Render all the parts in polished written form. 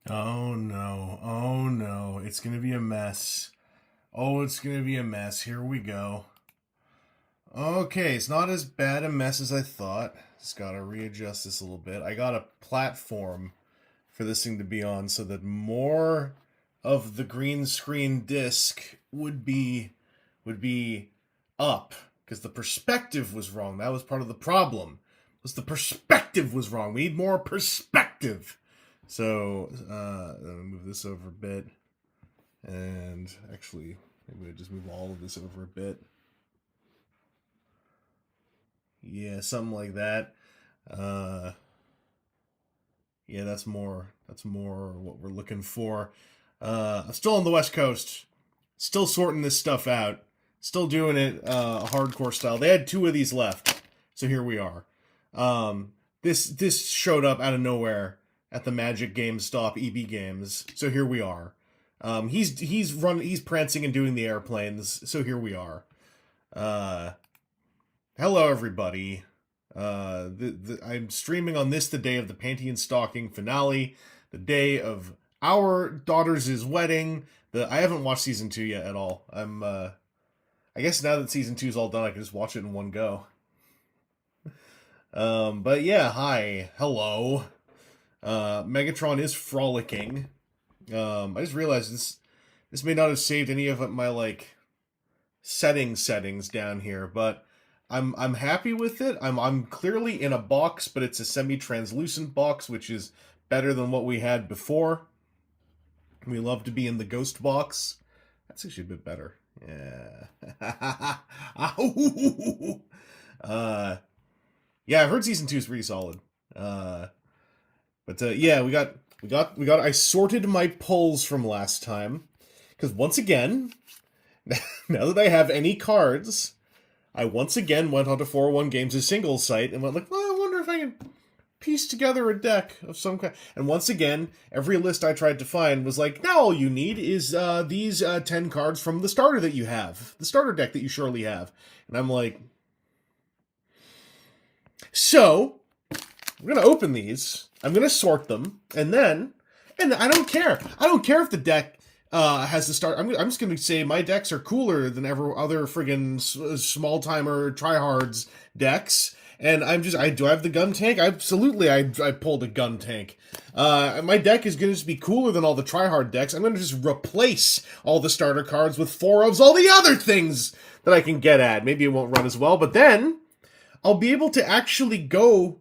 Oh no, oh no, it's gonna be a mess. Oh, it's gonna be a mess. Here we go. Okay, it's not as bad a mess as I thought. Just gotta readjust this a little bit. I got a platform for this thing to be on so that more of the green screen disc would be up because the perspective was wrong. That was part of the problem. Was the perspective was wrong. We need more perspective. So let me move this over a bit, and actually maybe I just move all of this over a bit. Yeah, something like that. Yeah, that's more what we're looking for. I'm still on the West Coast, still sorting this stuff out, still doing it hardcore style. They had 2 of these left, so here we are. This showed up out of nowhere at the Magic GameStop EB Games, so here we are. He's prancing and doing the airplanes, so here we are. Hello everybody. I'm streaming on this, the day of the Pantheon Stalking finale, the day of our daughter's wedding. I haven't watched season 2 yet at all. I guess now that season 2 is all done, I can just watch it in one go. But yeah, hi, Hello. Megatron is frolicking. I just realized This may not have saved any of my, like, settings down here, but I'm happy with it. I'm clearly in a box, but it's a semi-translucent box, which is better than what we had before. We love to be in the ghost box. That's actually a bit better. Yeah. Yeah, I've heard season 2 is pretty solid. Yeah, we got. I sorted my pulls from last time because once again, now that I have any cards, I once again went onto 401 Games' singles site and went like, well, I wonder if I can piece together a deck of some kind. And once again, every list I tried to find was like, now all you need is these 10 cards from the starter that you have, the starter deck that you surely have. And I'm like, so I'm gonna open these. I'm gonna sort them, and I don't care. I don't care if the deck has the start. I'm just gonna say my decks are cooler than ever other friggin' small timer tryhards decks. And do I have the gun tank? Absolutely, I pulled a gun tank. My deck is going to be cooler than all the tryhard decks. I'm going to just replace all the starter cards with 4 of all the other things that I can get at. Maybe it won't run as well, but then I'll be able to actually go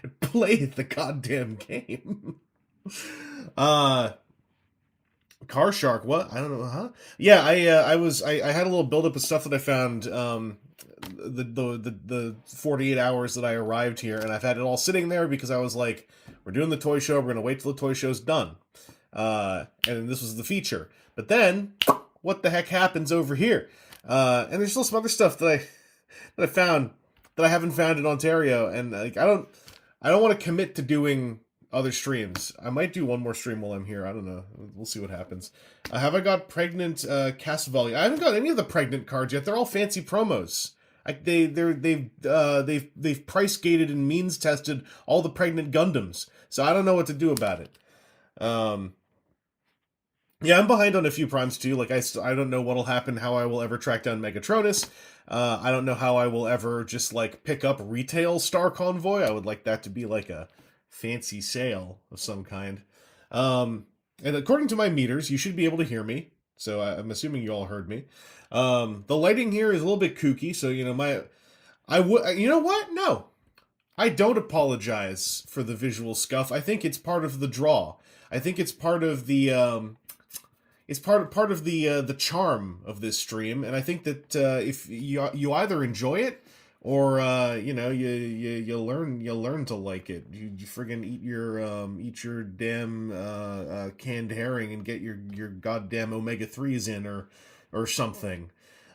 and play the goddamn game. Car Shark, what? I don't know, huh? Yeah, I had a little buildup of stuff that I found, the 48 hours that I arrived here, and I've had it all sitting there because I was like, we're doing the toy show, we're gonna wait till the toy show's done. And this was the feature. But then, what the heck happens over here? And there's still some other stuff that I found that I haven't found in Ontario, and like I don't want to commit to doing other streams. I might do one more stream while I'm here. I don't know. We'll see what happens. Have I got pregnant cast volume? I haven't got any of the pregnant cards yet. They're all fancy promos. They've price gated and means tested all the pregnant Gundams. So I don't know what to do about it. Yeah, I'm behind on a few primes too. Like I don't know what'll happen. How I will ever track down Micronus. I don't know how I will ever just like pick up retail Star Convoy. I would like that to be like a fancy sale of some kind. And according to my meters, you should be able to hear me. So I'm assuming you all heard me. The lighting here is a little bit kooky. So, you know, you know what? No, I don't apologize for the visual scuff. I think it's part of the draw. I think it's part of the, it's part of the charm of this stream. And I think that, if you either enjoy it, or you know, you learn to like it. You friggin' eat your damn canned herring and get your goddamn omega-3s in or something.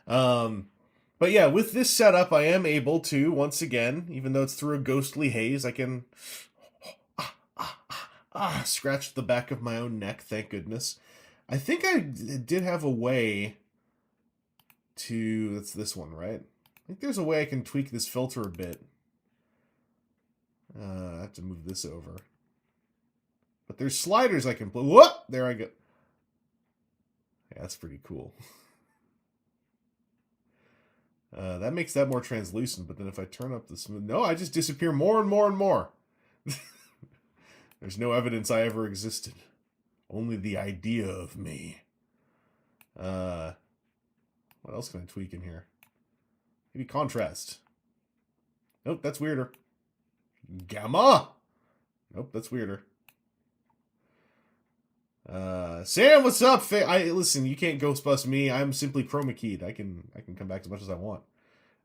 But yeah, with this setup, I am able to once again, even though it's through a ghostly haze, I can scratch the back of my own neck. Thank goodness. I think I did have a way to. It's this one, right? I think there's a way I can tweak this filter a bit. I have to move this over. But there's sliders I can play. Whoop! There I go. Yeah, that's pretty cool. That makes that more translucent, but then if I turn up the smooth... No, I just disappear more and more and more. There's no evidence I ever existed. Only the idea of me. What else can I tweak in here? Maybe contrast. Nope, that's weirder. Gamma! Nope, that's weirder. Sam, what's up? Listen, you can't ghost bust me. I'm simply chroma keyed. I can come back as much as I want.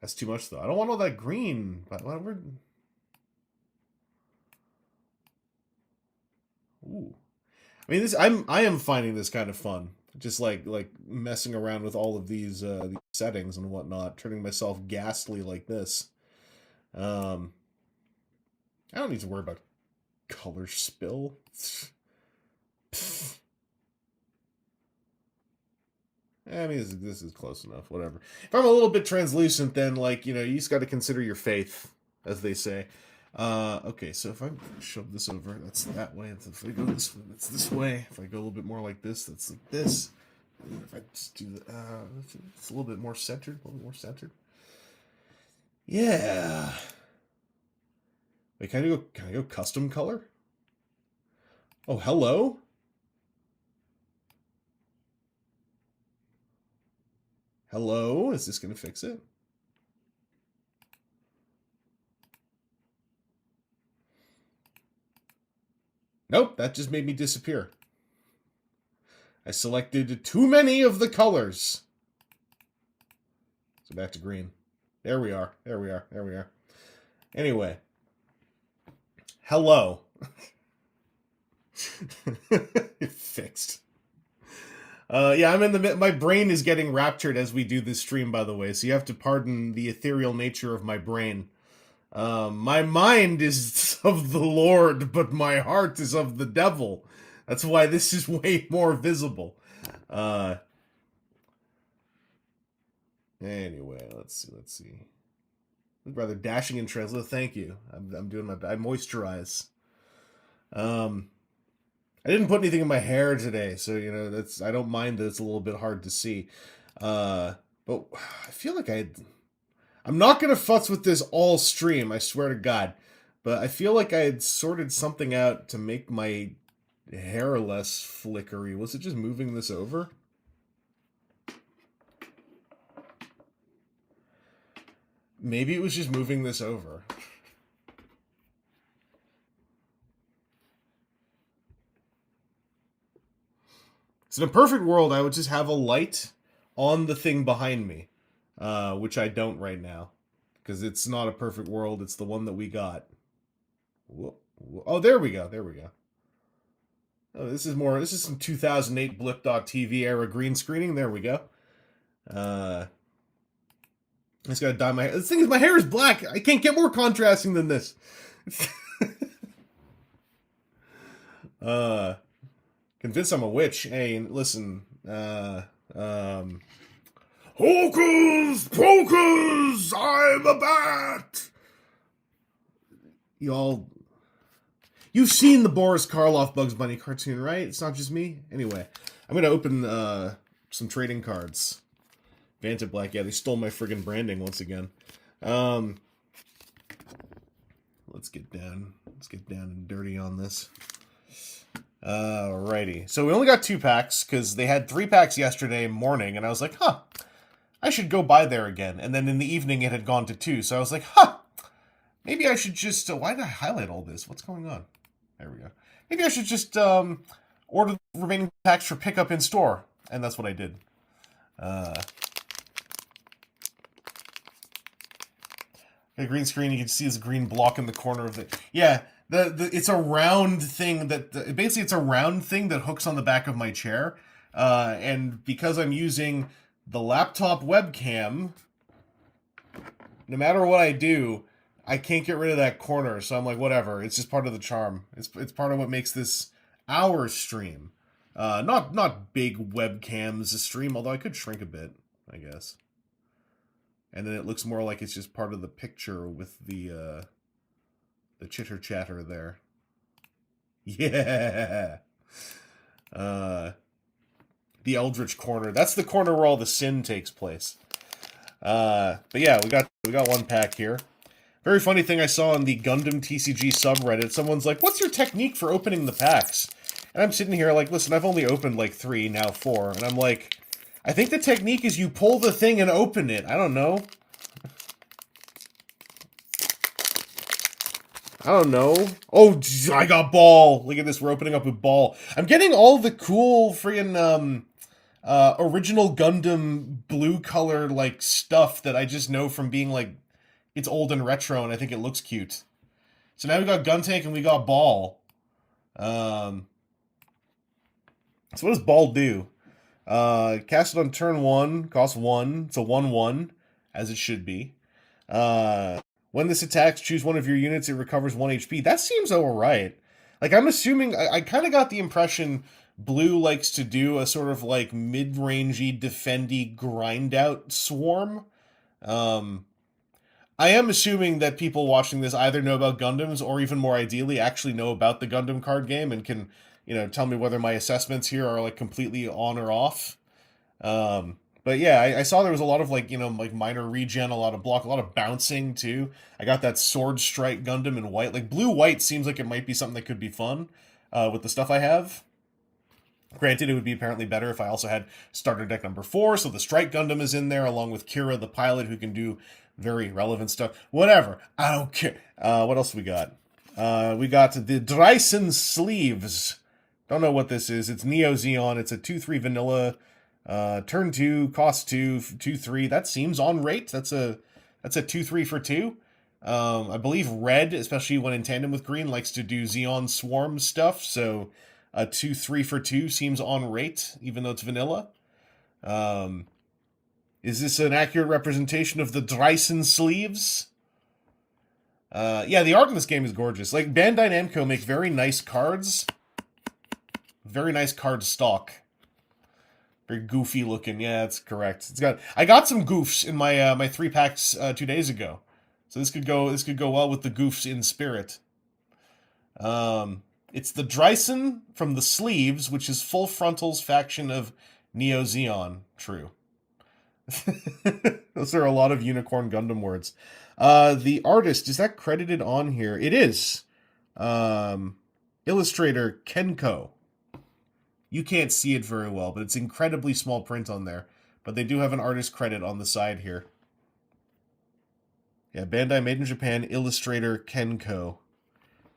That's too much though. I don't want all that green. But whatever. Ooh. I mean, I am finding this kind of fun. Just like messing around with all of these settings and whatnot, turning myself ghastly like this. I don't need to worry about color spill. I mean, this is close enough. Whatever. If I'm a little bit translucent, then like you just got to consider your faith, as they say. Okay, so if I shove this over, that's that way. If I go this way, that's this way. If I go a little bit more like this, that's like this. If I just do it's a little bit more centered, Yeah. Wait, can I go custom color? Oh, hello? Hello? Is this going to fix it? Nope, that just made me disappear. I selected too many of the colors. So back to green. There we are. There we are. There we are. Anyway. Hello. It fixed. Yeah, I'm in the... My brain is getting raptured as we do this stream, by the way, so you have to pardon the ethereal nature of my brain. My mind is of the Lord, but my heart is of the devil. That's why this is way more visible. Anyway, let's see. Rather dashing and translate. Thank you. I'm doing my... I moisturize. I didn't put anything in my hair today, so, you know, that's... I don't mind that it's a little bit hard to see. But I feel like I'm not going to futz with this all stream, I swear to God. But I feel like I had sorted something out to make my hair less flickery. Was it just moving this over? Maybe it was just moving this over. So in a perfect world, I would just have a light on the thing behind me. Which I don't right now. Because it's not a perfect world, it's the one that we got. Whoa. Oh, there we go, there we go. Oh, this is some 2008 Blip.tv era green screening. There we go. I just gotta dye my hair. The thing is, my hair is black. I can't get more contrasting than this. Convinced I'm a witch. Hey, listen. Hocus pocus! I'm a bat! You've seen the Boris Karloff Bugs Bunny cartoon, right? It's not just me? Anyway, I'm gonna open some trading cards. Vanta Black, yeah, they stole my friggin' branding once again. Let's get down and dirty on this. Alrighty. So we only got 2 packs, because they had 3 packs yesterday morning, and I was like, huh, I should go by there again. And then in the evening it had gone to 2, so I was like, huh, maybe I should just... why did I highlight all this? What's going on? There we go. Maybe I should just order the remaining packs for pickup in store. And that's what I did. The green screen, you can see this green block in the corner of it. Yeah, it's a round thing that... basically, it's a round thing that hooks on the back of my chair. And because I'm using the laptop webcam, no matter what I do, I can't get rid of that corner, so I'm like, whatever. It's just part of the charm. It's part of what makes this our stream. Not big webcams a stream, although I could shrink a bit, I guess. And then it looks more like it's just part of the picture with the chitter chatter there. Yeah. The Eldritch corner. That's the corner where all the sin takes place. But yeah, we got 1 pack here. Very funny thing I saw on the Gundam TCG subreddit. Someone's like, what's your technique for opening the packs? And I'm sitting here like, listen, I've only opened like 3, now 4. And I'm like, I think the technique is you pull the thing and open it. I don't know. Oh, I got Ball. Look at this. We're opening up with Ball. I'm getting all the cool friggin' original Gundam blue color like stuff that I just know from being like, it's old and retro, and I think it looks cute. So now we got Guntank and we got Ball. So what does Ball do? Cast it on turn 1, cost 1. It's a 1/1, as it should be. When this attacks, choose one of your units, it recovers 1 HP. That seems alright. Like, I'm assuming... I kind of got the impression Blue likes to do a sort of, like, mid-rangey, defendy, grind-out swarm. I am assuming that people watching this either know about Gundams, or even more ideally, actually know about the Gundam card game, and can, you know, tell me whether my assessments here are, like, completely on or off. But yeah, I saw there was a lot of, like, you know, like, minor regen, a lot of block, a lot of bouncing, too. I got that Sword Strike Gundam in white. Like, blue-white seems like it might be something that could be fun, with the stuff I have. Granted, it would be apparently better if I also had starter deck number 4, so the Strike Gundam is in there, along with Kira, the pilot, who can do very relevant stuff. Whatever. I don't care. What else we got? We got the Dreisen Sleeves. Don't know what this is. It's Neo Zeon. It's a 2/3 vanilla. Turn 2, cost 2, 2/3. That seems on rate. That's a 2/3 for 2. I believe red, especially when in tandem with green, likes to do Xeon Swarm stuff, so a 2/3 for 2 seems on rate, even though it's vanilla. Is this an accurate representation of the Dreisen Sleeves? Yeah, the art in this game is gorgeous. Like, Bandai Namco make very nice cards. Very nice card stock. Very goofy looking. Yeah, that's correct. I got some goofs in my my 3-packs 2 days ago. So this could go well with the goofs in spirit. It's the Dreisen from the Sleeves, which is Full Frontal's faction of Neo Zeon. True. Those are a lot of Unicorn Gundam words. The artist, is that credited on here? It is. Illustrator Kenko. You can't see it very well, but it's incredibly small print on there. But they do have an artist credit on the side here. Yeah, Bandai made in Japan, illustrator Kenko.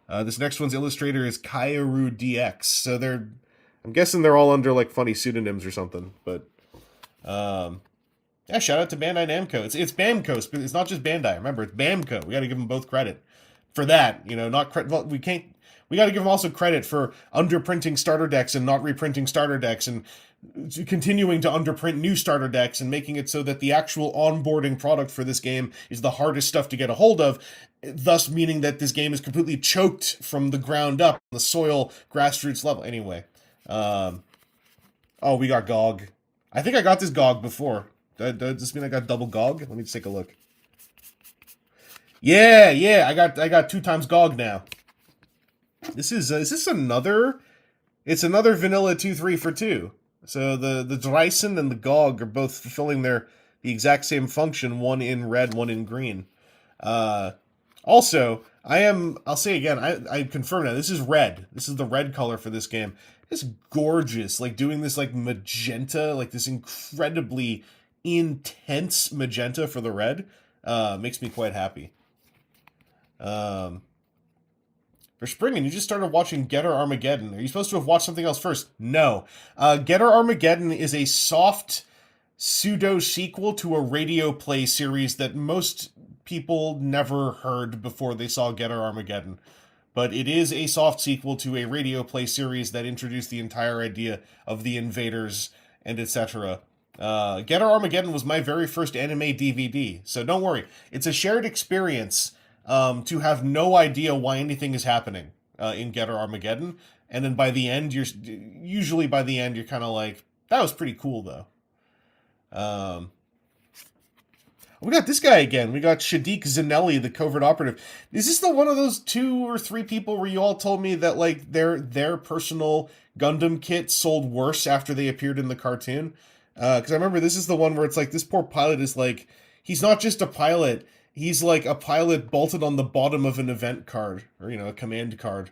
This next one's illustrator is Kaoru DX. So I'm guessing they're all under like funny pseudonyms or something. But yeah, shout out to Bandai Namco. It's Bamco. It's not just Bandai. Remember, it's Bamco. We got to give them both credit for that. You know, not credit. Well, we can't. We got to give them also credit for underprinting starter decks and not reprinting starter decks and continuing to underprint new starter decks and making it so that the actual onboarding product for this game is the hardest stuff to get a hold of, thus meaning that this game is completely choked from the ground up, the soil, grassroots level. Anyway, oh, we got GOG. I think I got this GOG before. Does this mean I got double GOG? Let me just take a look. Yeah, I got 2 times GOG now. Is this another? It's another vanilla 2/3 for 2. So the Dreisen and the GOG are both fulfilling the exact same function, one in red, one in green. Also, I'll say again, I confirm now, this is red. This is the red color for this game. It's gorgeous, like doing this like magenta, like this incredibly intense magenta for the red, makes me quite happy. For Springen, you just started watching Getter Armageddon. Are you supposed to have watched something else first? No. Getter Armageddon is a soft pseudo-sequel to a radio play series that most people never heard before they saw Getter Armageddon. But it is a soft sequel to a radio play series that introduced the entire idea of the invaders and etc. Getter Armageddon was my very first anime DVD, so don't worry. It's a shared experience to have no idea why anything is happening in Getter Armageddon, and then by the end, you're kind of like, that was pretty cool though. We got this guy again. We got Shadiq Zanelli, the covert operative. Is this the one of those 2 or 3 people where you all told me that like their personal Gundam kit sold worse after they appeared in the cartoon? Because I remember this is the one where it's like this poor pilot is like, he's not just a pilot. He's like a pilot bolted on the bottom of an event card, or, you know, a command card.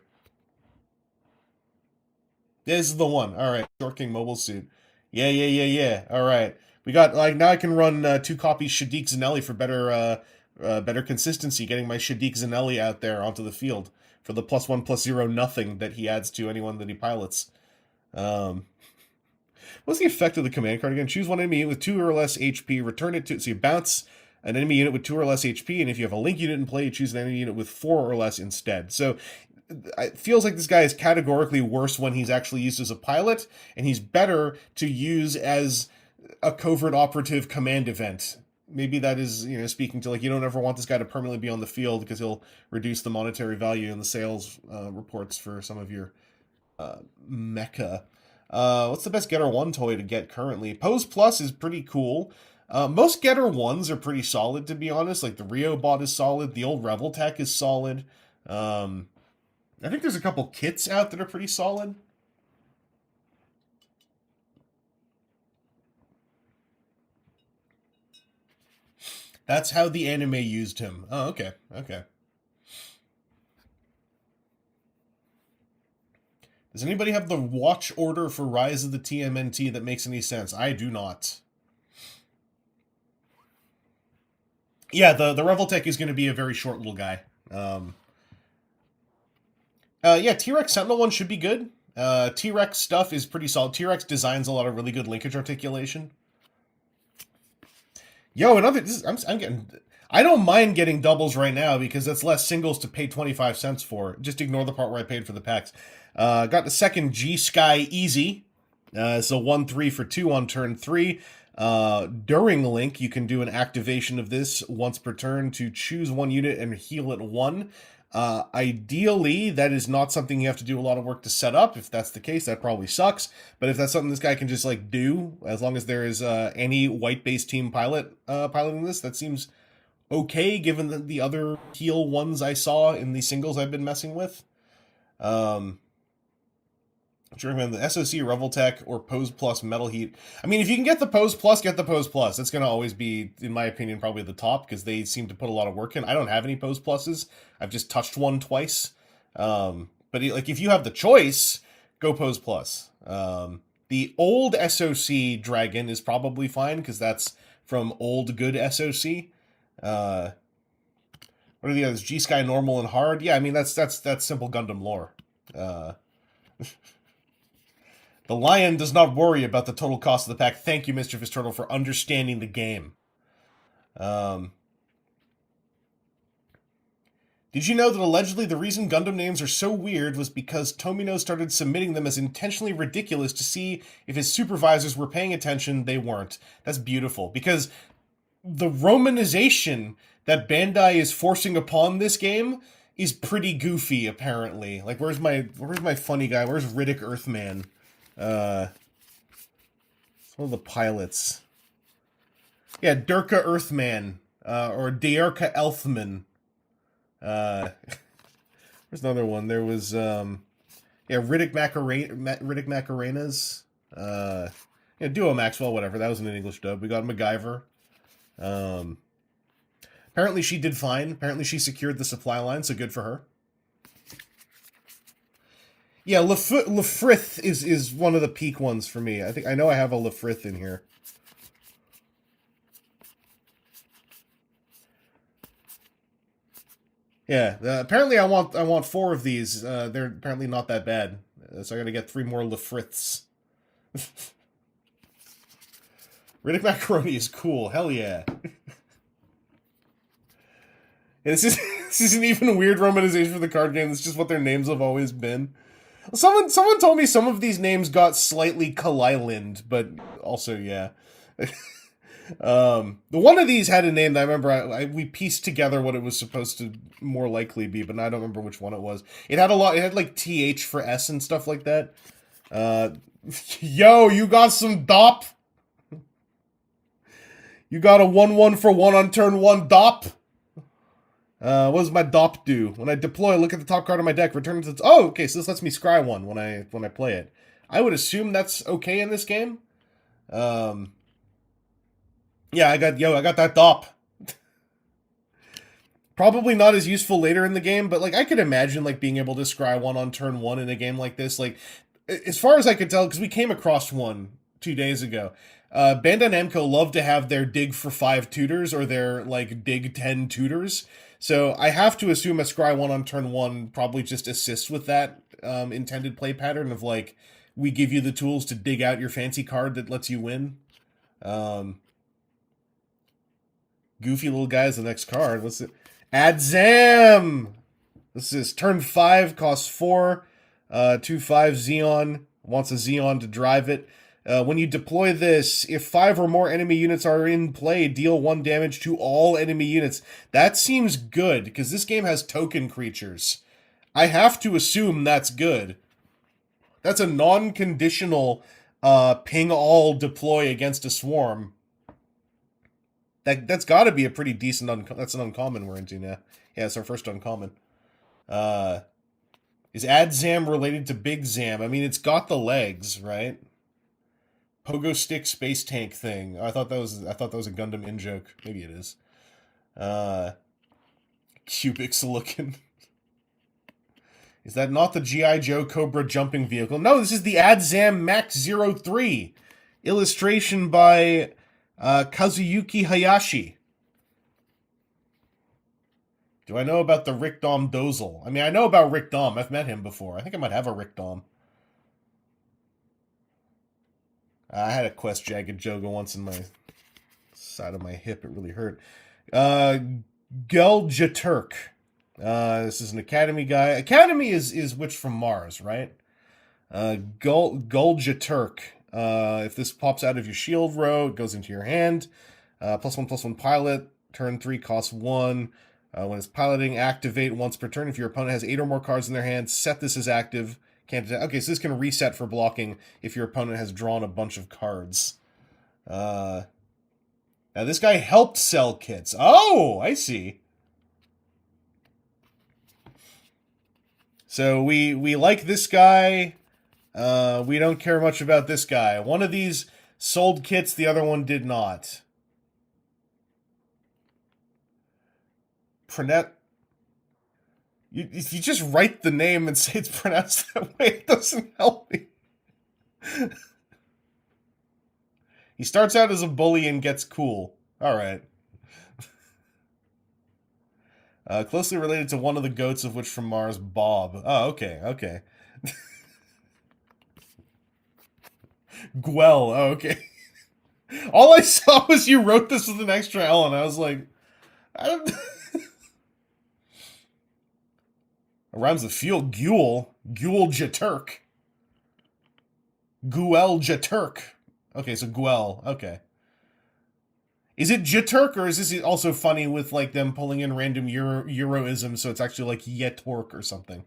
This is the one. All right, Short King mobile suit. Yeah. All right, we got like now I can run 2 copies Shadiq Zanelli for better consistency. Getting my Shadiq Zanelli out there onto the field for the +1/+0 nothing that he adds to anyone that he pilots. What's the effect of the command card again? Choose one enemy with 2 or less HP. Return it to so you bounce an enemy unit with 2 or less HP, and if you have a link unit in play, you choose an enemy unit with 4 or less instead. So it feels like this guy is categorically worse when he's actually used as a pilot, and he's better to use as a covert operative command event. Maybe that is, you know, speaking to like, you don't ever want this guy to permanently be on the field because he'll reduce the monetary value in the sales reports for some of your mecha. What's the best Getter 1 toy to get currently? Pose Plus is pretty cool. Most Getter 1s are pretty solid, to be honest. Like, the Rio bot is solid. The old Rebel Tech is solid. I think there's a couple kits out that are pretty solid. That's how the anime used him. Oh, okay. The Does anybody have the watch order for Rise of the TMNT that makes any sense? I do not. Yeah, the Revoltech is going to be a very short little guy. Yeah, T-Rex Sentinel one should be good. T-Rex stuff is pretty solid. T-Rex designs a lot of really good linkage articulation. Yo, I'm getting... I don't mind getting doubles right now because that's less singles to pay 25 cents for. Just ignore the part where I paid for the packs. Got the second G-Sky Easy. So 1-3 for 2 on turn 3. During Link, you can do an activation of this once per turn to choose one unit and heal it 1. Ideally, that is not something you have to do a lot of work to set up. If that's the case, that probably sucks. But if that's something this guy can just like do, as long as there is any white-based team piloting this, that seems okay given the other heal ones I saw in the singles I've been messing with. Sure, man, the SOC Revoltech or Pose Plus Metal Heat. I mean, if you can get the Pose Plus, get the Pose Plus. That's going to always be, in my opinion, probably the top because they seem to put a lot of work in. I don't have any Pose Pluses. I've just touched one twice. But like, if you have the choice, go Pose Plus. The old SOC Dragon is probably fine because that's from old good SOC. What are the others? G-Sky Normal and Hard. Yeah, I mean that's simple Gundam lore. The Lion does not worry about the total cost of the pack. Thank you, Mischievous Turtle, for understanding the game. Did you know that allegedly the reason Gundam names are so weird was because Tomino started submitting them as intentionally ridiculous to see if his supervisors were paying attention? They weren't. That's beautiful, because the Romanization that Bandai is forcing upon this game is pretty goofy, apparently. Like, where's my funny guy? Where's Riddick Earthman? Some of the pilots. Yeah, Durka Earthman. Or Diurka Elfman. There's another one. There was, Riddick Macarenas. Duo Maxwell, whatever. That was in an English dub. We got MacGyver. Apparently she did fine. Apparently she secured the supply line, so good for her. Yeah, Lefrith is one of the peak ones for me. I know I have a Lefrith in here. Yeah, apparently I want 4 of these. They're apparently not that bad, so I gotta get 3 more Lefriths. Riddick Macaroni is cool. Hell yeah. And this isn't even a weird romanization for the card game. It's just what their names have always been. Someone told me some of these names got slightly Kaliland, but also, yeah. The one of these had a name that I remember we pieced together what it was supposed to more likely be, but I don't remember which one it was. It had like TH for S and stuff like that. Yo, you got some DOP? You got a 1/1 for 1 on turn 1 DOP? What does my DOP do? When I deploy, look at the top card of my deck, return it to... Oh, okay, so this lets me scry 1 when I play it. I would assume that's okay in this game. Yeah, I got that DOP. Probably not as useful later in the game, but like I could imagine like being able to scry 1 on turn 1 in a game like this. Like, as far as I could tell, because we came across one 2 days ago. Bandai Namco love to have their dig for 5 tutors or their like dig 10 tutors. So I have to assume a scry 1 on turn 1 probably just assists with that intended play pattern of like, we give you the tools to dig out your fancy card that lets you win. Goofy little guy is the next card. What's it? Adzam! This is turn 5, costs 4. 2/5 Xeon. Wants a Xeon to drive it. When you deploy this, if 5 or more enemy units are in play, deal 1 damage to all enemy units. That seems good, because this game has token creatures. I have to assume that's good. That's a non-conditional ping all deploy against a swarm. That's got to be a pretty decent... That's an uncommon we're into now. Yeah, it's our first uncommon. Is Adzam related to Big Zam? I mean, it's got the legs, right? Pogo stick space tank thing. I thought that was a Gundam in-joke. Maybe it is. Cubics looking. Is that not the G.I. Joe Cobra jumping vehicle? No, this is the Adzam Max 03. Illustration by Kazuyuki Hayashi. Do I know about the Rick Dom Dozel? I mean, I know about Rick Dom. I've met him before. I think I might have a Rick Dom. I had a Quest Jagged Joga once in my side of my hip. It really hurt. Geljaturk. This is an Academy guy. Academy is Witch from Mars, right? Geljaturk. If this pops out of your shield row, it goes into your hand. +1/+1 pilot. Turn 3 costs 1. When it's piloting, activate once per turn. If your opponent has 8 or more cards in their hand, set this as active. Can't attack. Okay, so this can reset for blocking if your opponent has drawn a bunch of cards. Now this guy helped sell kits. Oh, I see. So we like this guy. We don't care much about this guy. One of these sold kits, the other one did not. If you just write the name and say it's pronounced that way, it doesn't help me. He starts out as a bully and gets cool. Alright. Closely related to one of the goats of Witch from Mars, Bob. Oh, okay, okay. Gwell, oh, okay. All I saw was you wrote this with an extra L, and I was like, I don't... Rhymes with fuel. Guel Jaturk. Guel Jaturk. Okay, so Guel. Okay. Is it Jaturk, or is this also funny with like them pulling in random Euroisms, so it's actually like Yetork or something?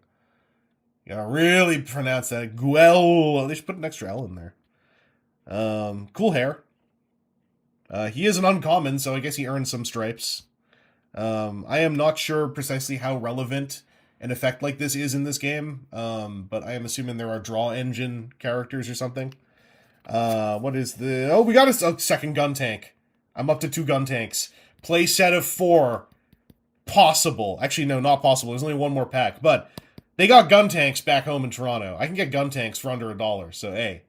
You gotta really pronounce that. Guel. They should put an extra L in there. Cool hair. He is an uncommon, so I guess he earned some stripes. I am not sure precisely how relevant an effect like this is in this game, but I am assuming there are draw engine characters or something. What is the... Oh, we got a second gun tank. I'm up to 2 gun tanks. Play set of 4. Possible. Actually, no, not possible. There's only one more pack, but they got gun tanks back home in Toronto. I can get gun tanks for under $1, so hey.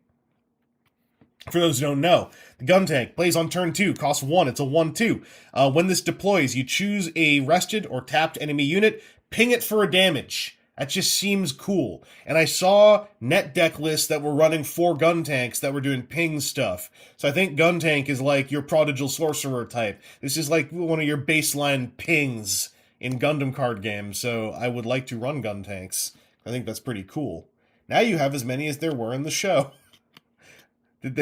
For those who don't know, the gun tank plays on turn 2, costs 1. It's a 1/2. When this deploys, you choose a rested or tapped enemy unit, ping it for a damage. That just seems cool. And I saw net deck lists that were running 4 gun tanks that were doing ping stuff. So I think gun tank is like your prodigal sorcerer type. This is like one of your baseline pings in Gundam card games. So I would like to run gun tanks. I think that's pretty cool. Now you have as many as there were in the show. Did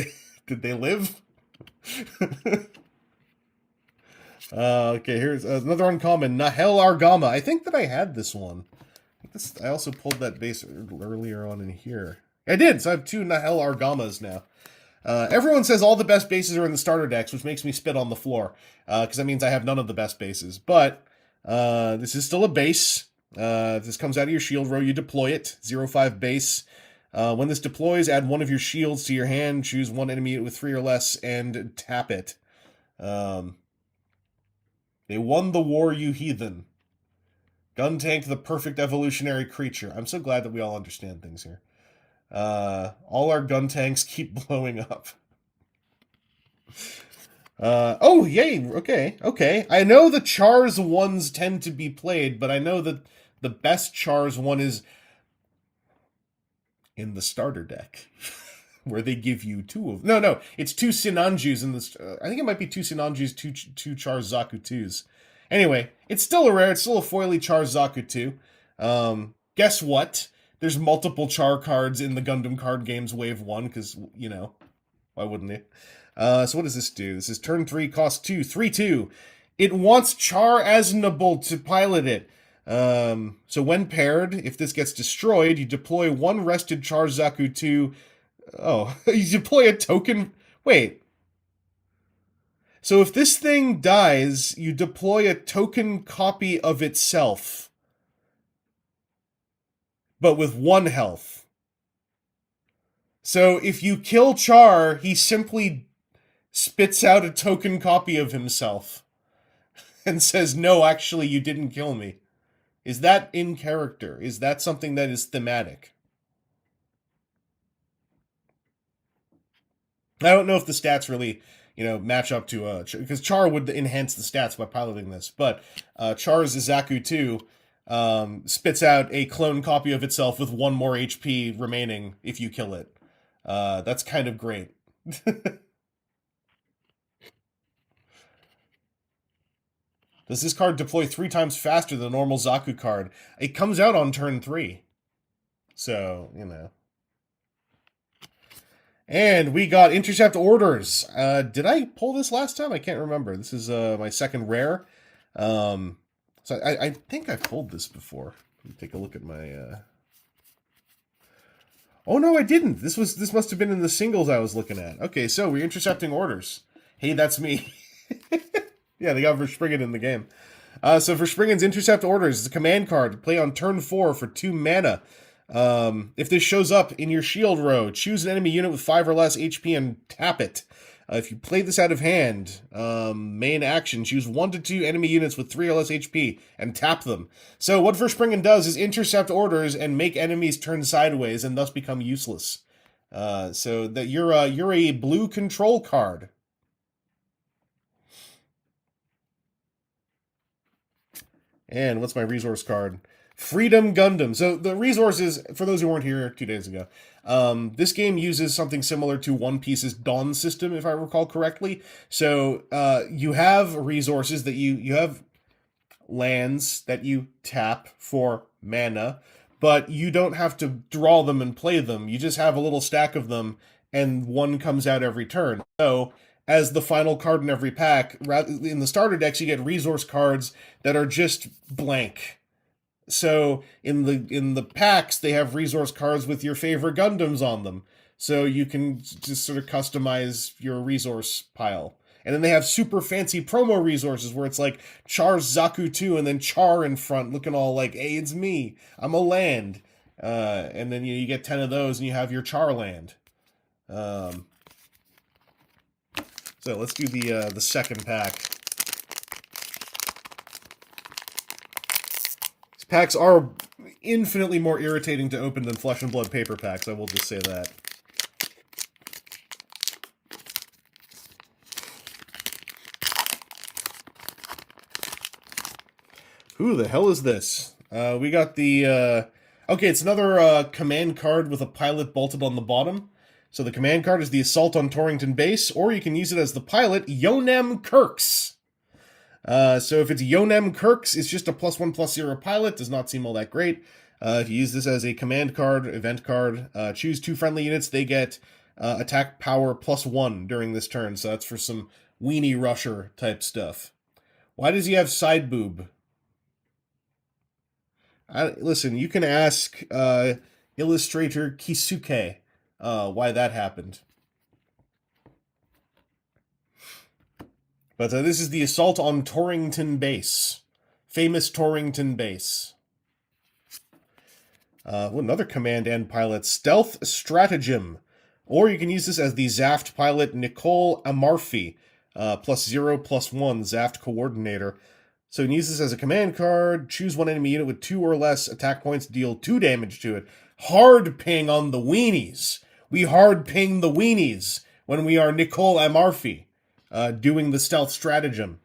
they live? Okay, here's another uncommon. Nahel Argama. I think that I had this one. I also pulled that base earlier on in here. I did, so I have 2 Nahel Argamas now. Everyone says all the best bases are in the starter decks, which makes me spit on the floor, because that means I have none of the best bases. But this is still a base. If this comes out of your shield row, you deploy it. 0/5 base. When this deploys, add one of your shields to your hand, choose one enemy with 3 or less, and tap it. They won the war, you heathen. Gun tank, the perfect evolutionary creature. I'm so glad that we all understand things here. All our gun tanks keep blowing up. Oh, yay, okay. I know the Chars ones tend to be played, but I know that the best Chars one is in the starter deck, where they give you 2 of... No, it's 2 Sinanjus in this... I think it might be 2 Sinanjus, 2 Chars Zaku 2s. Anyway, it's still a rare, it's still a foily Char Zaku 2. Guess what? There's multiple Char cards in the Gundam card games Wave 1, because, you know, why wouldn't they? So what does this do? This is turn 3, cost 2, 3/2. It wants Char Aznable to pilot it. So when paired, if this gets destroyed, you deploy 1 rested Char Zaku 2. Oh, you deploy a token... Wait. So if this thing dies, you deploy a token copy of itself. But with 1 health. So if you kill Char, he simply spits out a token copy of himself. And says, no, actually, you didn't kill me. Is that in character? Is that something that is thematic? I don't know if the stats really, match up to because Char would enhance the stats by piloting this, but Char's Zaku 2 spits out a clone copy of itself with 1 more HP remaining if you kill it. That's kind of great. Does this card deploy 3 times faster than the normal Zaku card? It comes out on turn 3. So, And we got Intercept Orders. Did I pull this last time? I can't remember. This is my second rare. So I think I pulled this before. Let me take a look at my... Oh, no, I didn't. This must have been in the singles I was looking at. Okay, so we're Intercepting Orders. Hey, that's me. Yeah, they got Verspringen in the game. So Verspringen's Intercept Orders is a command card to play on turn 4 for 2 mana. If this shows up in your shield row, choose an enemy unit with 5 or less HP and tap it. If you play this out of hand, main action, choose 1 to 2 enemy units with 3 or less HP and tap them. So what Verspringen does is intercept orders and make enemies turn sideways and thus become useless. So that you're a blue control card. And what's my resource card? Freedom Gundam. So the resources, for those who weren't here 2 days ago, this game uses something similar to One Piece's Dawn system, if I recall correctly. So you have resources that you have lands that you tap for mana, but you don't have to draw them and play them. You just have a little stack of them, and one comes out every turn. So as the final card in every pack, in the starter decks, you get resource cards that are just blank. So in the packs, they have resource cards with your favorite Gundams on them. So you can just sort of customize your resource pile. And then they have super fancy promo resources where it's like Char's Zaku 2 and then Char in front looking all like, hey, it's me. I'm a land. And then you get 10 of those and you have your Char land. So let's do the second pack. These packs are infinitely more irritating to open than Flesh and Blood paper packs, I will just say that. Who the hell is this? We got the... Okay, it's another command card with a pilot bolted on the bottom. So the command card is the Assault on Torrington Base, or you can use it as the pilot, Yonem Kirks. So if it's Yonem Kirks, it's just a +1/+0 pilot. Does not seem all that great. If you use this as a command card, event card, choose 2 friendly units. They get attack power +1 during this turn. So that's for some weenie rusher type stuff. Why does he have side boob? Listen, you can ask illustrator Kisuke why that happened. But this is the Assault on Torrington Base. Famous Torrington Base. Another command and pilot, Stealth Stratagem. Or you can use this as the Zaft pilot, Nicole Amarfi. +0/+1 Zaft Coordinator. So you can use this as a command card, choose 1 enemy unit with 2 or less attack points, deal 2 damage to it. Hard ping on the weenies. We hard ping the weenies when we are Nicole Amarfi doing the Stealth Stratagem.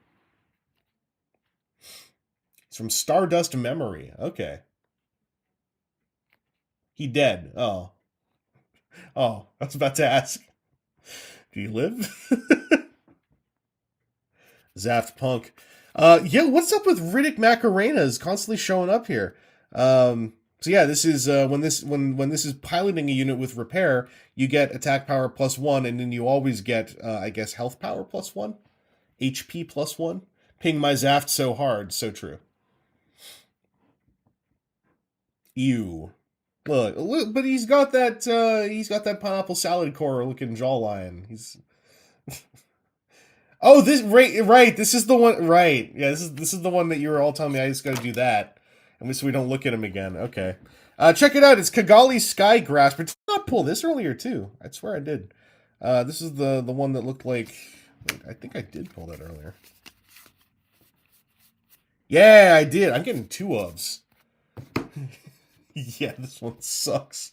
It's from Stardust Memory. Okay. He dead. Oh. Oh, I was about to ask. Do you live? Zaft Punk. Yeah, what's up with Riddick Macarenas constantly showing up here? So yeah, this is when this is piloting a unit with repair, you get attack power +1, and then you always get I guess health power +1, HP +1. Ping my Zaft so hard, so true. Ew. Look, but he's got that pineapple salad core looking jawline. He's Oh, this right. This is the one. Right. Yeah. This is the one that you were all telling me I just got to do that, and so we don't look at him again. Okay. Check it out. It's Kigali Sky Grasp. Did I not pull this earlier too? I swear I did. This is the one that looked like. Wait, I think I did pull that earlier. Yeah, I did. I'm getting 2 ofs. Yeah, this one sucks.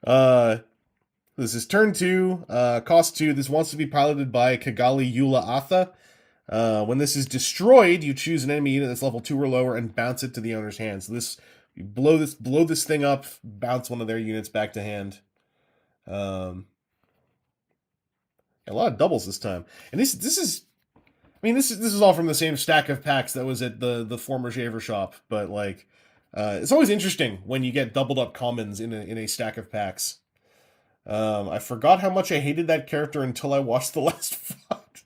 This is turn 2, cost 2. This wants to be piloted by Kigali Eula Atha. When this is destroyed, you choose an enemy unit that's level 2 or lower and bounce it to the owner's hand. So this, you blow this thing up, bounce one of their units back to hand. A lot of doubles this time. And this is this is all from the same stack of packs that was at the former Shaver shop, but like it's always interesting when you get doubled up commons in a stack of packs. I forgot how much I hated that character until I watched the last fight.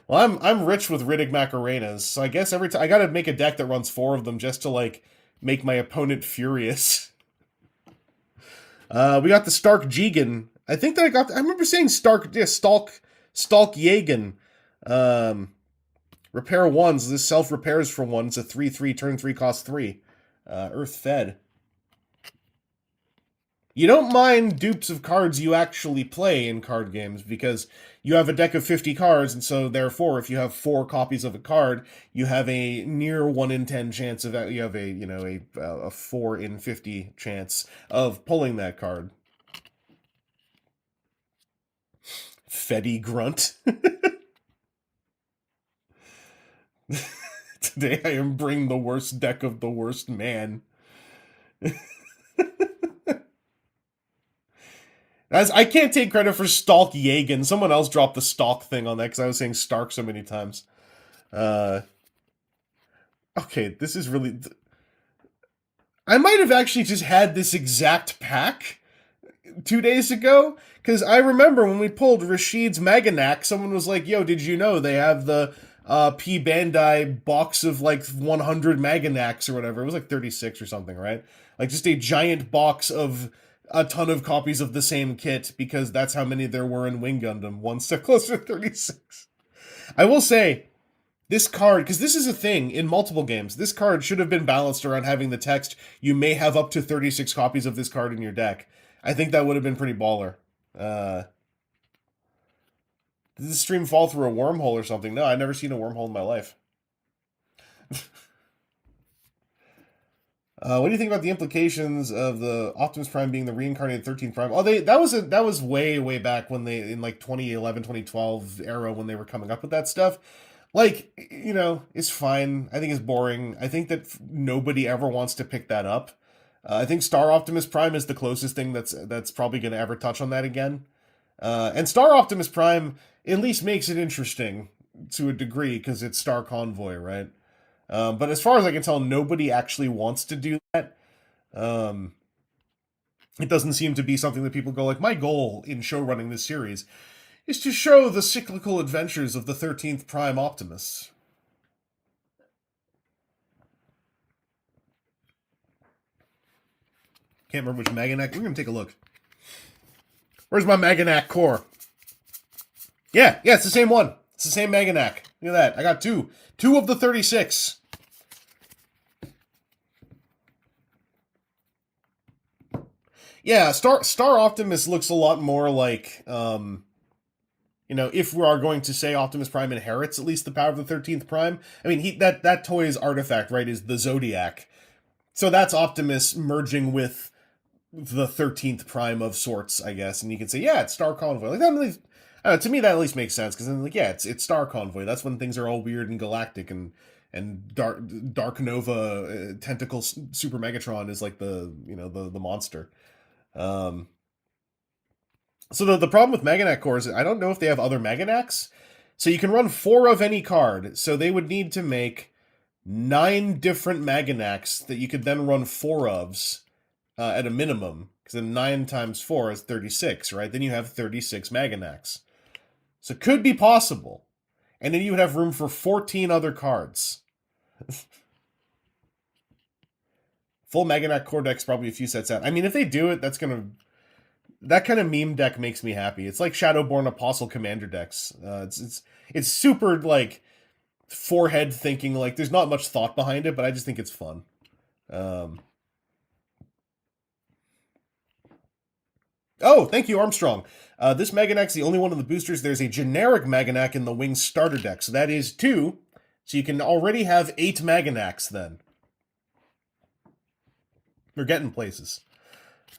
Well, I'm rich with Riddick Macarenas, so I guess every time I gotta make a deck that runs 4 of them just to like make my opponent furious. We got the Stark Jigen. I think that I remember saying Stalk Jagen. Repair 1s. This self repairs for 1. It's a 3/3 turn 3 cost 3. Earth fed. You don't mind dupes of cards you actually play in card games because you have a deck of 50 cards, and so therefore, if you have 4 copies of a card, you have a near 1 in 10 chance of you have a 4 in 50 chance of pulling that card. Fetty grunt. Today I am bringing the worst deck of the worst man. I can't take credit for Stalk Jagen. Someone else dropped the Stalk thing on that because I was saying Stark so many times. Okay, this is really... I might have actually just had this exact pack 2 days ago, because I remember when we pulled Rashid's Maganak, someone was like, yo, did you know they have the P Bandai box of like 100 Maganaks or whatever? It was like 36 or something, right? Like just a giant box of a ton of copies of the same kit, because that's how many there were in Wing Gundam, one step closer to 36. I will say, this card, because this is a thing in multiple games, this card should have been balanced around having the text, you may have up to 36 copies of this card in your deck. I think that would have been pretty baller. Did this stream fall through a wormhole or something? No, I've never seen a wormhole in my life. What do you think about the implications of the Optimus Prime being the reincarnated 13th Prime? Oh, that was way back when they, in like 2011, 2012 era, when they were coming up with that stuff. Like, it's fine. I think it's boring. I think that nobody ever wants to pick that up. I think Star Optimus Prime is the closest thing that's probably going to ever touch on that again. And Star Optimus Prime at least makes it interesting to a degree because it's Star Convoy, right? But as far as I can tell, nobody actually wants to do that. It doesn't seem to be something that people go like, my goal in show running this series is to show the cyclical adventures of the 13th Prime Optimus. Can't remember which Maganak. We're going to take a look. Where's my Maganak core? Yeah, it's the same one. It's the same Maganak. Look at that. I got 2. 2 of the 36. Yeah, Star Optimus looks a lot more like, if we are going to say Optimus Prime inherits at least the power of the 13th Prime. I mean, that toy's artifact, right, is the Zodiac. So that's Optimus merging with the 13th Prime of sorts, I guess. And you can say, yeah, it's Star Convoy. Like, that really, to me, that at least makes sense. Because then, like, yeah, it's Star Convoy. That's when things are all weird and galactic, and Dark Nova tentacle Super Megatron is like the monster. So the problem with Maganak cores, I don't know if they have other Maganaks. So you can run 4 of any card. So they would need to make 9 different Maganaks that you could then run 4 ofs at a minimum. Because then 9 times 4 is 36, right? Then you have 36 Maganaks. So it could be possible. And then you would have room for 14 other cards. Full Maganak core deck's probably a few sets out. I mean, if they do it, that kind of meme deck makes me happy. It's like Shadowborn Apostle Commander decks. It's super, like, forehead thinking. Like, there's not much thought behind it, but I just think it's fun. Oh, thank you, Armstrong. This Maganak's the only one of the boosters. There's a generic Maganak in the Wings starter deck, so that is 2. So you can already have 8 Maganaks then. We're getting places.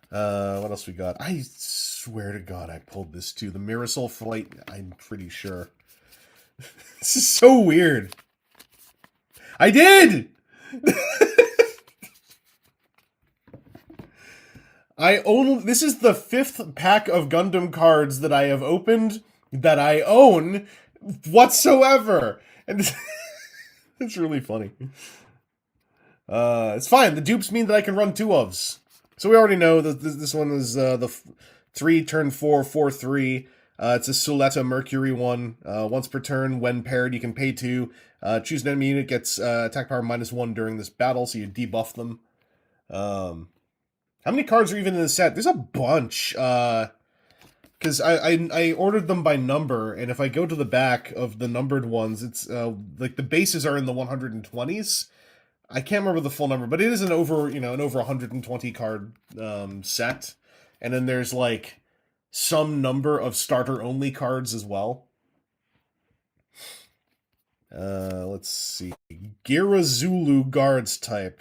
What else we got? I swear to God I pulled this too. The Mirasol Flight, I'm pretty sure. This is so weird. I did! This is the 5th pack of Gundam cards that I have opened that I own whatsoever. And it's really funny. It's fine. The dupes mean that I can run 2 ofs. So we already know that this one is the 3 turn 4 4/3. It's a Suletta Mercury one. Once per turn, when paired, you can pay 2. Choose an enemy unit, gets attack power -1 during this battle, so you debuff them. How many cards are even in the set? There's a bunch. Because I ordered them by number, and if I go to the back of the numbered ones, it's like the bases are in the 120s. I can't remember the full number, but it is an over 120 card set. And then there's like some number of starter only cards as well. Let's see. Girazulu guards type.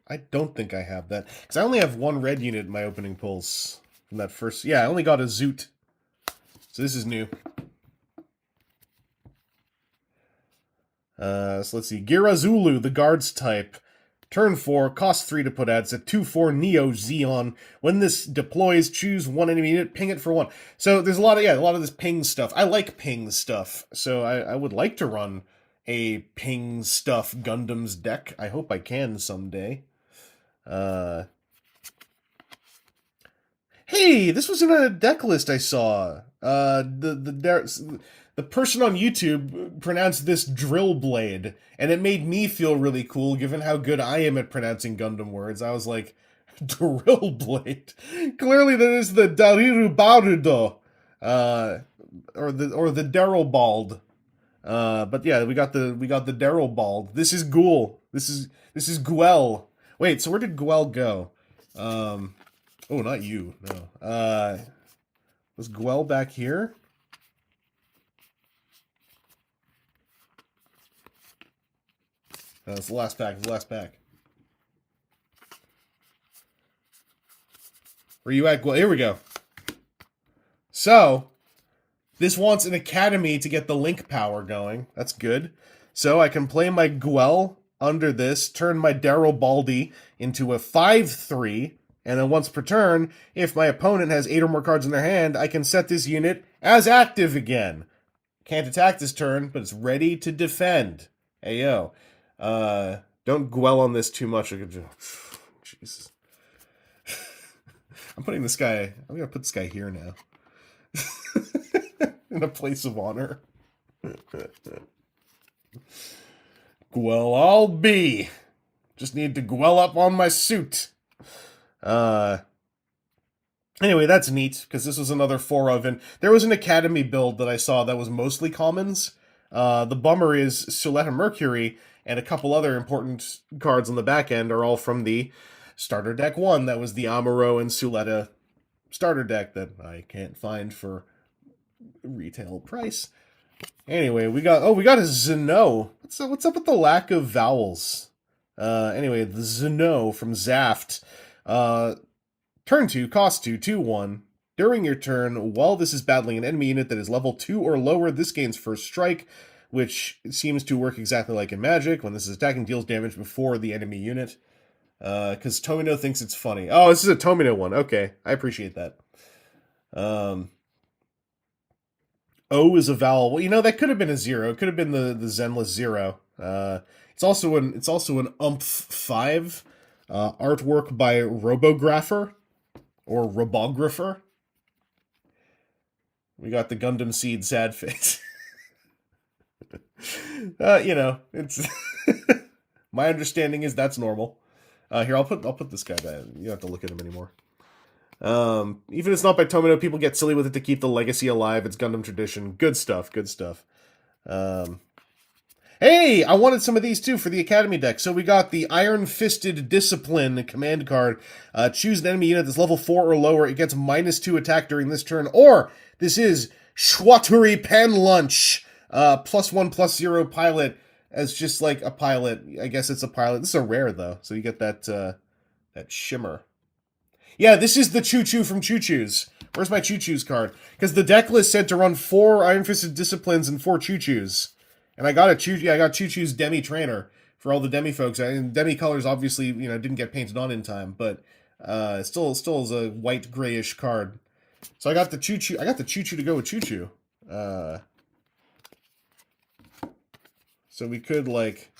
I don't think I have that. Because I only have 1 red unit in my opening pulls from that first. Yeah, I only got a Zoot. So this is new. So let's see. Girazulu, the guards type. Turn 4, cost 3 to put out. It's a 2/4 Neo Xeon. When this deploys, choose 1 enemy unit, ping it for 1. So there's a lot of this ping stuff. I like ping stuff. So I would like to run a ping stuff Gundams deck. I hope I can someday. Hey, this was in a deck list I saw. The person on YouTube pronounced this drill blade, and it made me feel really cool given how good I am at pronouncing Gundam words. I was like, drill blade. Clearly that is the Dariru Barudo. Or the Daryl Bald. But yeah, we got the Daryl Bald. This is Ghoul. This is Guel. Wait, so where did Guel go? Oh, not you. No. Was Guel back here? No, it's the last pack. It's the last pack. Where you at, Guel? Here we go. So, this wants an academy to get the link power going. That's good. So I can play my Guel under this, turn my Daryl Baldy into a 5/3, and then once per turn, if my opponent has 8 or more cards in their hand, I can set this unit as active again. Can't attack this turn, but it's ready to defend. Ayo. Don't Guel on this too much. Jesus. I'm gonna put this guy here now. In a place of honor. Guel I'll be. Just need to Guel up on my suit. Anyway, that's neat, because this was another 4 of, and there was an Academy build that I saw that was mostly commons. The bummer is Suletta Mercury and a couple other important cards on the back end are all from the starter deck 1. That was the Amuro and Suletta starter deck that I can't find for retail price. Anyway, we got a Zeno. What's up with the lack of vowels? Anyway, the Zeno from Zaft. Turn 2, cost 2, 2/1. During your turn, while this is battling an enemy unit that is level 2 or lower, this gains first strike, which seems to work exactly like in Magic. When this is attacking, deals damage before the enemy unit. Because Tomino thinks it's funny. Oh, this is a Tomino one. Okay, I appreciate that. O is a vowel. Well, you know, that could have been a 0. It could have been the Zenless 0. It's also an Umph 5. Artwork by Robographer or Robographer. We got the Gundam Seed sad face. It's my understanding is that's normal. Here, I'll put this guy back. You don't have to look at him anymore. Even if it's not by Tomino, people get silly with it to keep the legacy alive. It's Gundam tradition. Good stuff. Hey, I wanted some of these too for the Academy deck. So we got the Iron Fisted Discipline command card. Choose an enemy unit that's level 4 or lower. It gets -2 attack during this turn. Or this is Schwattery Pan Lunch. +1/+0 pilot as just like a pilot. I guess it's a pilot. This is a rare though, so you get that That shimmer. Yeah, this is the Choo-Choo from Choo-Choos. Where's my Choo-Choos card? Because the deck list said to run 4 Iron Fisted Disciplines and 4 Choo-Choos. And I got a Choo-Choo's Demi Trainer for all the Demi folks. And Demi colors obviously, didn't get painted on in time, but still is a white grayish card. So I got the Choo-Choo. I got the Choo-Choo to go with Choo-Choo. So we could like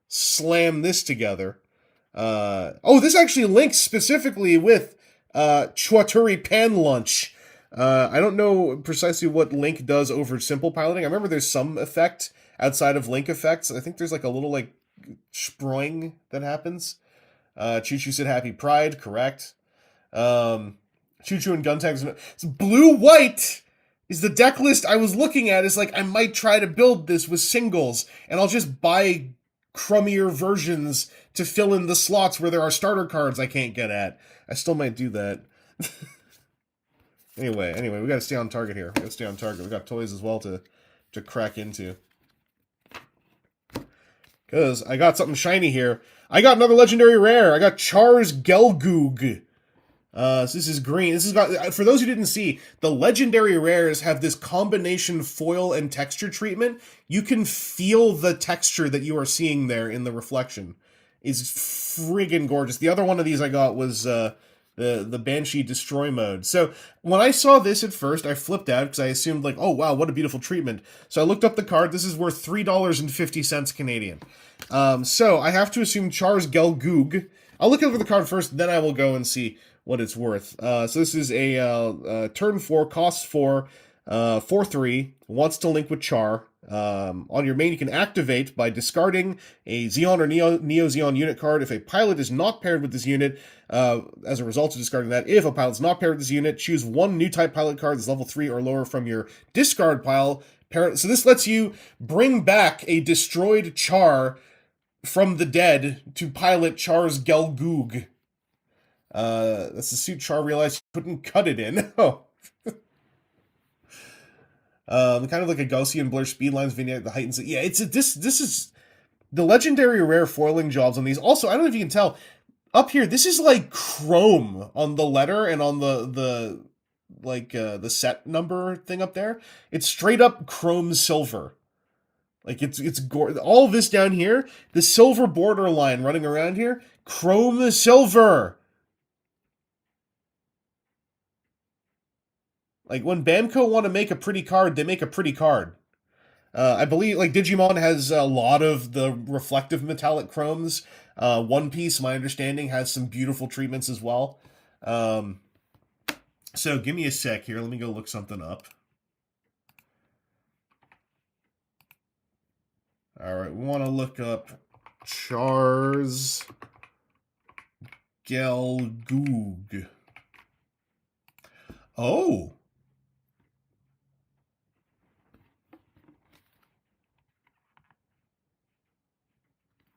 slam this together. This actually links specifically with Chwaturi Pan Lunch. I don't know precisely what Link does over simple piloting. I remember there's some effect outside of Link effects. I think there's like a little like sproing that happens. Choo-Choo said Happy Pride, correct. Choo-Choo and Guntanks. Blue-White is the deck list I was looking at. Is like, I might try to build this with singles, and I'll just buy crummier versions to fill in the slots where there are starter cards I can't get at. I still might do that. Anyway, we gotta stay on target here. We got toys as well to crack into. Because I got something shiny here. I got another legendary rare. I got Char's Gelgoog. So this is green. This is got, for those who didn't see, the legendary rares have this combination foil and texture treatment. You can feel the texture that you are seeing there in the reflection. It's friggin' gorgeous. The other one of these I got was the Banshee Destroy mode. So when I saw this at first, I flipped out because I assumed like, oh wow, what a beautiful treatment. So I looked up the card. This is worth $3.50 Canadian. So I have to assume Char's Gelgoog. I'll look over the card first, then I will go and see what it's worth. So this is a turn 4, costs 4, 4/3, wants to link with Char. On your main, you can activate by discarding a Xeon or Neo Xeon unit card. If a pilot is not paired with this unit, as a result of discarding that, if a pilot is not paired with this unit, choose one new type pilot card that's level 3 or lower from your discard pile. So this lets you bring back a destroyed Char from the dead to pilot Char's Gelgoog. That's the suit Char realized he couldn't cut it in. Oh. Kind of like a Gaussian blur speedlines vignette, the heightens it. Yeah, this is the legendary rare foiling jobs on these. Also, I don't know if you can tell, up here, this is like chrome on the letter and on the set number thing up there. It's straight up chrome silver. Like it's all this down here, the silver border line running around here, chrome silver. Like, when Bamco want to make a pretty card, they make a pretty card. I believe, like, Digimon has a lot of the reflective metallic chromes. One Piece, my understanding, has some beautiful treatments as well. So, give me a sec here. Let me go look something up. Alright, we want to look up Char's Gelgoog. Oh!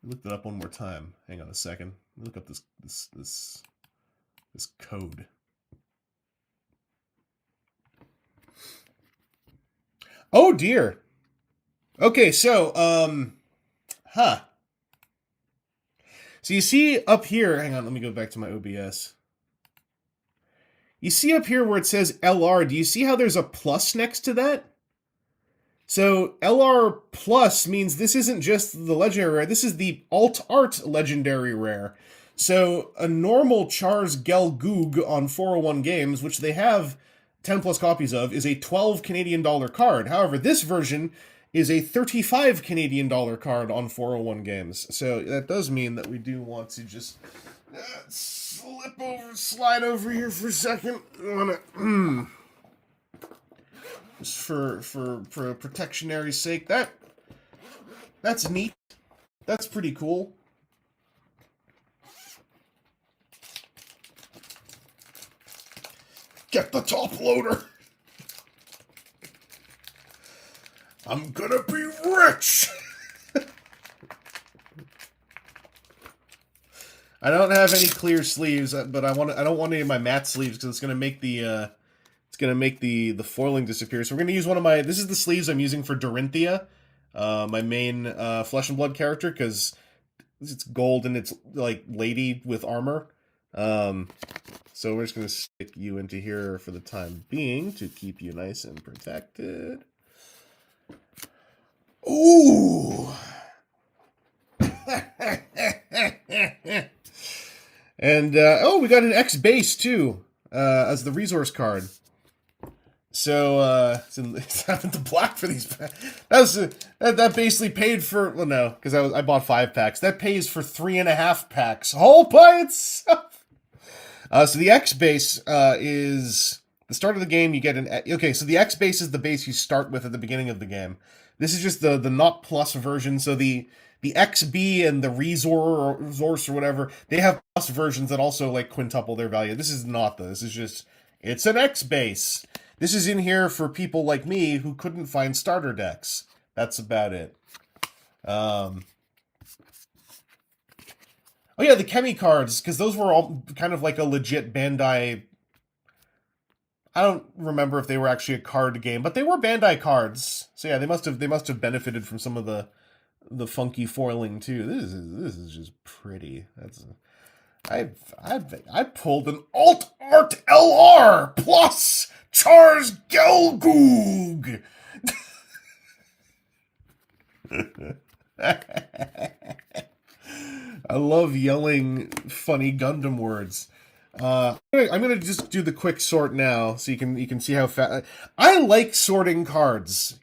Look it up one more time. Hang on a second. Look up this code. Oh dear. Okay, so So you see up here, hang on, let me go back to my OBS. You see up here where it says LR, do you see how there's a plus next to that? So LR plus means this isn't just the legendary rare, this is the alt art legendary rare. So a normal Char's Gelgoog on 401 Games, which they have 10 plus copies of, is a 12 Canadian dollar card. However, this version is a 35 Canadian dollar card on 401 Games. So that does mean that we do want to just slide over here for a second. Just for protectionary sake. That's neat. That's pretty cool. Get the top loader. I'm gonna be rich. I don't have any clear sleeves, but I don't want any of my matte sleeves because it's gonna make the foiling disappear. So we're gonna use one of my. This is the sleeves I'm using for Dorinthia, my main Flesh and Blood character, because it's gold and it's like lady with armor. So we're just gonna stick you into here for the time being to keep you nice and protected. Ooh. And oh, we got an X base too as the resource card. So it's having the black for these. That basically paid for, well, no, because I bought 5 packs. That pays for 3.5 packs all by itself. So the X base is the start of the game. You get an okay. So the X base is the base you start with at the beginning of the game. This is just the not plus version. So the XB and the resource or whatever, they have plus versions that also like quintuple their value. This is not though. This is just, it's an X base. This is in here for people like me who couldn't find starter decks. That's about it. Oh yeah, the Chemi cards, because those were all kind of like a legit Bandai. I don't remember if they were actually a card game, but they were Bandai cards. So yeah, they must have benefited from some of the funky foiling too. This is just pretty. That's I pulled an Alt Art LR plus Charles Gelgoog. I love yelling funny Gundam words. I'm gonna just do the quick sort now, so you can see how fast I like sorting cards.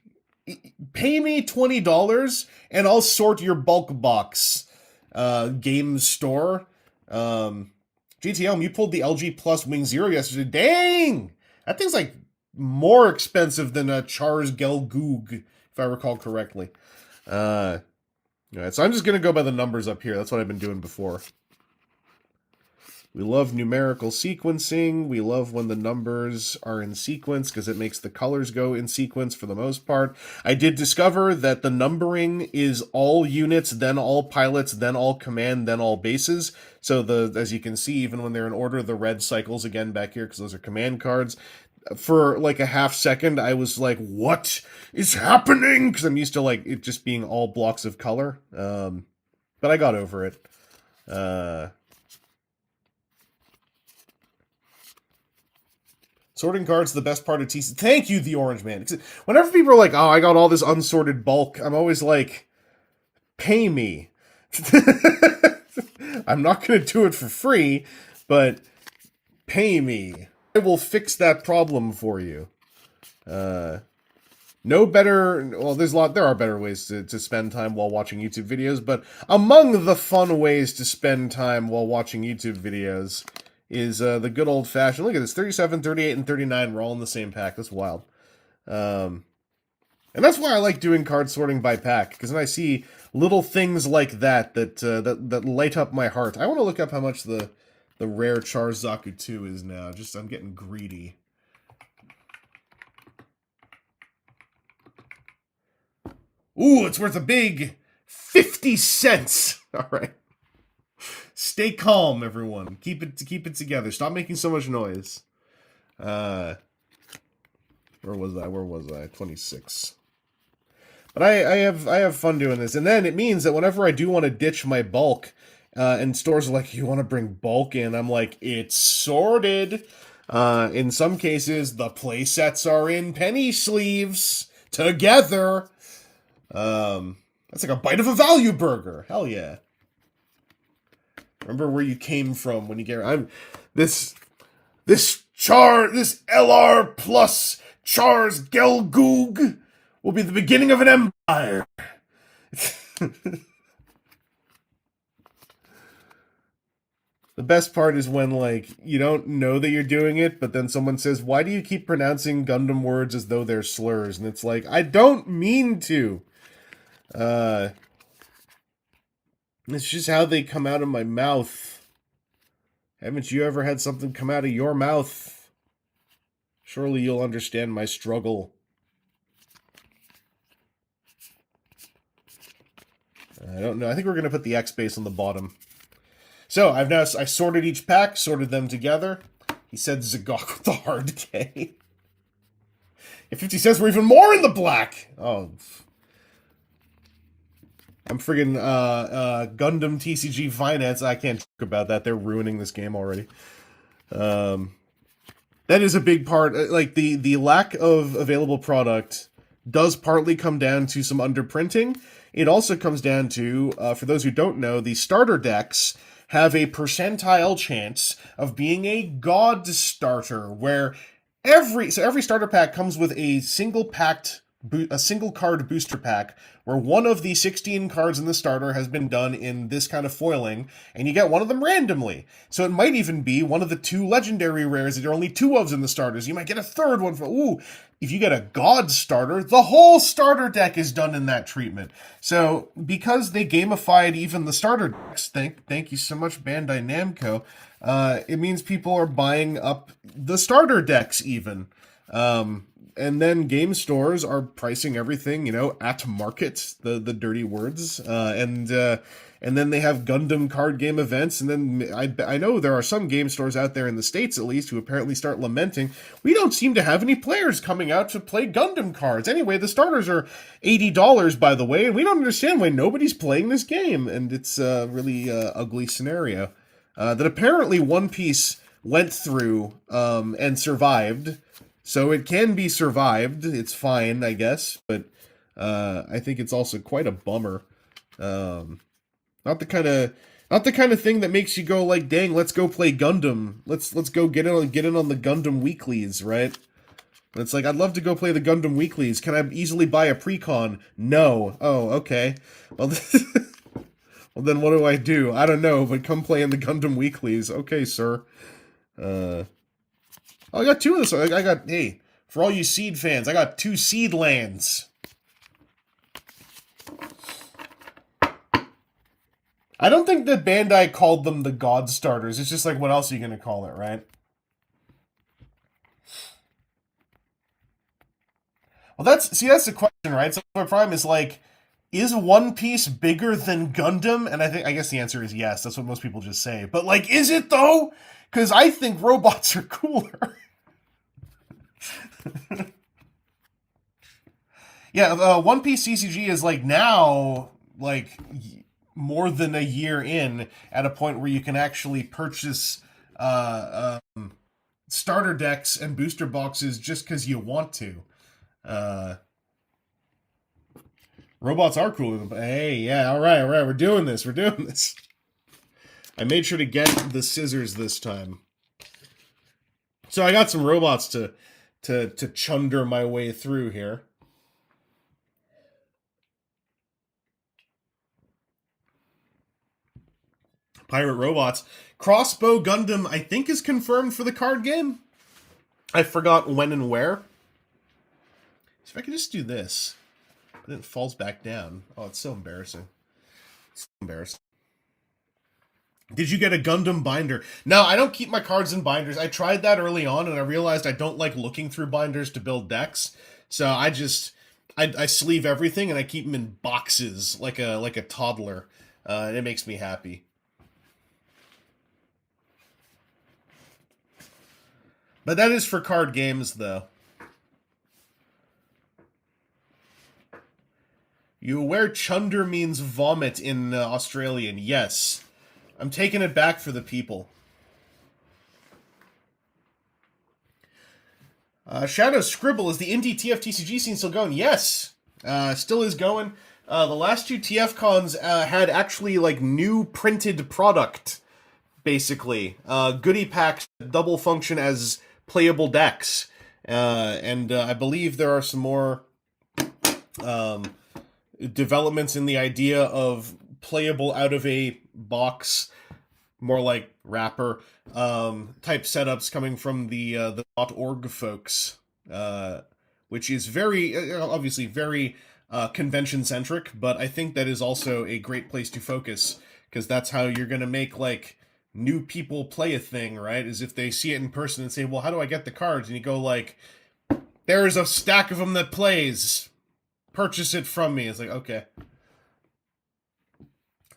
Pay me $20 and I'll sort your bulk box. Game store. GTM, you pulled the LG Plus Wing Zero yesterday. Dang! That thing's like more expensive than a Char's Gelgoog, if I recall correctly. Alright, so I'm just gonna go by the numbers up here. That's what I've been doing before. We love numerical sequencing. We love when the numbers are in sequence because it makes the colors go in sequence for the most part. I did discover that the numbering is all units, then all pilots, then all command, then all bases. So as you can see, even when they're in order, the red cycles again back here because those are command cards. For like a half second, I was like, what is happening? Because I'm used to like it just being all blocks of color. But I got over it. Sorting cards, the best part of TC. Thank you, the Orange Man. Whenever people are like, oh, I got all this unsorted bulk, I'm always like, pay me. I'm not going to do it for free, but pay me. I will fix that problem for you. No better, well, there are better ways to spend time while watching YouTube videos, but among the fun ways to spend time while watching YouTube videos is the good old-fashioned, look at this, 37, 38, and 39 were all in the same pack. That's wild. And that's why I like doing card sorting by pack, because then I see little things like that light up my heart. I want to look up how much the rare Charzaku 2 is now. I'm getting greedy. Ooh, it's worth a big 50 cents! Alright. Stay calm, everyone. Keep it together. Stop making so much noise. Where was I? 26. But I have fun doing this, and then it means that whenever I do want to ditch my bulk, and stores are like, you want to bring bulk in, I'm like, it's sorted. In some cases, the play sets are in penny sleeves together. That's like a bite of a value burger. Hell yeah. Remember where you came from when you get... This LR plus Char's Gelgoog will be the beginning of an empire. The best part is when, like, you don't know that you're doing it, but then someone says, why do you keep pronouncing Gundam words as though they're slurs? And it's like, I don't mean to. It's just how they come out of my mouth. Haven't you ever had something come out of your mouth? Surely you'll understand my struggle. I don't know. I think we're going to put the X base on the bottom. So, I sorted each pack, sorted them together. He said Zagok with the hard K. If 50 cents were even more in the black! Oh. I'm friggin' Gundam TCG Finance. I can't talk about that. They're ruining this game already. That is a big part. Like, the lack of available product does partly come down to some underprinting. It also comes down to, for those who don't know, the starter decks have a percentile chance of being a god starter, where every starter pack comes with a single card booster pack, where one of the 16 cards in the starter has been done in this kind of foiling, and you get one of them randomly. So it might even be one of the 2 legendary rares that there are only 2 of in the starters. You might get a third one for, if you get a god starter, the whole starter deck is done in that treatment. So because they gamified even the starter decks, thank you so much, Bandai Namco, it means people are buying up the starter decks even. And then game stores are pricing everything, at market, the dirty words. And then they have Gundam card game events. And then I know there are some game stores out there in the States, at least, who apparently start lamenting, we don't seem to have any players coming out to play Gundam cards. Anyway, the starters are $80, by the way, and we don't understand why nobody's playing this game. And it's a really ugly scenario that apparently One Piece went through and survived. So it can be survived. It's fine, I guess, but I think it's also quite a bummer. Not the kind of thing that makes you go like, "Dang, let's go play Gundam. Let's go get in on the Gundam weeklies, right?" And it's like, I'd love to go play the Gundam weeklies. Can I easily buy a precon? No. Oh, okay. Well, well, then what do? I don't know, but come play in the Gundam weeklies. Okay, sir. I got 2 of this. Hey, for all you Seed fans, I got 2 Seed lands. I don't think that Bandai called them the God Starters. It's just like, what else are you going to call it, right? Well, that's the question, right? So my prime is like, is One Piece bigger than Gundam? And I guess the answer is yes. That's what most people just say. But like, is it though? Because I think robots are cooler. Yeah, One Piece CCG is like now, like more than a year in, at a point where you can actually purchase starter decks and booster boxes just because you want to. Robots are cooler, but hey, yeah, all right, we're doing this. I made sure to get the scissors this time. So I got some robots to chunder my way through here. Pirate robots. Crossbow Gundam, I think, is confirmed for the card game. I forgot when and where. So if I can just do this. But then it falls back down. Oh, it's so embarrassing. It's so embarrassing. Did you get a Gundam binder? No, I don't keep my cards in binders. I tried that early on, and I realized I don't like looking through binders to build decks. So I sleeve everything, and I keep them in boxes like a toddler. And it makes me happy. But that is for card games, though. You aware chunder means vomit in Australian? Yes. I'm taking it back for the people. Shadow Scribble, is the indie TFTCG scene still going? Yes. Still is going. The last 2 TF cons had actually like new printed product, basically. Goodie packs double function as playable decks. And I believe there are some more developments in the idea of playable out of a box, more like wrapper type setups coming from the .org folks, which is very obviously very convention centric, but I think that is also a great place to focus, because that's how you're gonna make like new people play a thing, right? Is if they see it in person and say, well, how do I get the cards? And you go like, there's a stack of them that plays, purchase it from me. It's like, okay.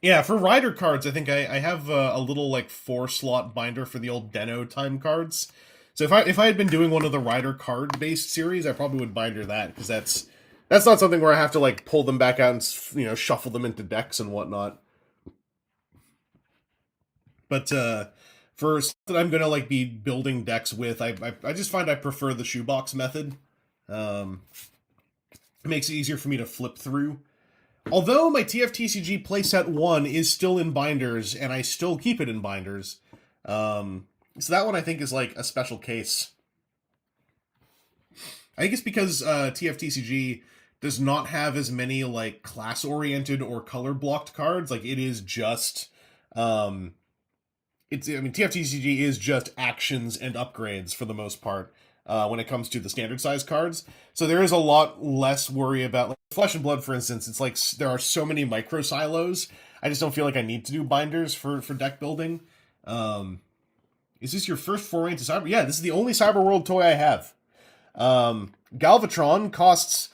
Yeah, for rider cards, I think I have a little like 4-slot binder for the old Deno time cards. So if I had been doing one of the rider card based series, I probably would binder that, because that's That's not something where I have to like pull them back out and, you know, shuffle them into decks and whatnot. But for stuff that I'm gonna like be building decks with, I just find I prefer the shoebox method. It makes it easier for me to flip through. Although my TFTCG playset 1 is still in binders, and I still keep it in binders. So that one I think is like a special case. I think it's because TFTCG does not have as many like class-oriented or color-blocked cards. Like it is just, TFTCG is just actions and upgrades for the most part when it comes to the standard size cards. So there is a lot less worry about like Flesh and Blood, for instance. It's like there are so many micro silos. I just don't feel like I need to do binders for deck building. Is this your first foray into Cyber? Yeah, this is the only Cyber World toy I have. Galvatron costs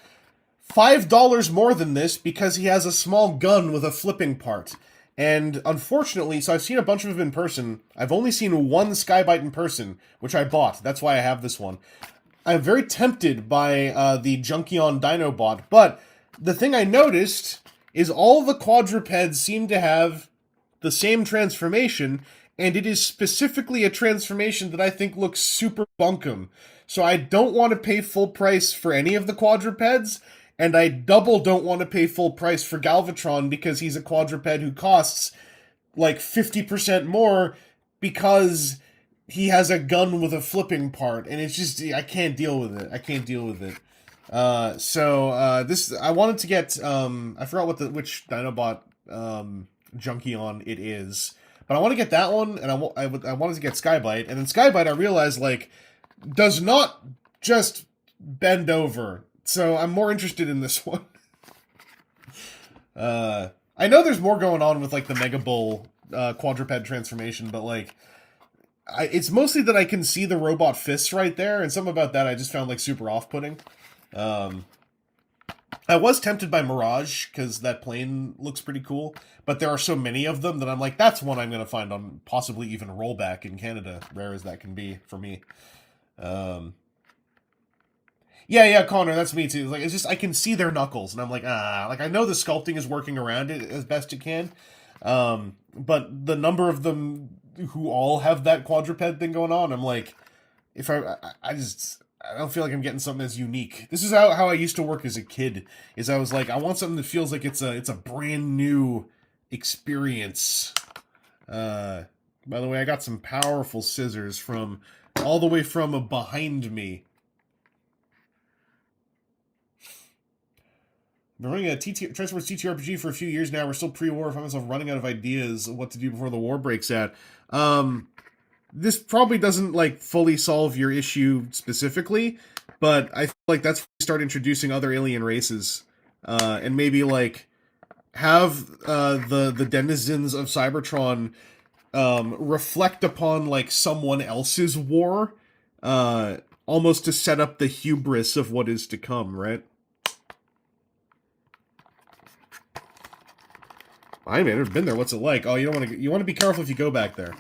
$5 more than this because he has a small gun with a flipping part. And unfortunately, so I've seen a bunch of them in person. I've only seen one sky-byte in person, which I bought. That's why I have this one. I'm very tempted by the Junkion Dinobot, but the thing I noticed is all the quadrupeds seem to have the same transformation, and it is specifically a transformation that I think looks super bunkum. So I don't want to pay full price for any of the quadrupeds, and I double don't want to pay full price for Galvatron because he's a quadruped who costs like 50% more because he has a gun with a flipping part, and it's just, I can't deal with it. I can't deal with it. This, I wanted to get, I forgot which Dinobot, Junkion it is, but I want to get that one, and I wanted to get Sky-byte, and then Sky-byte I realized, like, does not just bend over. So I'm more interested in this one. I know there's more going on with like the Mega Bull quadruped transformation, but like it's mostly that I can see the robot fists right there, and something about that I just found like super off-putting. I was tempted by Mirage because that plane looks pretty cool, but there are so many of them that I'm like, that's one I'm gonna find on possibly even rollback in Canada, rare as that can be for me. Yeah, Connor, that's me too. Like, it's just, I can see their knuckles, and I'm like, like, I know the sculpting is working around it as best it can, but the number of them who all have that quadruped thing going on, I'm like, if I don't feel like I'm getting something as unique. This is how I used to work as a kid, is I was like, I want something that feels like it's a brand new experience. By the way, I got some powerful scissors all the way from behind me. I've been running a Transformers TTRPG for a few years now. We're still pre-war. I find myself running out of ideas of what to do before the war breaks out. This probably doesn't like fully solve your issue specifically, but I feel like that's when you start introducing other alien races, and maybe like have the denizens of Cybertron reflect upon like someone else's war, almost to set up the hubris of what is to come, right? I've never been there. What's it like? Oh, you want to be careful if you go back there.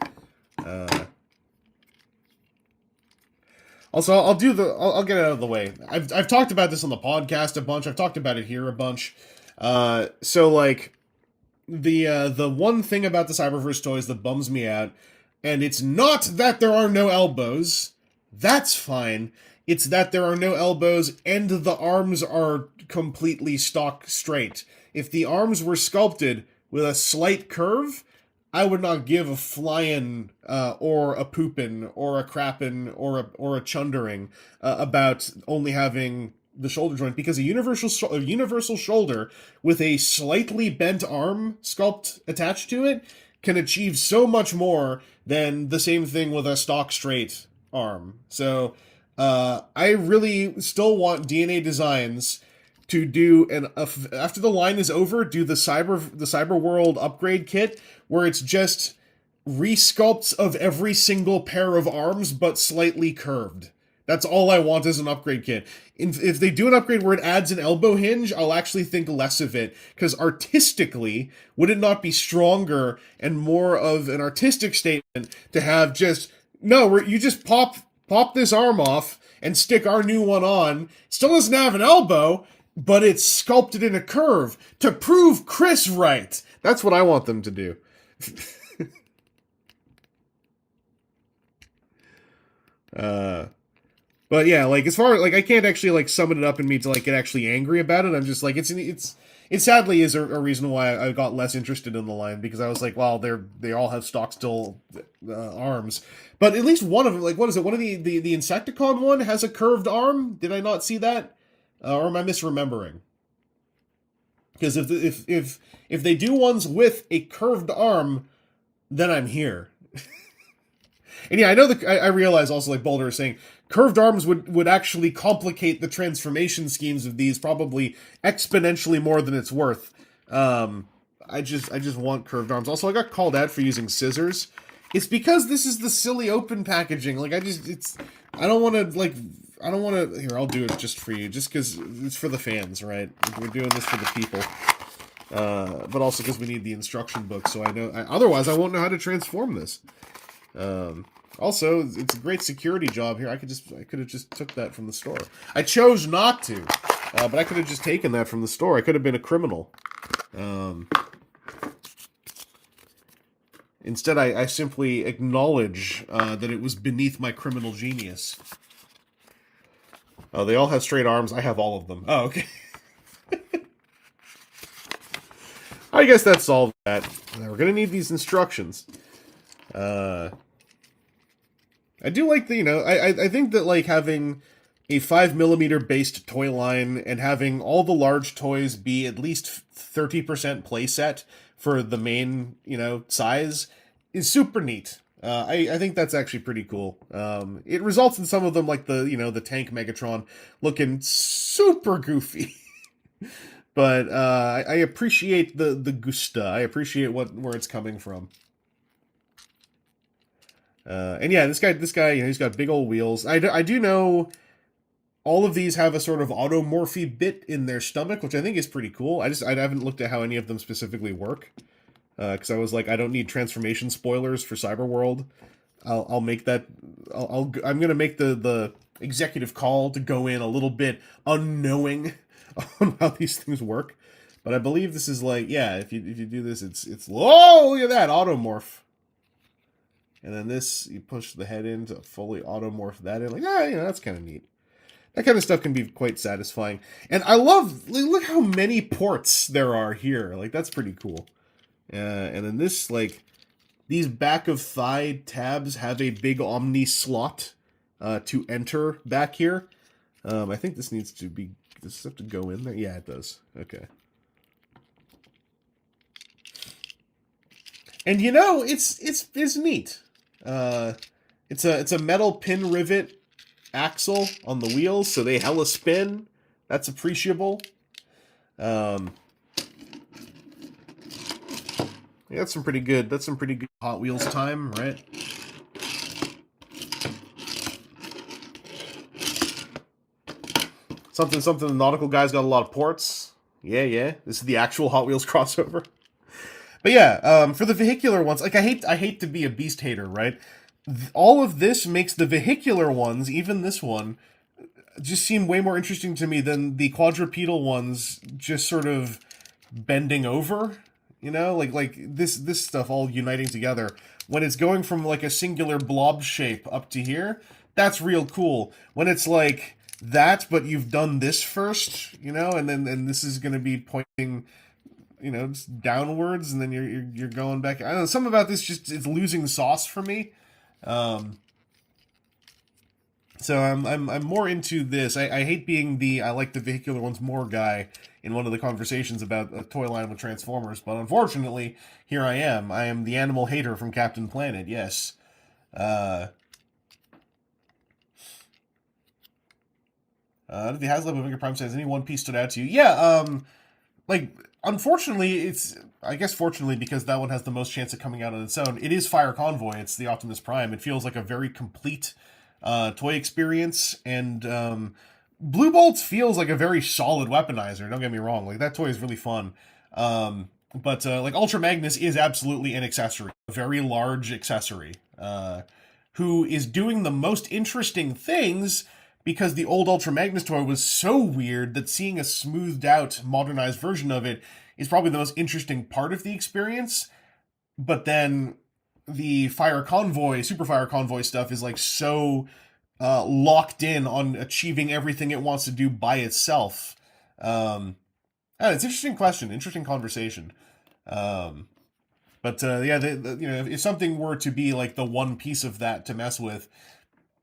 Also, I'll get it out of the way. I've talked about this on the podcast a bunch. I've talked about it here a bunch. So like the one thing about the Cyberverse toys that bums me out, and it's not that there are no elbows. That's fine. It's that there are no elbows and the arms are completely stock straight. If the arms were sculpted with a slight curve, I would not give a flyin' or a poopin' or a crappin' or a chundering about only having the shoulder joint, because a universal shoulder with a slightly bent arm sculpt attached to it can achieve so much more than the same thing with a stock straight arm. So I really still want DNA Designs to do after the line is over, do the Cyber World upgrade kit where it's just resculpts of every single pair of arms but slightly curved. That's all I want as an upgrade kit. If they do an upgrade where it adds an elbow hinge, I'll actually think less of it, because artistically, would it not be stronger and more of an artistic statement to have just, no, you just pop this arm off and stick our new one on. Still doesn't have an elbow, but it's sculpted in a curve to prove Chris right. That's what I want them to do. But yeah, like as far like I can't actually like summon it up in me to like get actually angry about it. I'm just like it sadly is a reason why I got less interested in the line, because I was like, well, they all have stock still arms, but at least one of them, like what is it? One of the Insecticon one has a curved arm. Did I not see that, or am I misremembering? Because if they do ones with a curved arm, then I'm here. And yeah, I know I realize also, like Boulder is saying, curved arms would actually complicate the transformation schemes of these probably exponentially more than it's worth. I just want curved arms. Also, I got called out for using scissors. It's because this is the silly open packaging. Like I don't want to. Here, I'll do it just for you, just because it's for the fans, right? We're doing this for the people. But also because we need the instruction book, so I know. Otherwise, I won't know how to transform this. Also, it's a great security job here. I could have just took that from the store. I chose not to, but I could have just taken that from the store. I could have been a criminal. Instead, I simply acknowledge that it was beneath my criminal genius. Oh, they all have straight arms. I have all of them. Oh, okay. I guess that solved that. Now, we're gonna need these instructions. I do like the, I think that, like, having a 5mm based toy line and having all the large toys be at least 30% playset for the main, size is super neat. I think that's actually pretty cool. It results in some of them, like the tank Megatron, looking super goofy. But I appreciate the gusta. I appreciate where it's coming from. And yeah, this guy, he's got big old wheels. I do know all of these have a sort of automorphy bit in their stomach, which I think is pretty cool. I haven't looked at how any of them specifically work, because I was like, I don't need transformation spoilers for Cyberworld. I'll make that. I'm gonna make the executive call to go in a little bit unknowing on how these things work. But I believe this is like, yeah, if you do this, it's oh, look at that automorph. And then this, you push the head in to fully automorph that in. Like, that's kind of neat. That kind of stuff can be quite satisfying. And I love, look how many ports there are here. Like, that's pretty cool. And then this, like, these back of thigh tabs have a big Omni slot to enter back here. I think this needs to be, does this have to go in there? Yeah, it does. Okay. And it's neat. It's a metal pin rivet axle on the wheels, so they hella spin. That's appreciable. Yeah, that's some pretty good Hot Wheels time, right? Something the nautical guys got a lot of ports. Yeah. This is the actual Hot Wheels crossover. But yeah, for the vehicular ones, like I hate to be a beast hater, right? All of this makes the vehicular ones, even this one, just seem way more interesting to me than the quadrupedal ones just sort of bending over, like this stuff all uniting together. When it's going from like a singular blob shape up to here, that's real cool. When it's like that, but you've done this first, and this is going to be pointing, just downwards, and then you're going back. I don't know, something about this just it's losing sauce for me. So I'm more into this. I hate being I like the vehicular ones more guy in one of the conversations about a toy line with Transformers, but unfortunately, here I am. I am the animal hater from Captain Planet. Yes. The Haslab of Mega Prime says, any one piece stood out to you? Yeah. Unfortunately, I guess fortunately, because that one has the most chance of coming out on its own, it is Fire Convoy. It's the Optimus Prime. It feels like a very complete toy experience, and Blue Bolts feels like a very solid weaponizer. Don't get me wrong. Like, that toy is really fun. But Ultra Magnus is absolutely an accessory. A very large accessory. Who is doing the most interesting things, because the old Ultra Magnus toy was so weird that seeing a smoothed out, modernized version of it is probably the most interesting part of the experience. But then the Fire Convoy, Super Fire Convoy stuff is like so locked in on achieving everything it wants to do by itself. It's an interesting question, interesting conversation. But yeah, if something were to be like the one piece of that to mess with,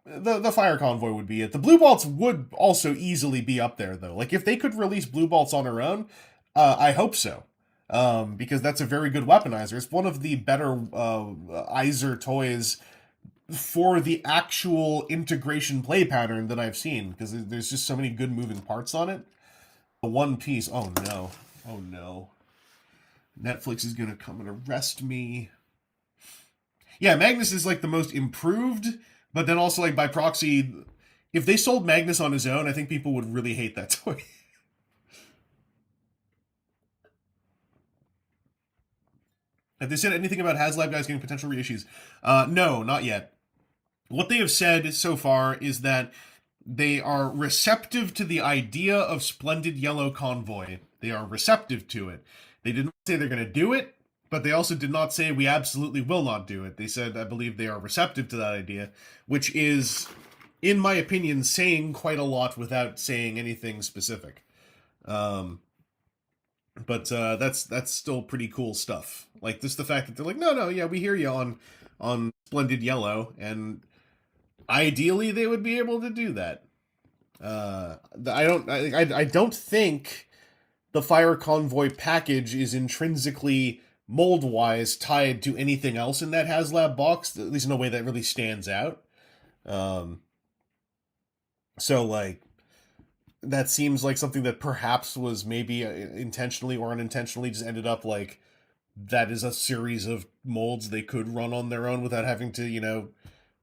the Fire Convoy would be it. The Blue Bolts would also easily be up there, though. Like, if they could release Blue Bolts on their own, I hope so. Because that's a very good weaponizer. It's one of the better Iser toys for the actual integration play pattern that I've seen, because there's just so many good moving parts on it. The one piece, oh no. Oh no. Netflix is gonna come and arrest me. Yeah, Magnus is like the most improved, but then also like by proxy, if they sold Magnus on his own, I think people would really hate that toy. Have they said anything about HasLab guys getting potential reissues? No, not yet. What they have said so far is that they are receptive to the idea of Splendid Yellow Convoy. They are receptive to it. They did not say they're going to do it, but they also did not say we absolutely will not do it. They said, I believe they are receptive to that idea, which is, in my opinion, saying quite a lot without saying anything specific. But that's still pretty cool stuff. Like, just the fact that they're like, no, yeah, we hear you on Splendid Yellow, and ideally they would be able to do that. I don't think the Fire Convoy package is intrinsically mold-wise tied to anything else in that HasLab box, at least in a way that really stands out. So, like, that seems like something that perhaps was maybe intentionally or unintentionally just ended up like, that is a series of molds they could run on their own without having to,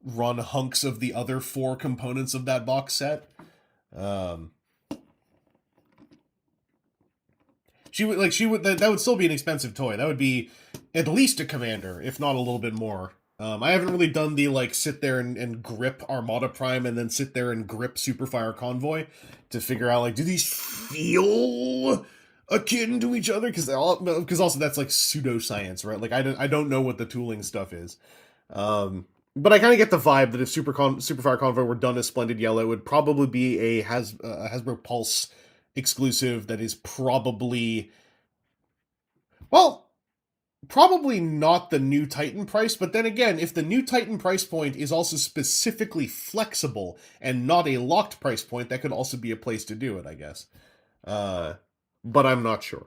run hunks of the other 4 components of that box set. That would still be an expensive toy. That would be at least a Commander, if not a little bit more. I haven't really done the, like, sit there and grip Armada Prime and then sit there and grip Superfire Convoy to figure out, like, do these feel akin to each other? Because also that's, like, pseudoscience, right? Like, I don't know what the tooling stuff is. But I kind of get the vibe that if Superfire Convoy were done as Splendid Yellow, it would probably be a Hasbro Pulse exclusive that is probably... Well, probably not the new Titan price, but then again, if the new Titan price point is also specifically flexible and not a locked price point, that could also be a place to do it, I guess. But I'm not sure.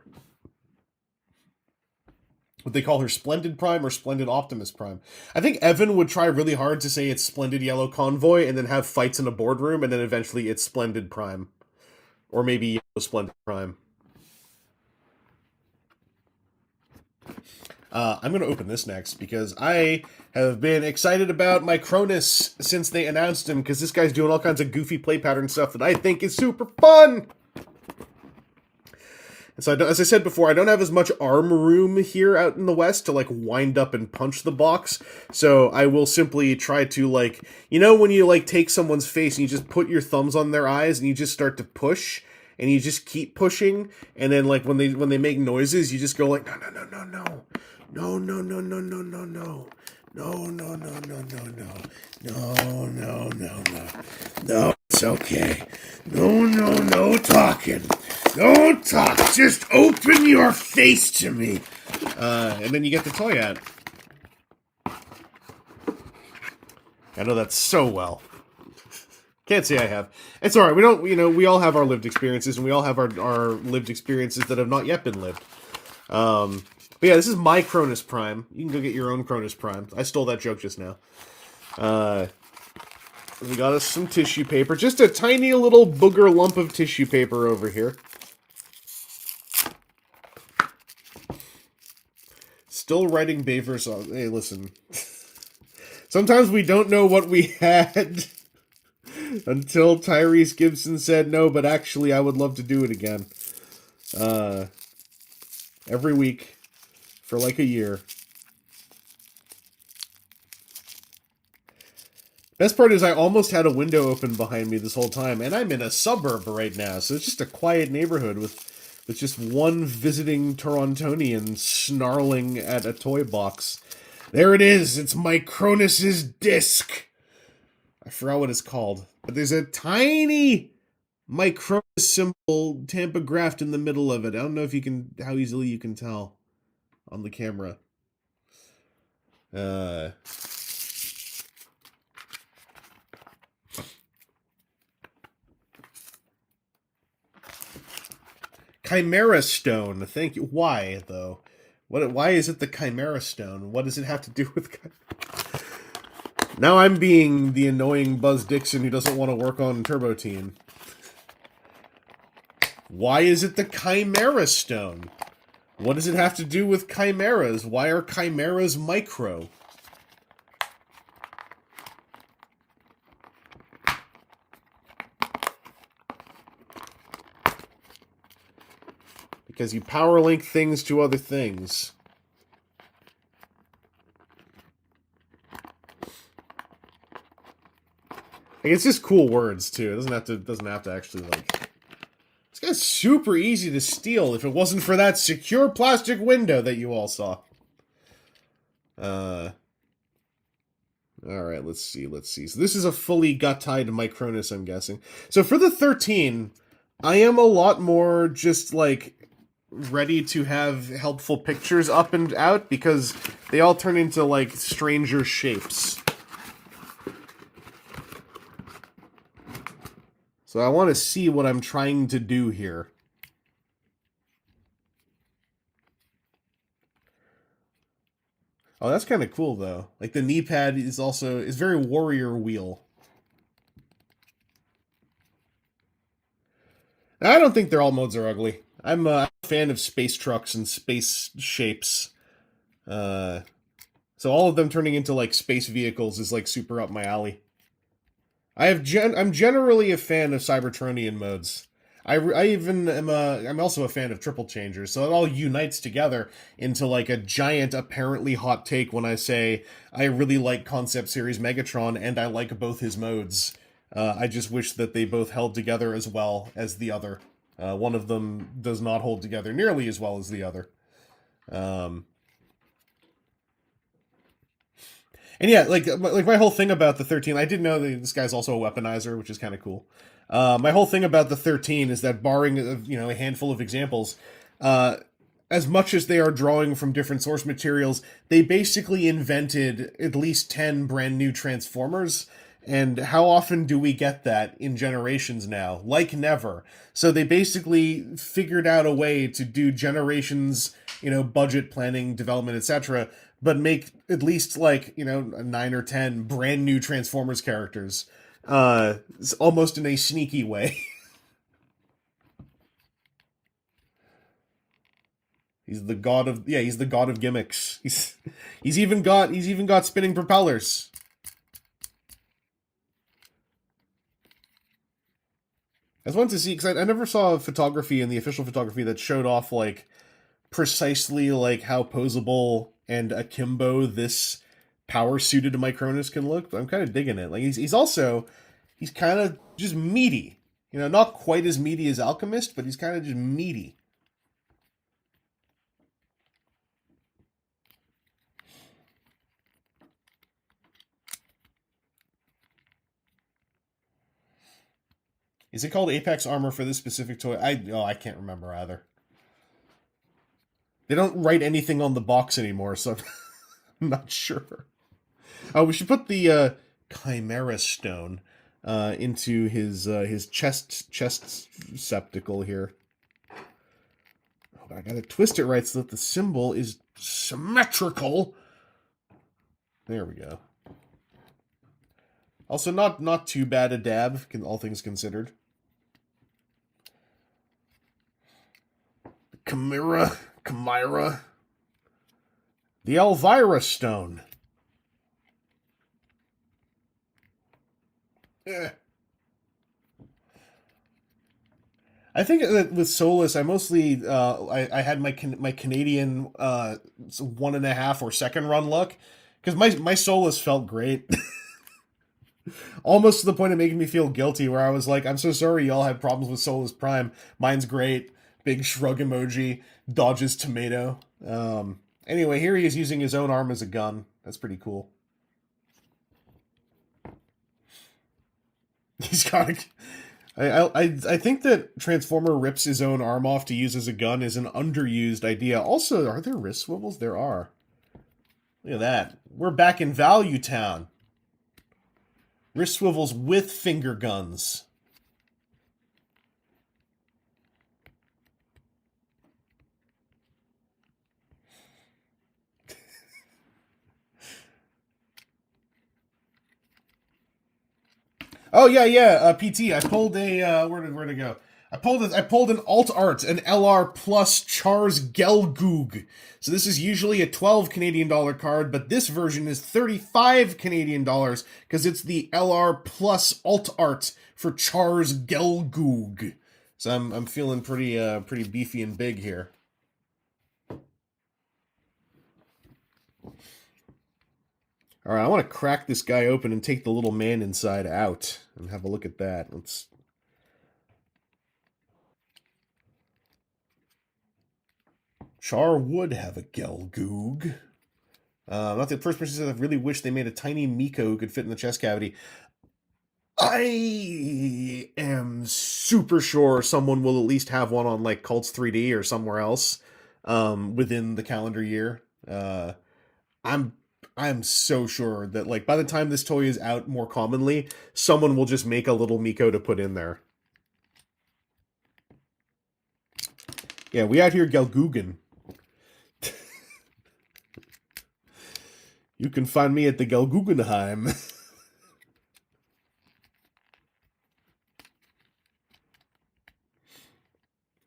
Would they call her Splendid Prime or Splendid Optimus Prime? I think Evan would try really hard to say it's Splendid Yellow Convoy and then have fights in a boardroom, and then eventually it's Splendid Prime. Or maybe Yellow Splendid Prime. I'm going to open this next because I have been excited about Micronus since they announced him, because this guy's doing all kinds of goofy play pattern stuff that I think is super fun! And so, as I said before, I don't have as much arm room here out in the West to, like, wind up and punch the box. So I will simply try to, like, when you, like, take someone's face and you just put your thumbs on their eyes and you just start to push, and you just keep pushing, and then, like, when they make noises, you just go like, no. No, it's okay. No talking. Don't talk. Just open your face to me. And then you get the toy out. I know that so well. Can't say I have. It's alright. We don't, we all have our lived experiences, and we all have our lived experiences that have not yet been lived. But yeah, this is my Cronus Prime. You can go get your own Cronus Prime. I stole that joke just now. We got us some tissue paper. Just a tiny little booger lump of tissue paper over here. Still writing Baver's on. Hey, listen. Sometimes we don't know what we had until Tyrese Gibson said no, but actually I would love to do it again. Every week for like a year. Best part is I almost had a window open behind me this whole time, and I'm in a suburb right now, so it's just a quiet neighborhood with just one visiting Torontonian snarling at a toy box. There it is! It's Micronus's disc! I forgot what it's called, but there's a tiny Micronus symbol tampographed in the middle of it. I don't know if you can, how easily you can tell on the camera. Chimera Stone. Thank you. Why, though? Why is it the Chimera Stone? What does it have to do with... Now I'm being the annoying Buzz Dixon who doesn't want to work on Turbo Teen. Why is it the Chimera Stone? What does it have to do with chimeras? Why are chimeras micro? Because you power link things to other things. Like, it's just cool words too. It doesn't have to actually like. This guy's super easy to steal if it wasn't for that secure plastic window that you all saw. Alright, let's see. So this is a fully gut-tied Micronus, I'm guessing. So for the 13, I am a lot more just, like, ready to have helpful pictures up and out, because they all turn into, like, stranger shapes. So I want to see what I'm trying to do here. Oh, that's kind of cool, though. Like, the knee pad is very warrior wheel. I don't think all modes are ugly. I'm a fan of space trucks and space shapes. So all of them turning into, like, space vehicles is, like, super up my alley. I'm generally a fan of Cybertronian modes. I'm also a fan of triple changers, so it all unites together into like a giant, apparently hot take when I say I really like Concept Series Megatron and I like both his modes. I just wish that they both held together as well as the other. One of them does not hold together nearly as well as the other. And yeah, like my whole thing about the 13, I did know that this guy's also a weaponizer, which is kind of cool. My whole thing about the 13 is that, barring a handful of examples, as much as they are drawing from different source materials, they basically invented at least 10 brand new Transformers. And how often do we get that in Generations now? Like never. So they basically figured out a way to do Generations, budget planning, development, etc., but make at least, 9 or 10 brand new Transformers characters. Almost in a sneaky way. He's the god of gimmicks. He's even got spinning propellers. I just wanted to see, because I never saw photography in the official photography that showed off precisely how posable and akimbo this power-suited Micronus can look, but I'm kind of digging it. He's kind of just meaty. Not quite as meaty as Alchemist, but he's kind of just meaty. Is it called Apex Armor for this specific toy? I can't remember either. They don't write anything on the box anymore, so I'm not sure. Oh, we should put the Chimera Stone into his chest septacle here. Oh, but I gotta twist it right so that the symbol is symmetrical. There we go. Also, not too bad a dab, all things considered. Chimera. The Elvira Stone. I think that with Solus, I mostly I had my Canadian 1.5 or second run luck, because my Solus felt great. Almost to the point of making me feel guilty, where I was like, I'm so sorry y'all have problems with Solus Prime. Mine's great. Big shrug emoji. Dodges tomato. Anyway, here he is using his own arm as a gun. That's pretty cool. He's got a... I think that Transformer rips his own arm off to use as a gun is an underused idea. Also, are there wrist swivels? There are. Look at that. We're back in Value Town. Wrist swivels with finger guns. Oh yeah. PT. I pulled a where'd it go? I pulled an alt art, an LR plus Char's Gelgoog. So this is usually a 12 Canadian dollar card, but this version is 35 Canadian dollars because it's the LR plus alt art for Char's Gelgoog. So I'm feeling pretty beefy and big here. All right, I want to crack this guy open and take the little man inside out and have a look at that. Let's. Char would have a Gelgoog. Not the first person says I really wish they made a tiny Miko who could fit in the chest cavity. I am super sure someone will at least have one on like Cults 3D or somewhere else within the calendar year. I'm so sure that like by the time this toy is out more commonly, someone will just make a little Miko to put in there. Yeah, we out here Gelgoogan. You can find me at the Gelguggenheim.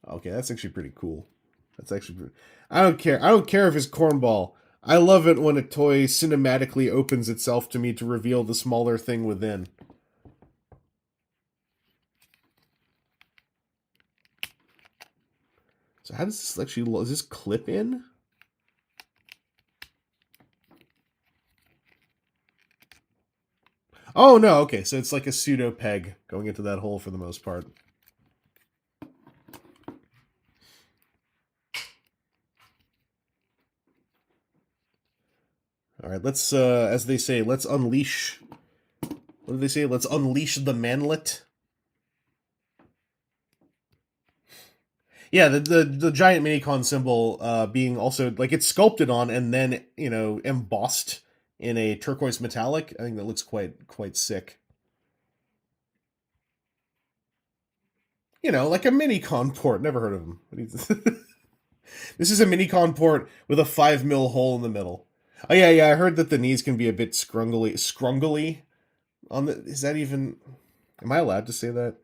Okay, that's actually pretty cool. That's actually pretty... I don't care if it's cornball. I love it when a toy cinematically opens itself to me to reveal the smaller thing within. So how does this actually... Is this clip in? Oh, no, okay. So it's like a pseudo peg going into that hole for the most part. All right, let's, as they say, let's unleash... What do they say? Let's unleash the manlet. Yeah, the giant Minicon symbol being also, like, it's sculpted on and then, you know, embossed in a turquoise metallic. I think that looks quite sick. You know, like a Minicon port. Never heard of them. This is a Minicon port with a 5mm hole in the middle. Oh, yeah, I heard that the knees can be a bit scrungly on the... Is that even... Am I allowed to say that?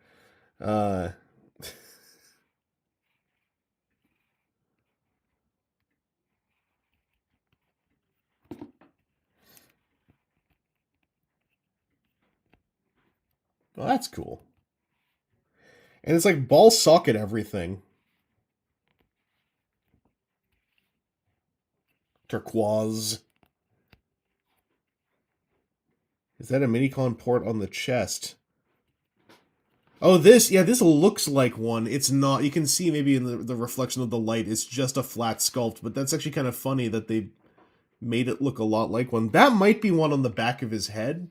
Well, that's cool. And it's like ball socket everything. Turquoise. Is that a Minicon port on the chest? Oh, this looks like one. It's not. You can see maybe in the reflection of the light, it's just a flat sculpt, but that's actually kind of funny that they made it look a lot like one. That might be one on the back of his head,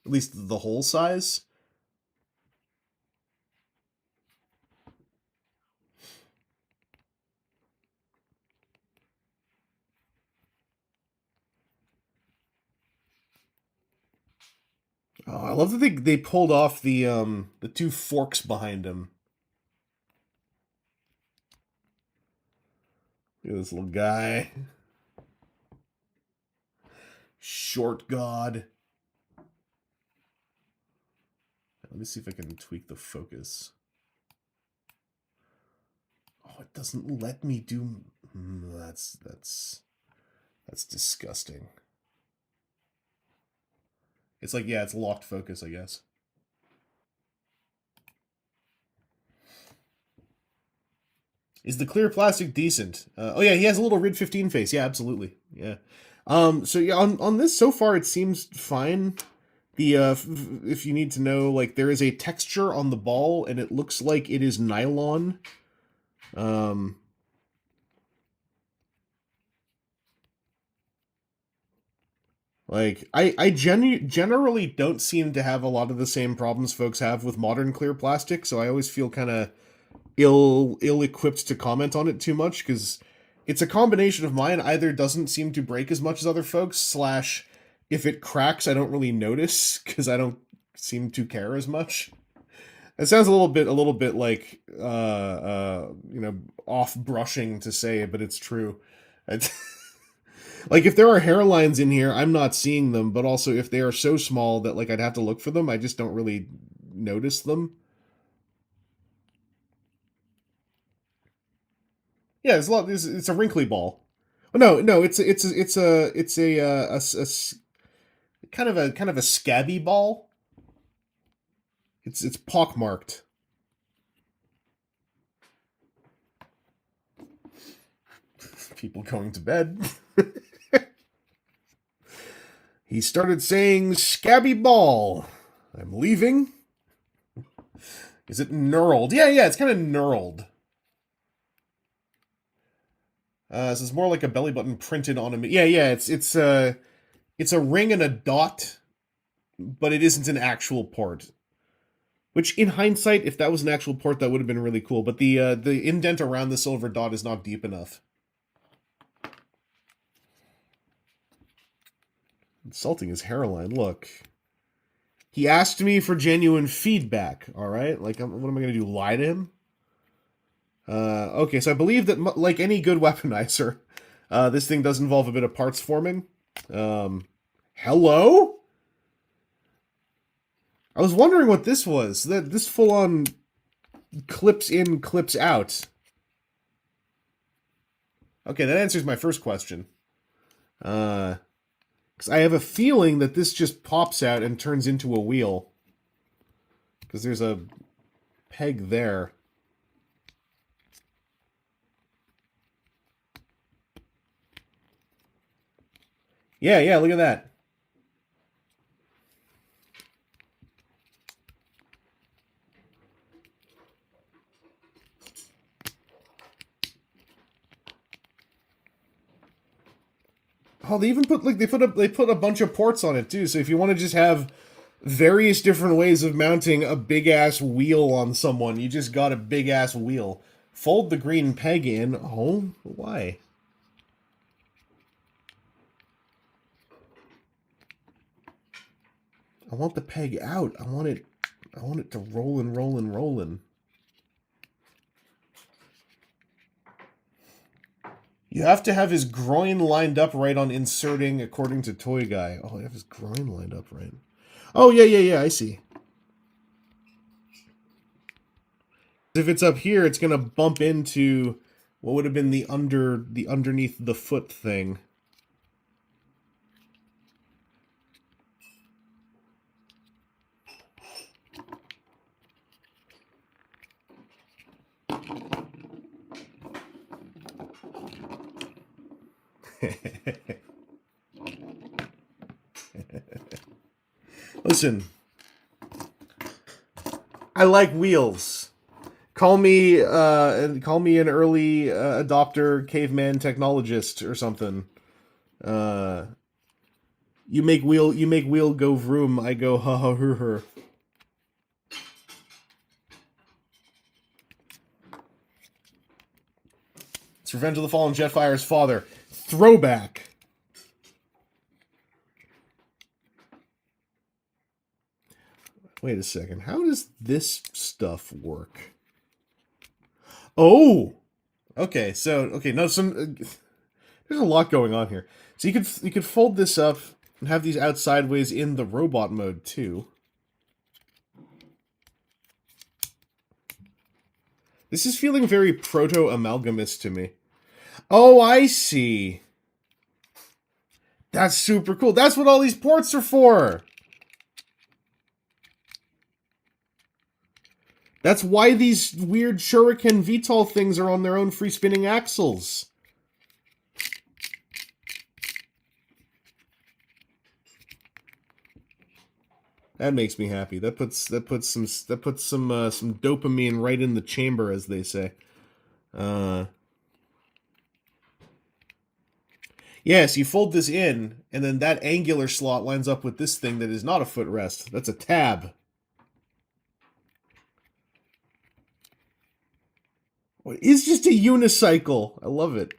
at least the hole size. Oh, I love that they pulled off the two forks behind him. Look at this little guy. Short God. Let me see if I can tweak the focus. Oh, it doesn't let me do... That's disgusting. It's like, yeah, it's locked focus, I guess. Is the clear plastic decent? Oh yeah, he has a little RID 15 face. Yeah, absolutely. Yeah. So yeah, on this so far it seems fine. The if you need to know, like, there is a texture on the ball, and it looks like it is nylon. Like, I generally don't seem to have a lot of the same problems folks have with modern clear plastic, so I always feel kind of ill-equipped to comment on it too much, because it's a combination of mine either doesn't seem to break as much as other folks, slash, if it cracks, I don't really notice, because I don't seem to care as much. It sounds a little bit like, off brushing to say, but it's true. Like, if there are hairlines in here, I'm not seeing them, but also if they are so small that, like, I'd have to look for them, I just don't really notice them. Yeah, it's a lot. It's a wrinkly ball. Oh, no, it's a kind of a scabby ball. It's pockmarked. People going to bed. He started saying scabby ball. I'm leaving. Is it knurled? Yeah, it's kind of knurled. So it's more like a belly button printed on a... Yeah, it's a ring and a dot, but it isn't an actual port. Which, in hindsight, if that was an actual port, that would have been really cool. But the indent around the silver dot is not deep enough. Insulting his hairline, look. He asked me for genuine feedback, alright? Like, what am I going to do, lie to him? Okay, so I believe that, like any good weaponizer, this thing does involve a bit of parts forming. Hello? I was wondering what this was. This full-on clips in, clips out. Okay, that answers my first question. Because I have a feeling that this just pops out and turns into a wheel. Because there's a peg there. Yeah, look at that. Oh, they even put they put a bunch of ports on it too. So if you want to just have various different ways of mounting a big ass wheel on someone, you just got a big ass wheel. Fold the green peg in. Oh, why? I want the peg out. I want it to roll and roll and rollin'. You have to have his groin lined up right on inserting, according to Toy Guy. Oh, I have his groin lined up right. Oh, yeah, I see. If it's up here, it's going to bump into what would have been the underneath the foot thing. Listen, I like wheels. Call me an early adopter caveman technologist or something. You make wheel go vroom, I go ha ha her. It's Revenge of the Fallen Jetfire's father. Throwback. Wait a second. How does this stuff work? Oh! Okay, no, there's a lot going on here. So you could fold this up and have these out sideways in the robot mode too. This is feeling very proto-amalgamous to me. Oh, I see. That's super cool. That's what all these ports are for. That's why these weird Shuriken VTOL things are on their own free spinning axles. That makes me happy. That puts some dopamine right in the chamber, as they say. Yes, you fold this in, and then that angular slot lines up with this thing that is not a footrest. That's a tab. Oh, it is just a unicycle. I love it.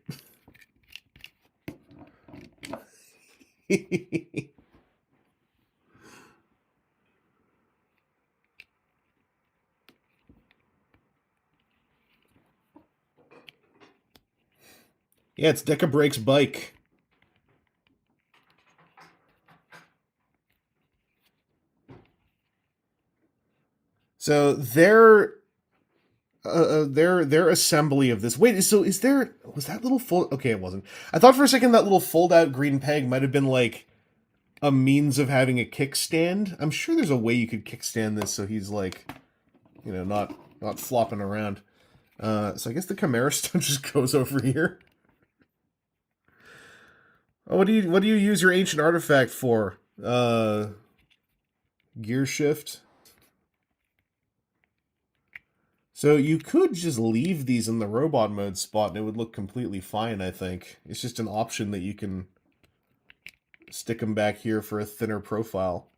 Yeah, it's Deca Break's bike. So their assembly of this. Wait, so was that little fold? Okay, it wasn't. I thought for a second that little fold out green peg might have been like a means of having a kickstand. I'm sure there's a way you could kickstand this so he's like, you know, not flopping around. So I guess the Chimera Stone just goes over here. Oh, what do you use your ancient artifact for? Gear shift. So you could just leave these in the robot mode spot and it would look completely fine, I think. It's just an option that you can stick them back here for a thinner profile.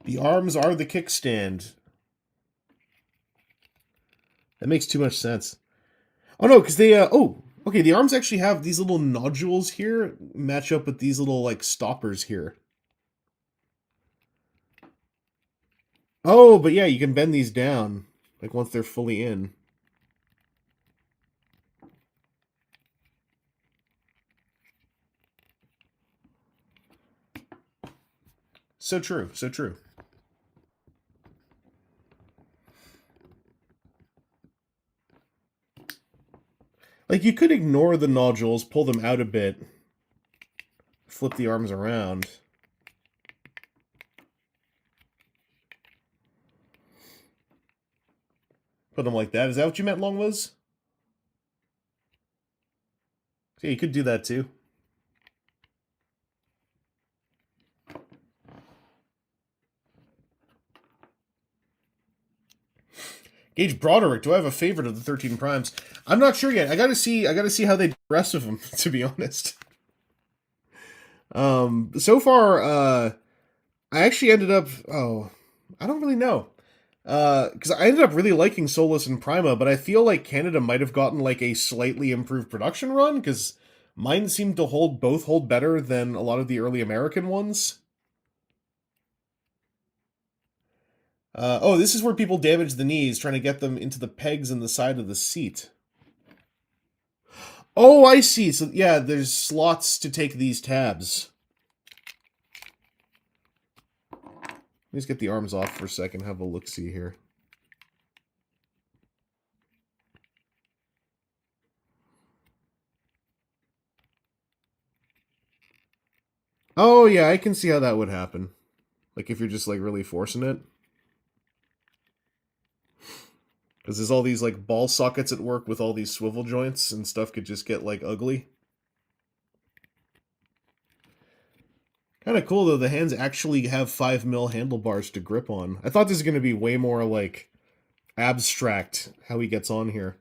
The arms are the kickstand. That makes too much sense. Oh no, because they, okay, the arms actually have these little nodules here match up with these little, like, stoppers here. Oh, but yeah, you can bend these down, like, once they're fully in. So true, so true. Like, you could ignore the nodules, pull them out a bit, flip the arms around. Put them like that. Is that what you meant, Long Liz? Yeah, you could do that too. Gage Broderick, do I have a favorite of the 13 primes? I'm not sure yet. I gotta see how they do the rest of them, to be honest. So far, I actually ended up, I don't really know. Because I ended up really liking Solus and Prima, but I feel like Canada might have gotten like a slightly improved production run, because mine seemed to hold better than a lot of the early American ones. Oh, this is where people damage the knees, trying to get them into the pegs in the side of the seat. Oh, I see. So, yeah, there's slots to take these tabs. Let's get the arms off for a second, have a look-see here. Oh, yeah, I can see how that would happen. Like, if you're just, like, really forcing it. Because there's all these, like, ball sockets at work with all these swivel joints, and stuff could just get, like, ugly. Kind of cool, though. The hands actually have 5mm handlebars to grip on. I thought this was going to be way more, like, abstract, how he gets on here.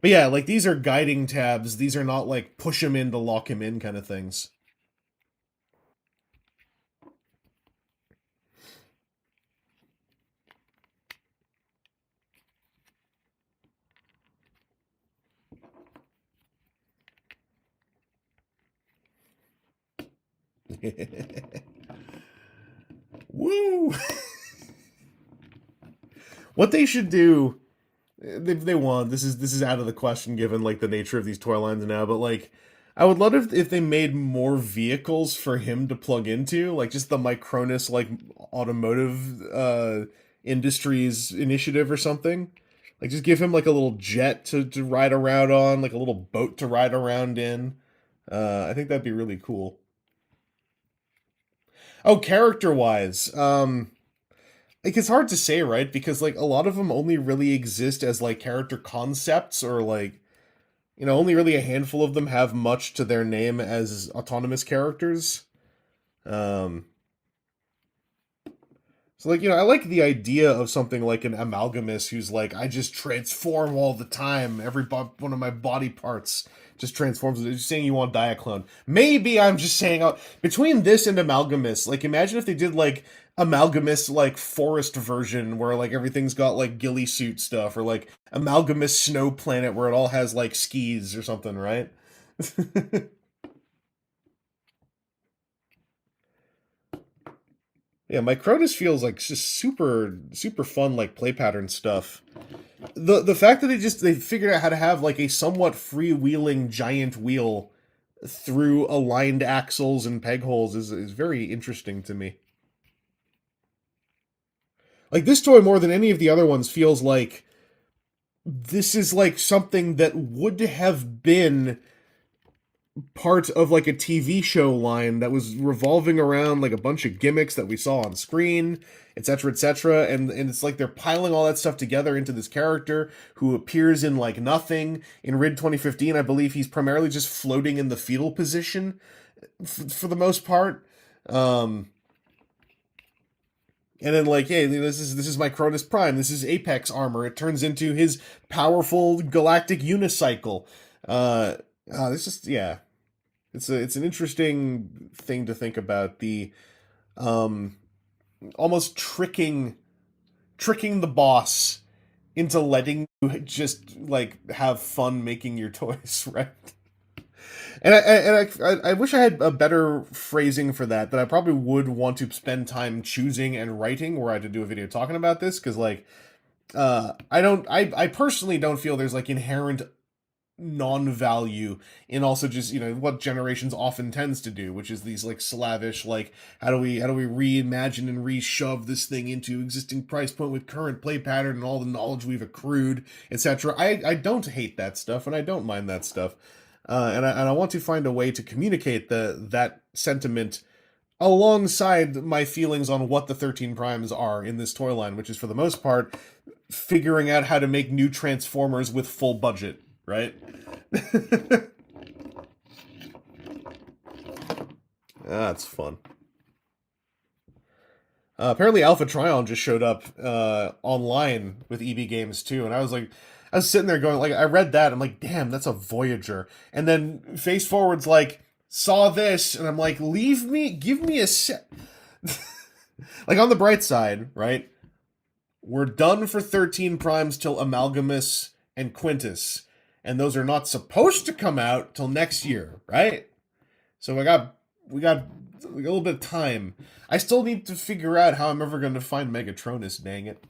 But yeah, like, these are guiding tabs. These are not, like, push him in to lock him in kind of things. Woo! What they should do, they want, this is out of the question given like the nature of these toy lines now, but like I would love if they made more vehicles for him to plug into, like just the Micronus like automotive industries initiative or something. Like just give him like a little jet to ride around on, like a little boat to ride around in. I think that'd be really cool. Oh, character wise, like it's hard to say, right? Because like a lot of them only really exist as like character concepts or like You know, only really a handful of them have much to their name as autonomous characters. Um, so, like, you know, I like the idea of something like an Amalgamus who's like, I just transform all the time. One of my body parts just transforms. You're saying you want Diaclone. Maybe I'm just saying, between this and Amalgamus, like, imagine if they did, like, Amalgamus, like, forest version where, like, everything's got, like, ghillie suit stuff, or, like, Amalgamus Snow Planet where it all has, like, skis or something, right? Yeah, Micronus feels like just super fun, like play pattern stuff. The fact that they figured out how to have like a somewhat freewheeling giant wheel through aligned axles and peg holes is very interesting to me. Like this toy more than any of the other ones feels like this is like something that would have been part of like a TV show line that was revolving around like a bunch of gimmicks that we saw on screen, etc., etc. And it's like they're piling all that stuff together into this character who appears in like nothing. In RID 2015, I believe he's primarily just floating in the fetal position for the most part. And then like, hey, this is Micronus Prime. This is Apex armor. It turns into his powerful galactic unicycle. This is yeah. It's an interesting thing to think about, the almost tricking the boss into letting you just like have fun making your toys, right? And I wish I had a better phrasing for that I probably would want to spend time choosing and writing were I to do a video talking about this, because like I personally don't feel there's like inherent non-value in also just, you know, what Generations often tends to do, which is these like slavish, like how do we reimagine and reshove this thing into existing price point with current play pattern and all the knowledge we've accrued, etc. I don't hate that stuff, and I don't mind that stuff, and I want to find a way to communicate that sentiment alongside my feelings on what the 13 primes are in this toy line, which is for the most part figuring out how to make new Transformers with full budget, right? That's fun. Apparently Alpha Trion just showed up online with EB Games too, and I was sitting there going, like, I read that, I'm like, damn, that's a Voyager. And then Face Forward's like, saw this, and I'm like, give me a sec. Like, on the bright side, right? We're done for 13 primes till Amalgamus and Quintus, and those are not supposed to come out till next year, right? So we got a little bit of time. I still need to figure out how I'm ever going to find Megatronus, dang it.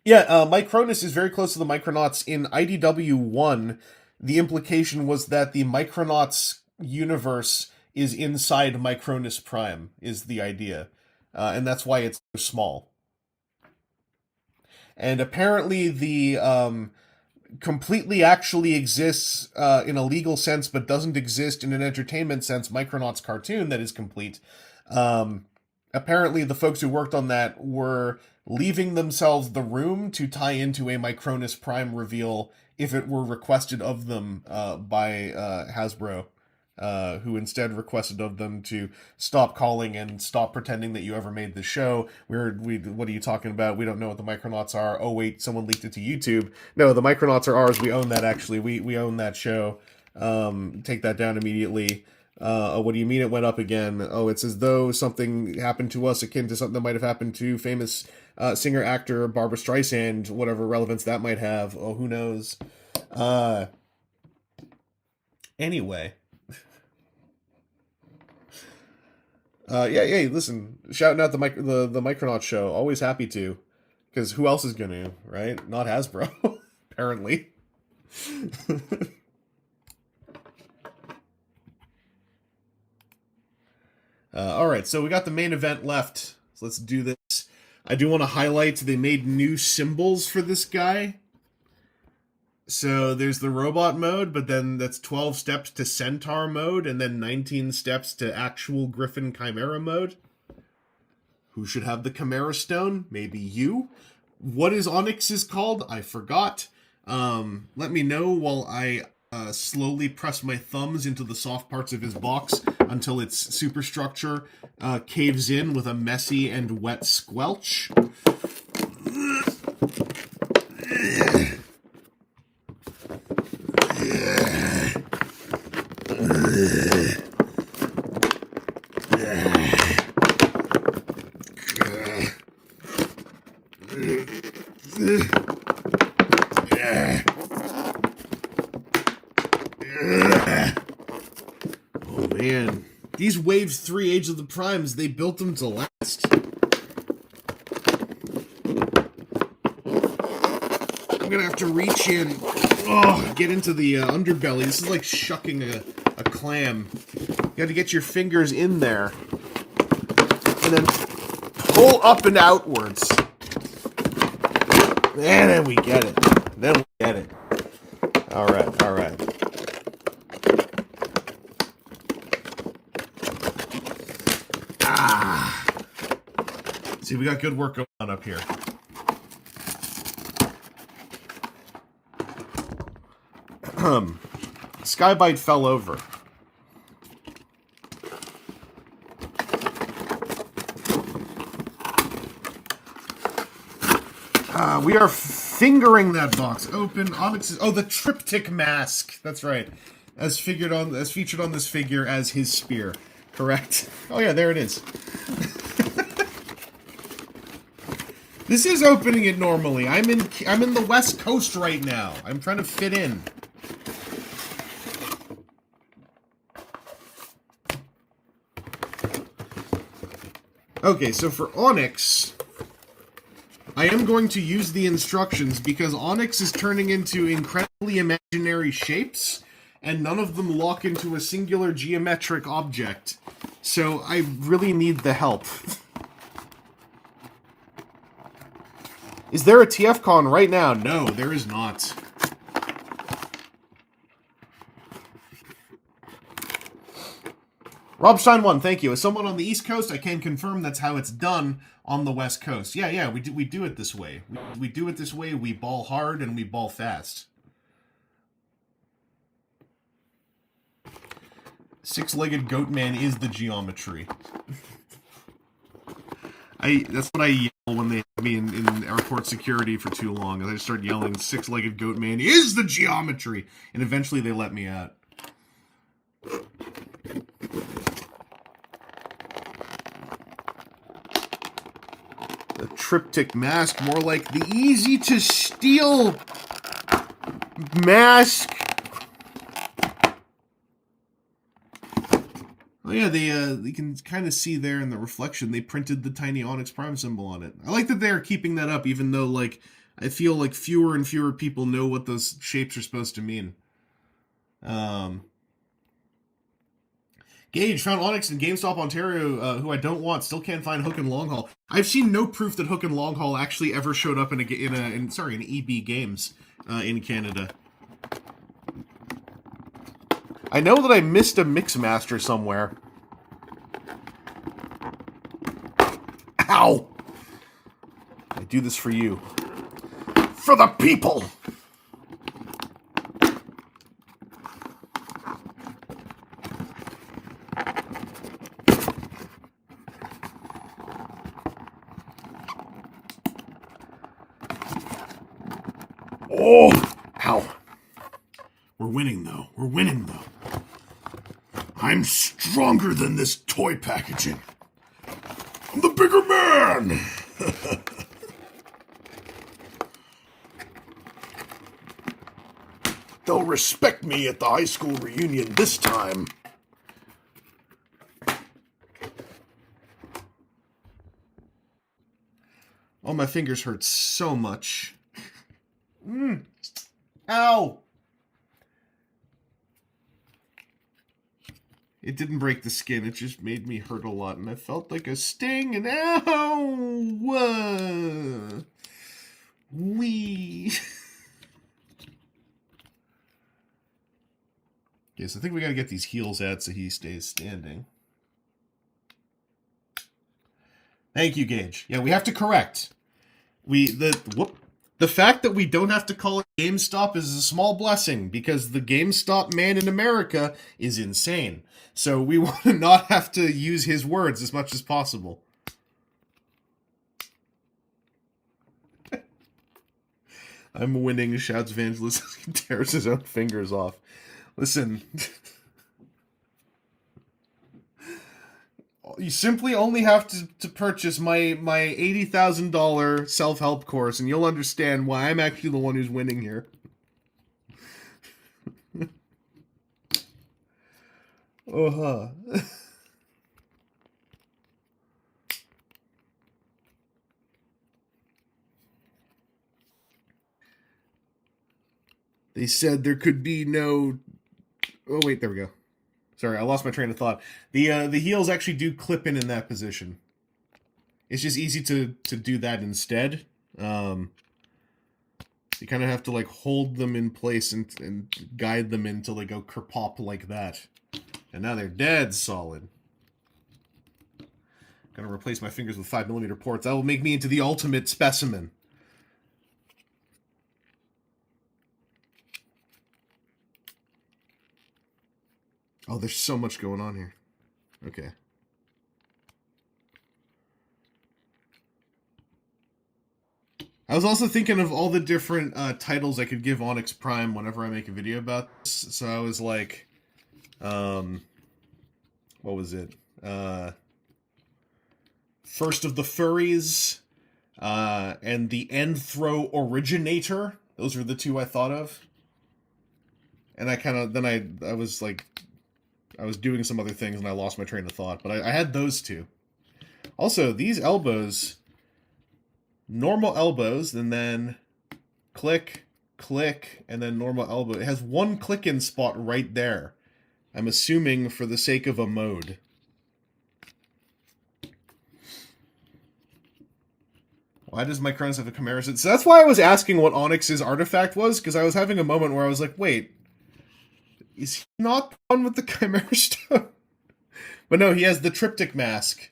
Micronus is very close to the Micronauts. In IDW 1, the implication was that the Micronauts universe is inside Micronus Prime, is the idea. And that's why it's so small. And apparently the completely actually exists in a legal sense, but doesn't exist in an entertainment sense, Micronauts cartoon that is complete. Apparently the folks who worked on that were leaving themselves the room to tie into a Micronus Prime reveal if it were requested of them by Hasbro. Who instead requested of them to stop calling and stop pretending that you ever made the show. What are you talking about? We don't know what the Micronauts are. Oh wait, someone leaked it to YouTube. No, the Micronauts are ours. We own that, actually. We own that show. Take that down immediately. What do you mean it went up again? Oh, it's as though something happened to us akin to something that might have happened to famous singer-actor Barbara Streisand, whatever relevance that might have. Oh, who knows? Anyway. Listen, shouting out the Micronauts show, always happy to, because who else is gonna, right? Not Hasbro, apparently. Alright, so we got the main event left, so let's do this. I do want to highlight they made new symbols for this guy. So there's the robot mode, but then that's 12 steps to Centaur mode, and then 19 steps to actual Griffin Chimera mode. Who should have the Chimera Stone? Maybe you. What is Onyx is called? I forgot. Let me know while I slowly press my thumbs into the soft parts of his box until its superstructure caves in with a messy and wet squelch. Oh man, these Wave 3 Age of the Primes, they built them to last. I'm gonna have to reach in, get into the underbelly. This is like shucking a clam. You have to get your fingers in there and then pull up and outwards. And then we get it. Then we get it. All right, all right. See, we got good work going on up here. Sky-byte fell over. We are fingering that box open. Onyx is, the triptych mask. That's right. As featured on this figure as his spear. Correct. Oh yeah, there it is. This is opening it normally. I'm in the West Coast right now. I'm trying to fit in. Okay, so for Onyx, I am going to use the instructions because Onyx is turning into incredibly imaginary shapes, and none of them lock into a singular geometric object. So I really need the help. Is there a TFCon right now? No, there is not. Robstein 1, thank you. As someone on the East Coast, I can confirm that's how it's done on the West Coast. Yeah, we do it this way. We do it this way. We ball hard and we ball fast. Six-legged goat man is the geometry. That's what I yell when they have me in airport security for too long. I just start yelling, six-legged goat man is the geometry! And eventually they let me out. The triptych mask, more like the easy-to-steal mask. Oh yeah, you can kind of see there in the reflection, they printed the tiny Onyx Prime symbol on it. I like that they're keeping that up, even though, like, I feel like fewer and fewer people know what those shapes are supposed to mean. Gage found Onyx in GameStop Ontario, who I don't want. Still can't find Hook and Long Haul. I've seen no proof that Hook and Long Haul actually ever showed up in EB Games in Canada. I know that I missed a Mixmaster somewhere. Ow! I do this for you. For the people! Oh! Ow. We're winning, though. We're winning, though. I'm stronger than this toy packaging. I'm the bigger man! They'll respect me at the high school reunion this time. Oh, my fingers hurt so much. Ow! It didn't break the skin, it just made me hurt a lot, and I felt like a sting, and ow! Wee! Yes, I think we gotta get these heels out so he stays standing. Thank you, Gage. Yeah, we have to correct. Whoop. The fact that we don't have to call it GameStop is a small blessing, because the GameStop man in America is insane. So we want to not have to use his words as much as possible. I'm winning, shouts Vangelus as he tears his own fingers off. Listen, you simply only have to purchase my $80,000 self-help course, and you'll understand why I'm actually the one who's winning here. Uh-huh. They said there could be no... Oh, wait, there we go. Sorry, I lost my train of thought. The heels actually do clip in that position. It's just easy to do that instead. You kind of have to, like, hold them in place and guide them until they go kerpop like that. And now they're dead solid. Gonna replace my fingers with 5mm ports. That will make me into the ultimate specimen. Oh, there's so much going on here. Okay. I was also thinking of all the different titles I could give Onyx Prime whenever I make a video about this. So I was like, what was it? First of the Furries, and the Anthro Originator. Those were the two I thought of. And I kind of, then I was like, I was doing some other things and I lost my train of thought. But I had those two. Also, these elbows, normal elbows, and then click, click, and then normal elbow. It has one click-in spot right there. I'm assuming for the sake of a mode. Why does Micronus have a comparison? So that's why I was asking what Onyx's artifact was, because I was having a moment where I was like, wait, is he not the one with the Chimera Stone? But no, he has the Triptych Mask,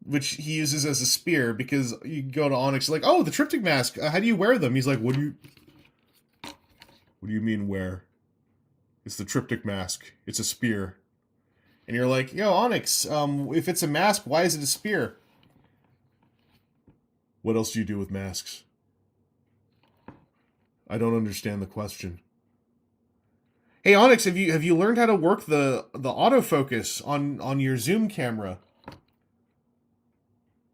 which he uses as a spear, because you go to Onyx, like, oh, the Triptych Mask, how do you wear them? He's like, what do you mean wear? It's the Triptych Mask. It's a spear. And you're like, yo, Onyx, if it's a mask, why is it a spear? What else do you do with masks? I don't understand the question. Hey, Onyx, have you learned how to work the autofocus on your zoom camera?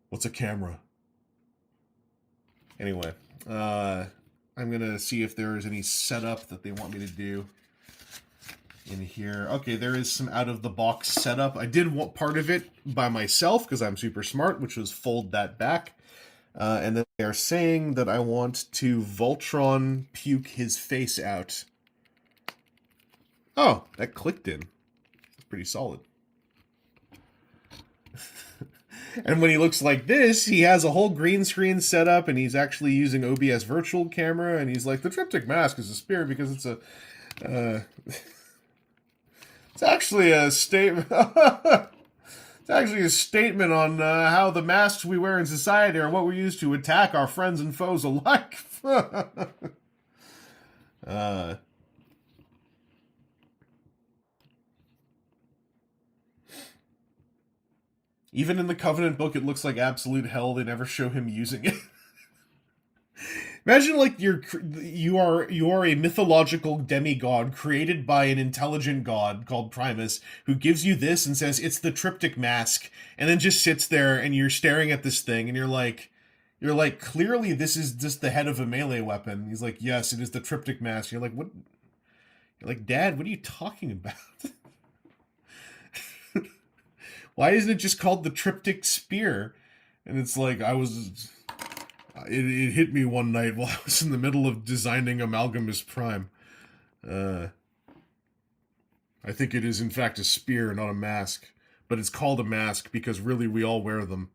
What's a camera? Anyway, I'm gonna see if there is any setup that they want me to do in here. Okay, there is some out-of-the-box setup. I did want part of it by myself because I'm super smart, which was fold that back. And then they are saying that I want to Voltron puke his face out. Oh, that clicked in. That's pretty solid. And when he looks like this, he has a whole green screen set up, and he's actually using OBS virtual camera, and he's like, the Triptych Mask is a spear because it's a... it's actually a statement... It's actually a statement on how the masks we wear in society are what we use to attack our friends and foes alike. Even in the Covenant book, it looks like absolute hell. They never show him using it. Imagine, like, you are a mythological demigod created by an intelligent god called Primus, who gives you this and says it's the Triptych Mask, and then just sits there and you're staring at this thing and you're like, clearly this is just the head of a melee weapon. He's like, yes, it is the Triptych Mask. You're like, what? You're like, Dad, what are you talking about? Why isn't it just called the Triptych Spear? And it's like, It hit me one night while I was in the middle of designing Amalgamus Prime. I think it is in fact a spear, not a mask. But it's called a mask because really we all wear them.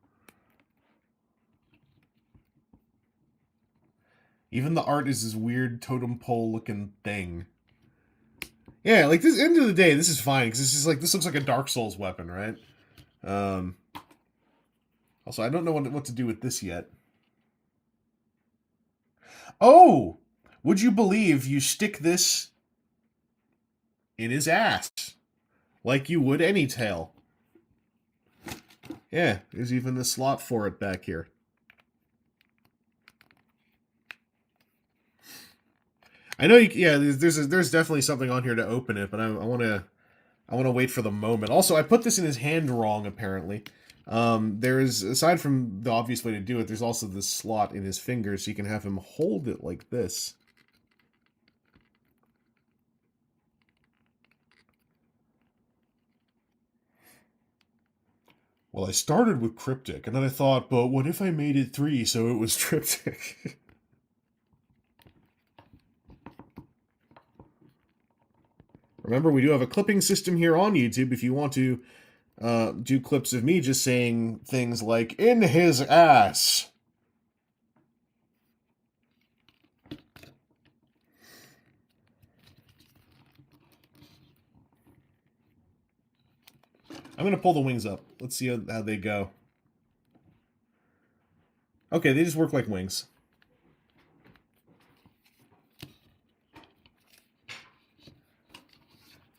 Even the art is this weird totem pole looking thing. Yeah, like this, end of the day, this is fine because this looks like a Dark Souls weapon, right? Also, I don't know what to do with this yet. Oh! Would you believe you stick this in his ass? Like you would any tail. Yeah, there's even a slot for it back here. I know you, yeah, there's definitely something on here to open it, but I want to wait for the moment. Also, I put this in his hand wrong, apparently. There's, aside from the obvious way to do it, there's also this slot in his fingers, so you can have him hold it like this. Well, I started with cryptic, and then I thought, but what if I made it 3 so it was triptych? Remember, we do have a clipping system here on YouTube if you want to do clips of me just saying things like, in his ass. I'm going to pull the wings up. Let's see how they go. Okay, they just work like wings.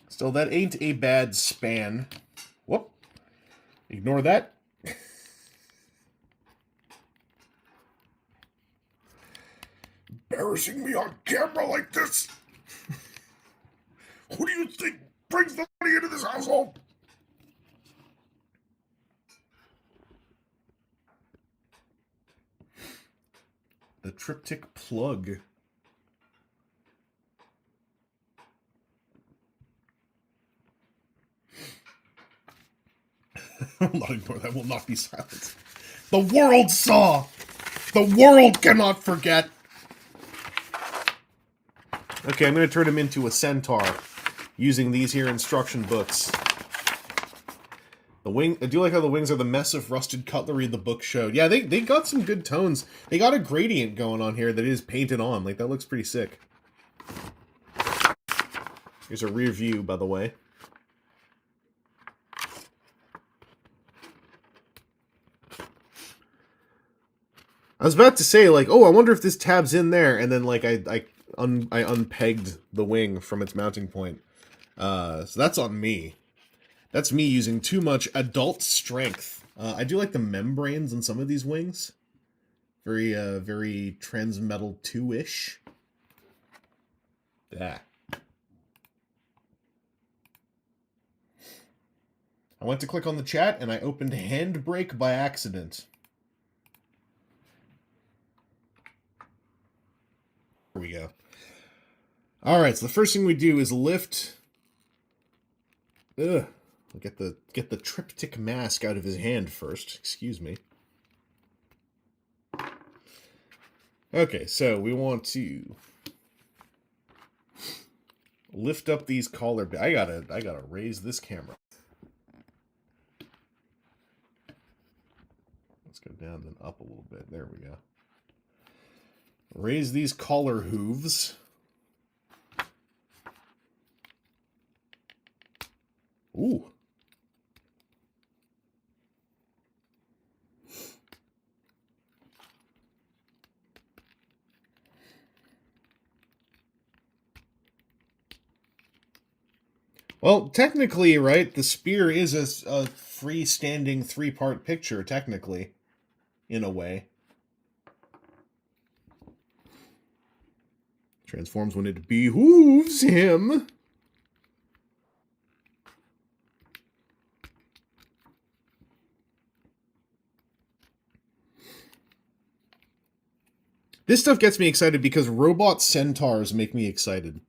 Still, that ain't a bad span. Whoop. Ignore that. Embarrassing me on camera like this? Who do you think brings the money into this household? The triptych plug. I will not ignore that. Will not be silent. The world saw. The world cannot forget. Okay, I'm going to turn him into a centaur using these here instruction books. The wing. I do like how the wings are the mess of rusted cutlery the book showed. Yeah, they got some good tones. They got a gradient going on here that is painted on. Like, that looks pretty sick. Here's a rear view, by the way. I was about to say, like, oh, I wonder if this tab's in there, and then, like, I unpegged the wing from its mounting point. So that's on me. That's me using too much adult strength. I do like the membranes on some of these wings. Very Transmetal 2-ish. Yeah. I went to click on the chat, and I opened Handbrake by accident. Here we go. Alright, so the first thing we do is lift... Ugh. I'll get the triptych mask out of his hand first. Excuse me. Okay, so we want to lift up these collar... I gotta raise this camera. Let's go down and up a little bit. There we go. Raise these collar hooves. Ooh. Well, technically, right, the spear is a freestanding 3-part picture, technically, in a way. Transforms when it behooves him. This stuff gets me excited because robot centaurs make me excited.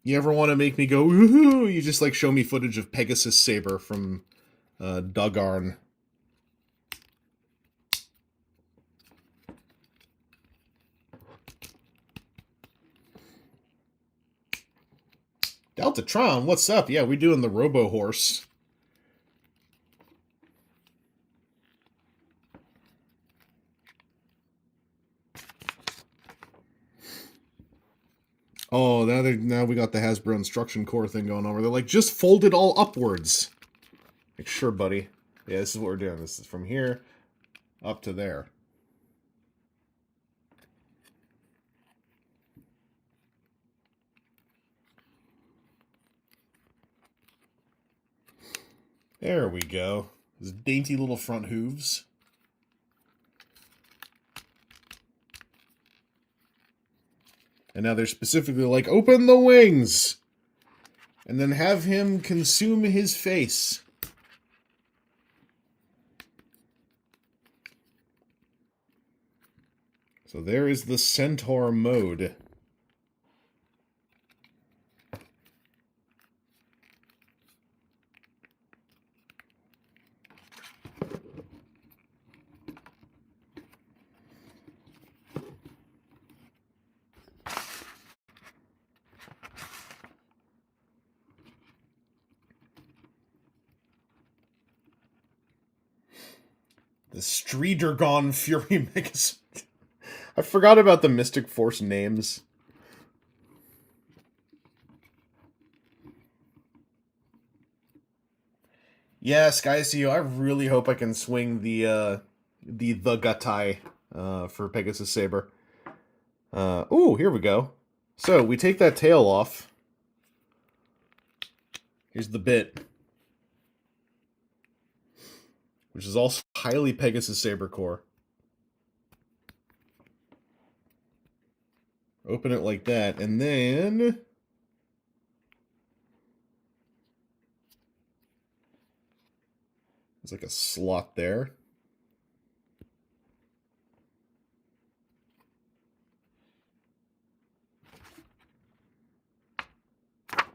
You ever want to make me go, woohoo? You just, like, show me footage of Pegasus Saber from Dugarn. Deltatron, what's up? Yeah, we're doing the Robo Horse. Oh, now we got the Hasbro instruction core thing going on where they're like, just fold it all upwards. Like, sure, buddy. Yeah, this is what we're doing. This is from here up to there. There we go. His dainty little front hooves. And now they're specifically like, open the wings! And then have him consume his face. So there is the Centaur mode. The Streetergon Fury Megas. I forgot about the Mystic Force names. Yeah, Sky CEO, I really hope I can swing the Gatai for Pegasus Saber. Ooh, here we go. So, we take that tail off. Here's the bit. Which is also highly Pegasus Saber core. Open it like that, and then... there's like a slot there.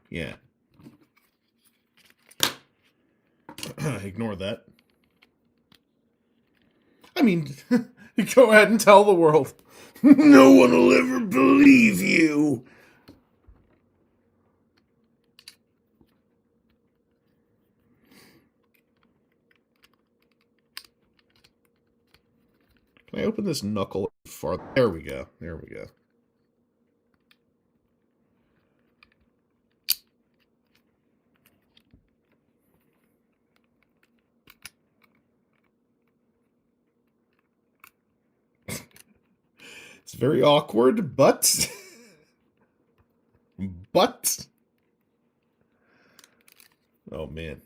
Yeah. Ignore that. I mean, go ahead and tell the world. No one will ever believe you. Can I open this knuckle farther? There we go. There we go. It's very awkward, but... but... oh, man.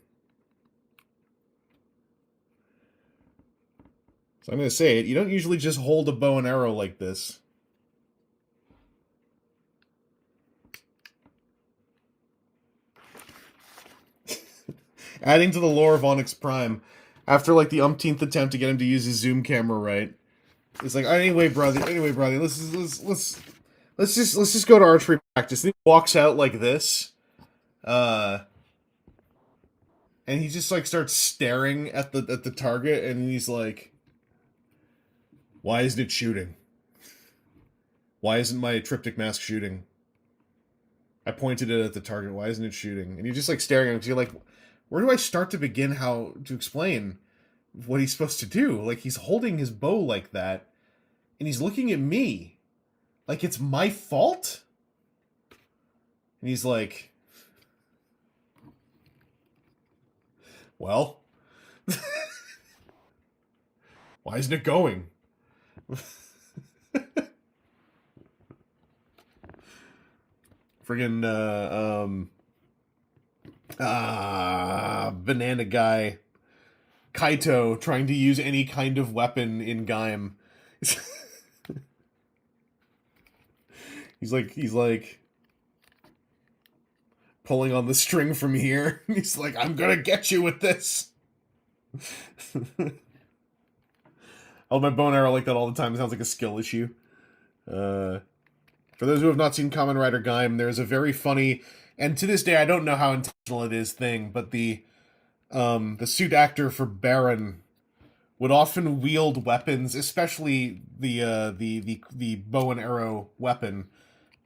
So I'm going to say it. You don't usually just hold a bow and arrow like this. Adding to the lore of Onyx Prime. After, like, the umpteenth attempt to get him to use his zoom camera right. It's like, anyway, brother, let's just go to archery practice. And he walks out like this, and he just like starts staring at the target, and he's like, "Why isn't it shooting? Why isn't my triptych mask shooting? I pointed it at the target. Why isn't it shooting?" And you're just like staring at him. So you're like, where do I start to begin how to explain what he's supposed to do? Like, he's holding his bow like that, and he's looking at me like it's my fault. And he's like, well, why isn't it going? Friggin' banana guy Kaito trying to use any kind of weapon in Gaim. He's like pulling on the string from here. He's like, I'm gonna get you with this. Oh, my bow and arrow like that all the time. It sounds like a skill issue. For those who have not seen Kamen Rider Gaim, there's a very funny, and to this day I don't know how intentional it is, thing, but the suit actor for Baron would often wield weapons, especially the bow and arrow weapon,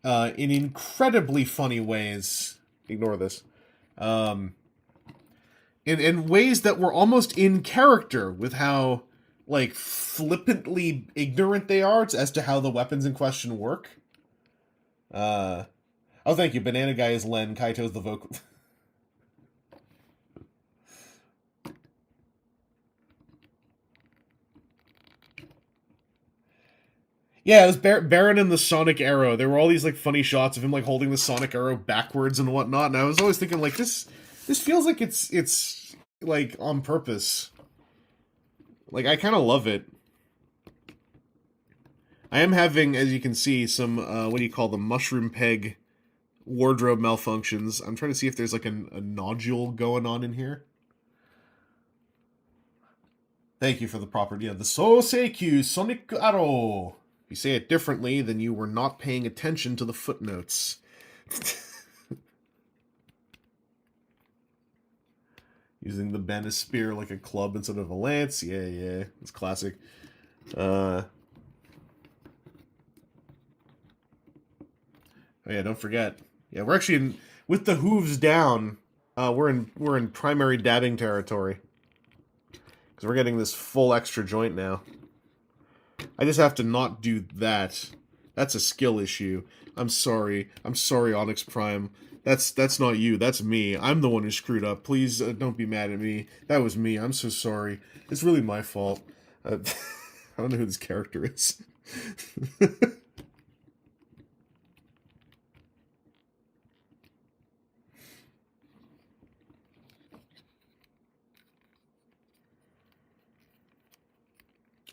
in incredibly funny ways. Ignore this. In ways that were almost in character with how, like, flippantly ignorant they are as to how the weapons in question work. Oh, thank you. Banana Guy is Len. Kaito's the vocal. Yeah, it was Baron and the Sonic Arrow. There were all these like funny shots of him like holding the Sonic Arrow backwards and whatnot, and I was always thinking like this feels like it's like, on purpose. Like, I kind of love it. I am having, as you can see, some, what do you call them, mushroom peg wardrobe malfunctions. I'm trying to see if there's, like, a nodule going on in here. Thank you for the proper, yeah, the Soseikyu Sonic Arrow. If you say it differently, then you were not paying attention to the footnotes. Using the Banish Spear like a club instead of a lance. Yeah, yeah. It's classic. Oh yeah, don't forget. Yeah, we're actually in, with the hooves down, we're in primary dabbing territory. Because we're getting this full extra joint now. I just have to not do that. That's a skill issue. I'm sorry. I'm sorry, Onyx Prime. That's not you. That's me. I'm the one who screwed up. Please don't be mad at me. That was me. I'm so sorry. It's really my fault. I don't know who this character is.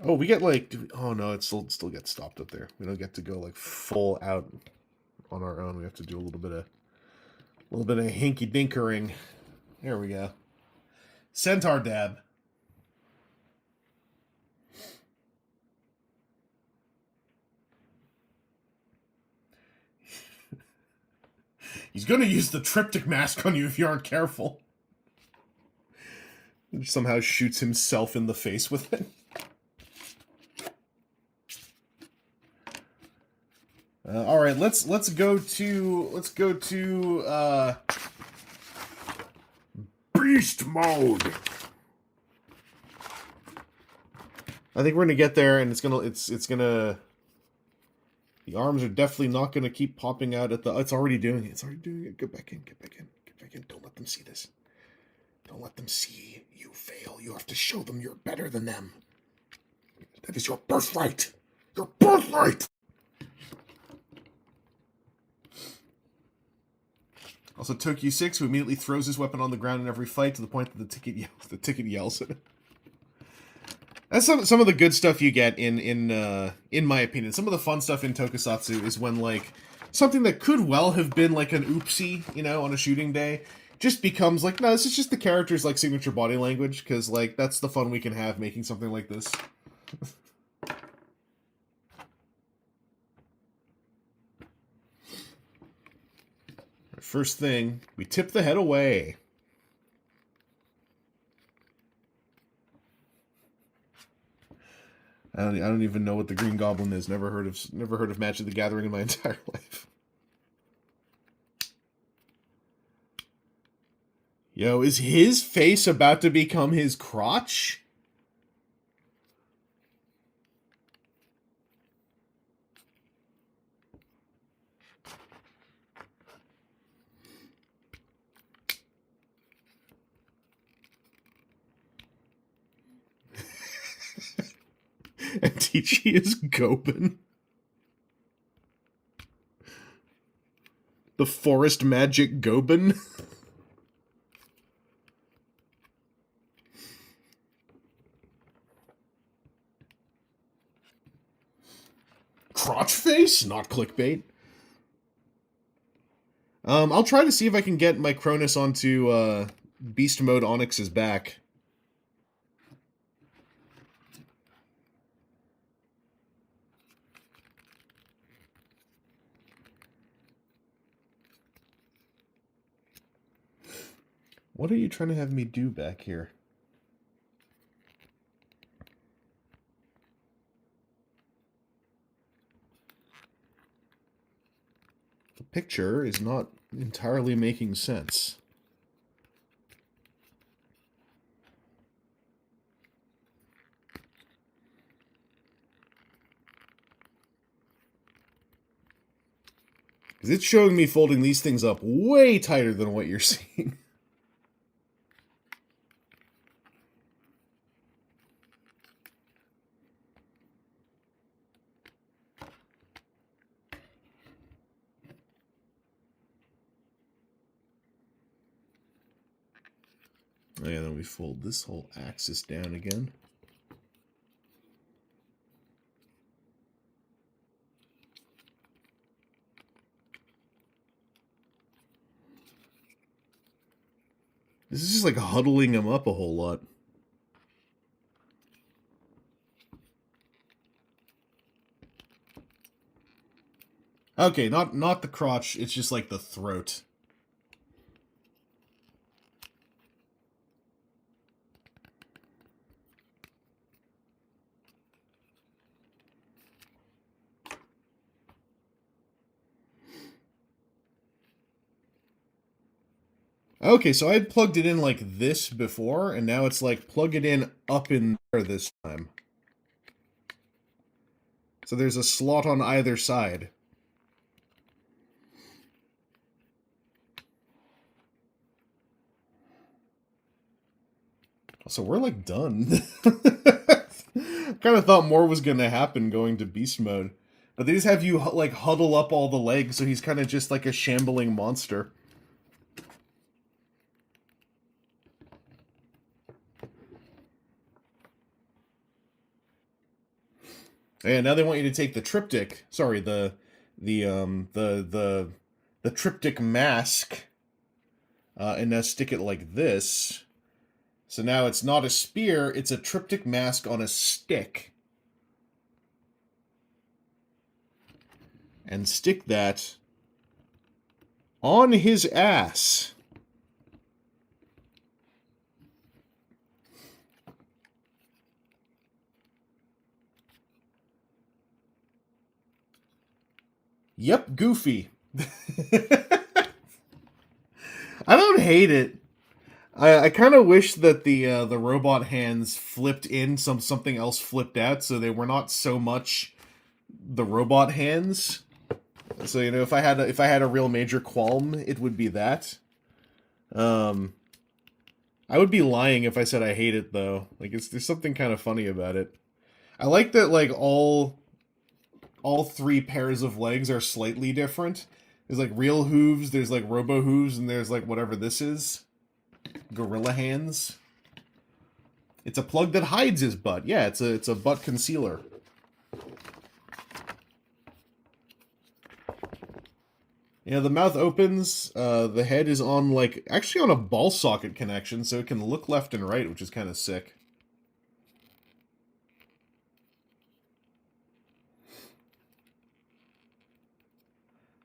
Oh, we get like... Oh no, it still gets stopped up there. We don't get to go like full out on our own. We have to do a little bit of hinky dinkering. There we go. Centaur dab. He's gonna use the triptych mask on you if you aren't careful. He somehow shoots himself in the face with it. All right, let's go to beast mode. I think we're gonna get there, and it's gonna. The arms are definitely not gonna keep popping out at the. It's already doing it. It's already doing it. Get back in. Get back in. Get back in. Don't let them see this. Don't let them see you fail. You have to show them you're better than them. That is your birthright. Your birthright. Also, Tokyo 6, who immediately throws his weapon on the ground in every fight to the point that the ticket yells at him. That's some of the good stuff you get in my opinion. Some of the fun stuff in Tokusatsu is when, like, something that could well have been, like, an oopsie, you know, on a shooting day, just becomes, like, no, this is just the character's, like, signature body language, because, like, that's the fun we can have making something like this. First thing, we tip the head away. I don't even know what the Green Goblin is. Never heard of Magic the Gathering in my entire life. Yo, is his face about to become his crotch? And Tichi is Gobin. The forest magic Gobin. Crotch face? Not clickbait. I'll try to see if I can get Micronus onto Beast Mode Onyx's back. What are you trying to have me do back here? The picture is not entirely making sense. Because it's showing me folding these things up way tighter than what you're seeing. And then we fold this whole axis down again. This is just like huddling them up a whole lot. Okay, not the crotch, it's just like the throat. Okay, so I had plugged it in like this before, and now it's like plug it in up in there this time. So there's a slot on either side. So we're like done. Kind of thought more was going to happen going to beast mode. But they just have you like huddle up all the legs, so he's kind of just like a shambling monster. And now they want you to take the triptych, sorry, the triptych mask, and now stick it like this. So now it's not a spear, it's a triptych mask on a stick. And stick that on his ass. Yep, goofy. I don't hate it. I kind of wish that the robot hands flipped in, something else flipped out, so they were not so much the robot hands. So you know, if I had a real major qualm, it would be that. I would be lying if I said I hate it though. Like there's something kind of funny about it. I like that like all three pairs of legs are slightly different. There's like real hooves, there's like robo hooves, and there's like whatever this is. Gorilla hands. It's a plug that hides his butt. Yeah, it's a butt concealer. Yeah, the mouth opens, the head is on like actually on a ball socket connection, so it can look left and right, which is kind of sick.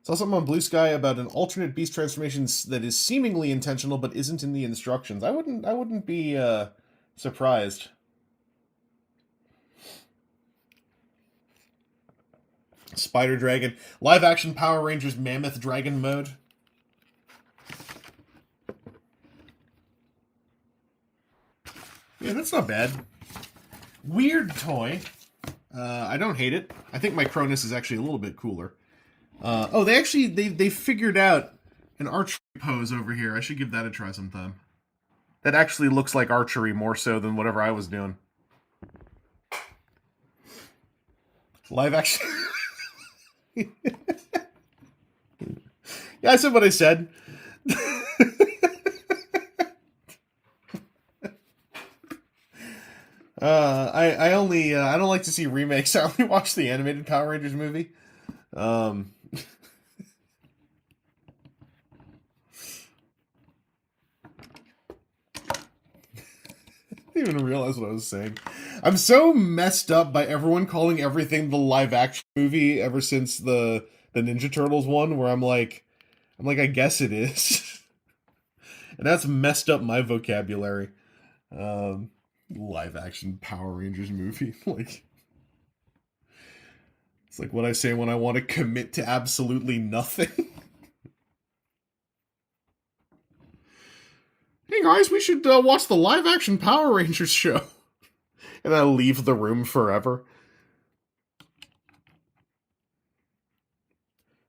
Saw something on Blue Sky about an alternate beast transformation that is seemingly intentional but isn't in the instructions. I wouldn't be surprised. Spider Dragon. Live action Power Rangers Mammoth Dragon mode. Yeah, that's not bad. Weird toy. I don't hate it. I think Micronus is actually a little bit cooler. Oh, they figured out an archery pose over here. I should give that a try sometime. That actually looks like archery more so than whatever I was doing. Live action. Yeah, I said what I said. I don't like to see remakes. I only watch the animated Power Rangers movie. I didn't even realize what I was saying. I'm so messed up by everyone calling everything the live action movie ever since the Ninja Turtles one, where I'm like, I guess it is. And that's messed up my vocabulary. Live action Power Rangers movie. Like, it's like what I say when I want to commit to absolutely nothing. Hey guys, we should watch the live action Power Rangers show. And I leave the room forever.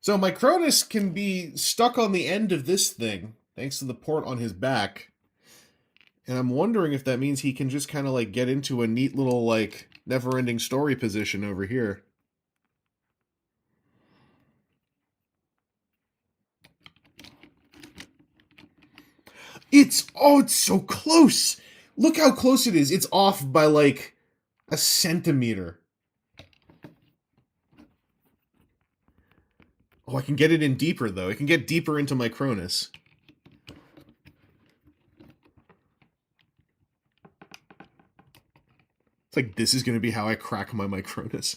So Micronus can be stuck on the end of this thing, thanks to the port on his back. And I'm wondering if that means he can just kind of like get into a neat little like never-ending story position over here. It's so close. Look how close it is. It's off by like a centimeter. Oh, I can get it in deeper though. I can get deeper into Micronus. It's like this is going to be how I crack my Micronus.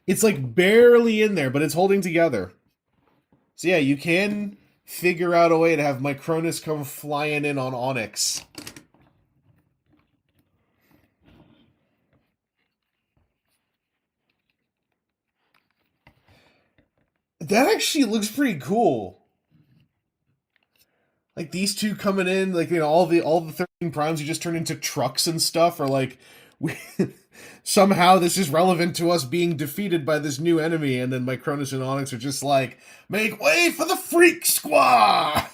It's like barely in there, but it's holding together. So yeah, you can figure out a way to have Micronus come flying in on Onyx. That actually looks pretty cool. Like these two coming in, like all the 13 primes you just turn into trucks and stuff, are like we somehow this is relevant to us being defeated by this new enemy, and then Micronus and Onyx are just like, make way for the Freak Squad!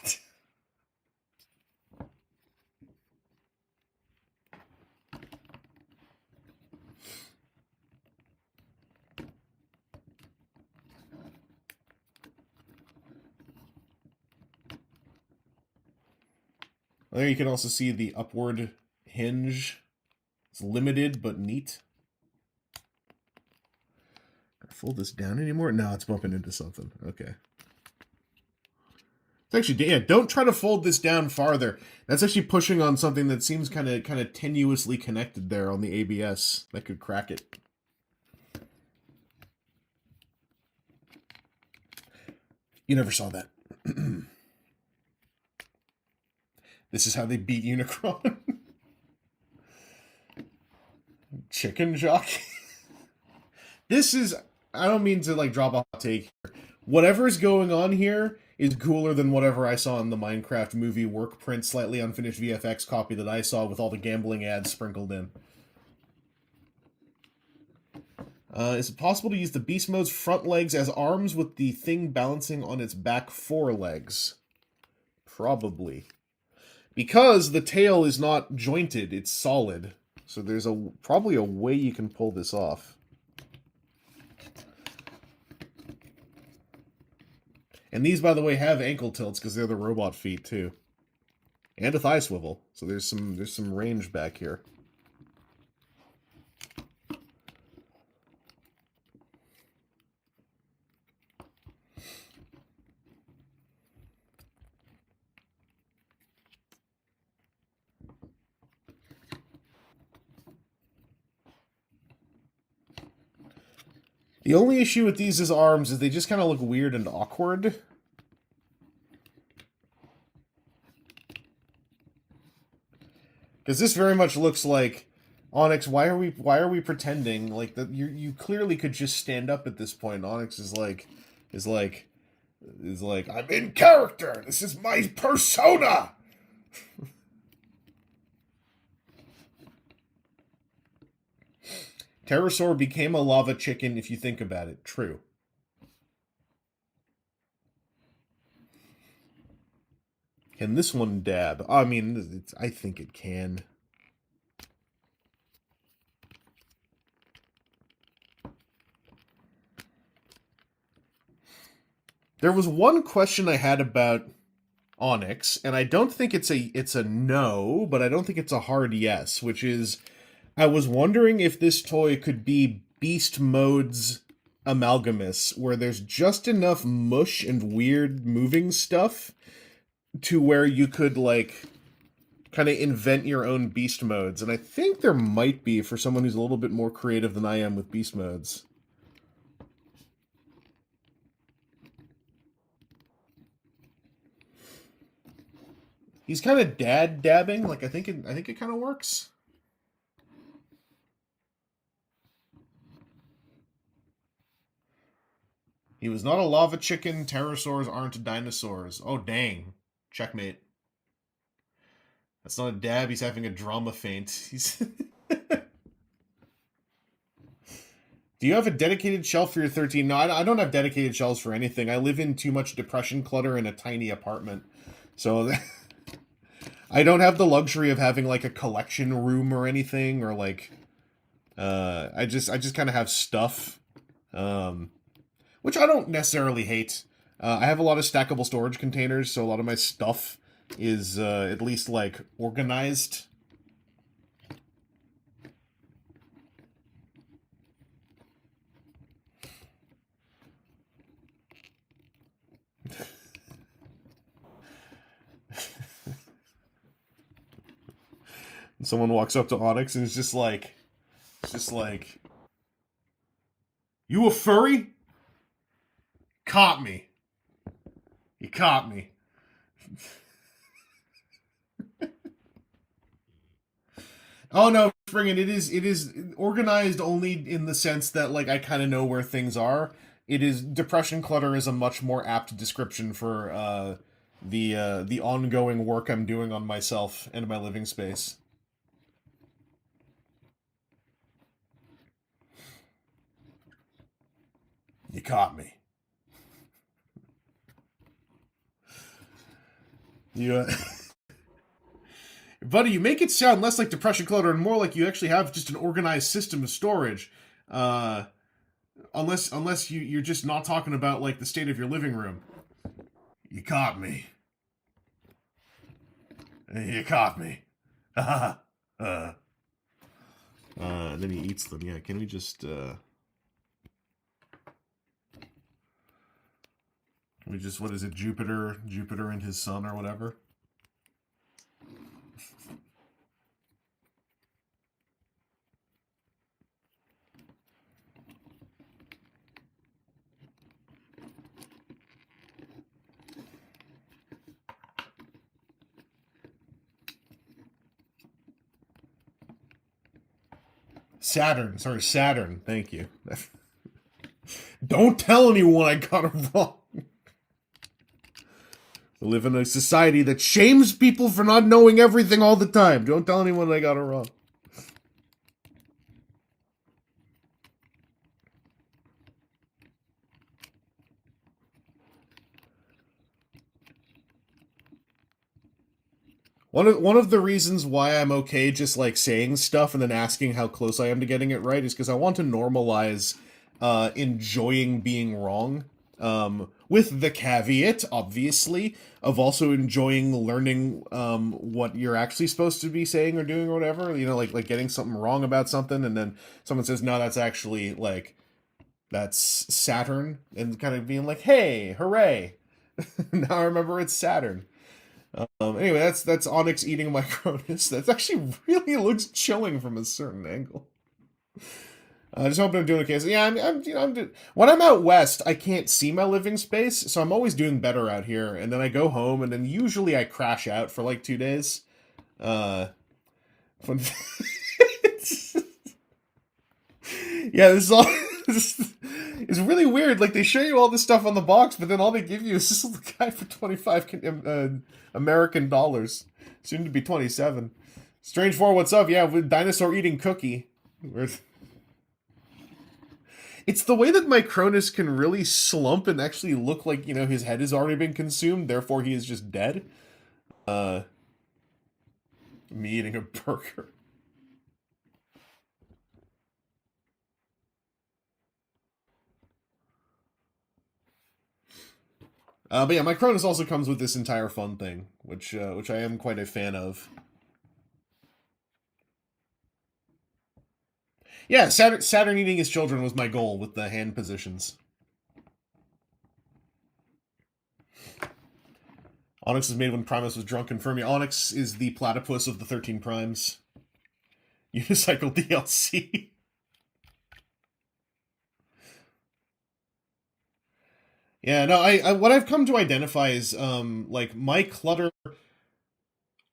There you can also see the upward hinge. It's limited, but neat. Can I fold this down anymore? No, it's bumping into something. Okay. It's actually, yeah, don't try to fold this down farther. That's actually pushing on something that seems kind of tenuously connected there on the ABS. That could crack it. You never saw that. This is how they beat Unicron. Chicken jockey. This is, I don't mean to like drop a hot take here. Whatever's going on here is cooler than whatever I saw in the Minecraft movie work print, slightly unfinished VFX copy that I saw with all the gambling ads sprinkled in. Is it possible to use the beast mode's front legs as arms with the thing balancing on its back forelegs? Probably. Because the tail is not jointed, it's solid. So there's probably a way you can pull this off. And these, by the way, have ankle tilts because they're the robot feet too. And a thigh swivel. So there's some range back here. The only issue with these as arms is they just kind of look weird and awkward. Because this very much looks like, Onyx, why are we pretending like that? You clearly could just stand up at this point. Onyx is like I'm in character. This is my persona. Pterosaur became a lava chicken if you think about it. True. Can this one dab? I mean, I think it can. There was one question I had about Onyx, and I don't think it's a no, but I don't think it's a hard yes, which is, I was wondering if this toy could be Beast Mode's Amalgamus, where there's just enough mush and weird moving stuff to where you could, like, kind of invent your own Beast Modes. And I think there might be for someone who's a little bit more creative than I am with Beast Modes. He's kind of dabbing. Like, I think it kind of works. He was not a lava chicken. Pterosaurs aren't dinosaurs. Oh, dang. Checkmate. That's not a dab. He's having a drama feint. He's... Do you have a dedicated shelf for your 13? No, I don't have dedicated shelves for anything. I live in too much depression clutter in a tiny apartment. So I don't have the luxury of having like a collection room or anything, or like I just kind of have stuff. Which I don't necessarily hate. I have a lot of stackable storage containers, so a lot of my stuff is at least like organized. Someone walks up to Onyx and is just like, "You a furry? Caught me. You caught me." Oh no, Springin, it is organized only in the sense that like I kind of know where things are. It is depression clutter is a much more apt description for the ongoing work I'm doing on myself and my living space. You caught me. You, buddy, you make it sound less like depression clutter and more like you actually have just an organized system of storage. Uh, unless you're just not talking about like the state of your living room. You caught me. You caught me. Then he eats them. Yeah, can we just what is it, Jupiter and his son or whatever? Saturn. Thank you. Don't tell anyone I got it wrong. We live in a society that shames people for not knowing everything all the time. Don't tell anyone I got it wrong. One of the reasons why I'm okay just like saying stuff and then asking how close I am to getting it right is because I want to normalize enjoying being wrong. With the caveat, obviously, of also enjoying learning what you're actually supposed to be saying or doing or whatever. You know, like getting something wrong about something, and then someone says, "No, that's actually like that's Saturn," and kind of being like, "Hey, hooray!" Now I remember it's Saturn. Anyway, that's Onyx eating Micronus. That actually really looks chilling from a certain angle. I just hope I'm doing okay. So, yeah, when I'm out west, I can't see my living space, so I'm always doing better out here. And then I go home, and then usually I crash out for like 2 days. When yeah, this is all. It's really weird. Like they show you all this stuff on the box, but then all they give you is this little guy for 25 American dollars, soon to be 27. Strange 4, what's up? Yeah, with dinosaur eating cookie. It's the way that Micronus can really slump and actually look like, you know, his head has already been consumed, therefore he is just dead. Me eating a burger. But yeah, Micronus also comes with this entire fun thing, which I am quite a fan of. Yeah, Saturn eating his children was my goal with the hand positions. Onyx was made when Primus was drunk. Confirm me. Onyx is the platypus of the 13 Primes. Unicycle DLC. Yeah, no, I what I've come to identify is like my clutter.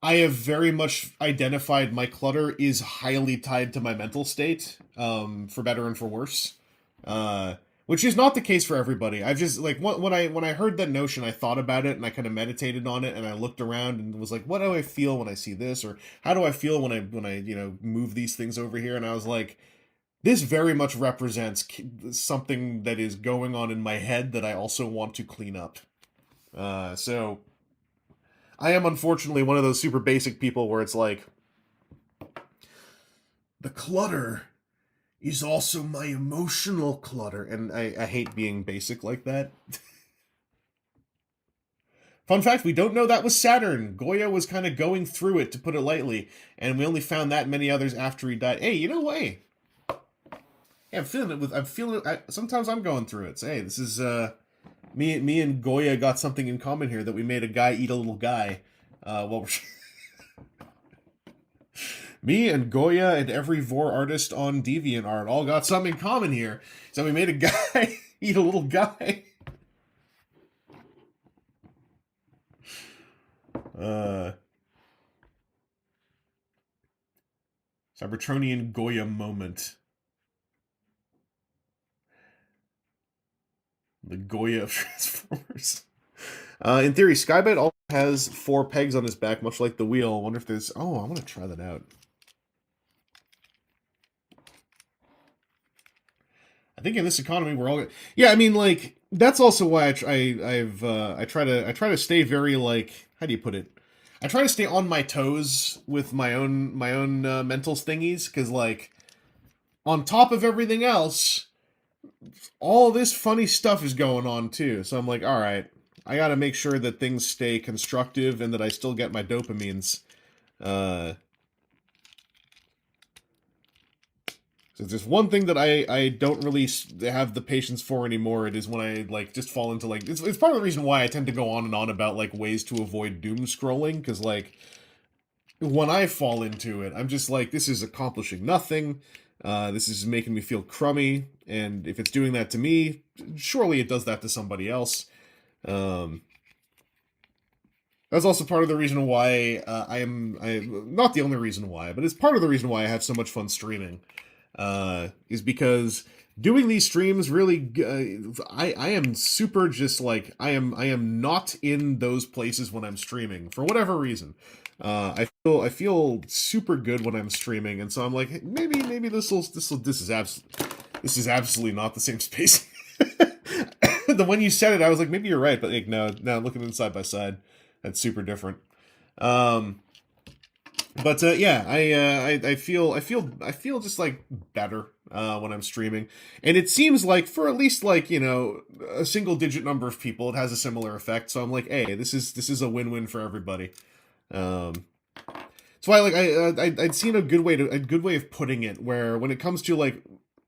I have very much identified my clutter is highly tied to my mental state, for better and for worse. Which is not the case for everybody. I've just like when I heard that notion, I thought about it and I kind of meditated on it and I looked around and was like, what do I feel when I see this, or how do I feel when I you know move these things over here? And I was like, this very much represents something that is going on in my head that I also want to clean up. So I am unfortunately one of those super basic people where it's like the clutter is also my emotional clutter, and I hate being basic like that. Fun fact, we don't know that was Saturn. Goya was kind of going through it, to put it lightly, and we only found that many others after he died. Hey, you know what? Hey, I'm feeling it. Sometimes I'm going through it. So, hey, this is me and Goya got something in common here, that we made a guy eat a little guy. While we're me and Goya and every Vor artist on DeviantArt all got something in common here. So we made a guy eat a little guy. Cybertronian Goya moment. The Goya of Transformers. In theory, sky-byte also has 4 pegs on his back, much like the wheel. I wonder if there's... Oh, I'm going to try that out. I think in this economy, we're all... Yeah, I mean, like, that's also why I try to stay very, like... How do you put it? I try to stay on my toes with my own mental thingies, because, like, on top of everything else, all this funny stuff is going on, too. So I'm like, alright, I gotta make sure that things stay constructive and that I still get my dopamines. So if there's one thing that I don't really have the patience for anymore, it is when I, like, just fall into, like... It's part of the reason why I tend to go on and on about, like, ways to avoid doom scrolling, because, like, when I fall into it, I'm just like, this is accomplishing nothing, this is making me feel crummy, and if it's doing that to me, surely it does that to somebody else. That's also part of the reason why not the only reason why, but it's part of the reason why I have so much fun streaming. Is because doing these streams really, I am super just like, I am not in those places when I'm streaming, for whatever reason. I feel super good when I'm streaming, and so I'm like, maybe this is absolutely not the same space. When you said it, I was like, maybe you're right, but like, no, looking at them side by side, that's super different. But yeah, I feel just like better when I'm streaming, and it seems like for at least like, you know, a single digit number of people, it has a similar effect. So I'm like, hey, this is a win-win for everybody. That's why, like, I'd seen a good way of putting it, where when it comes to like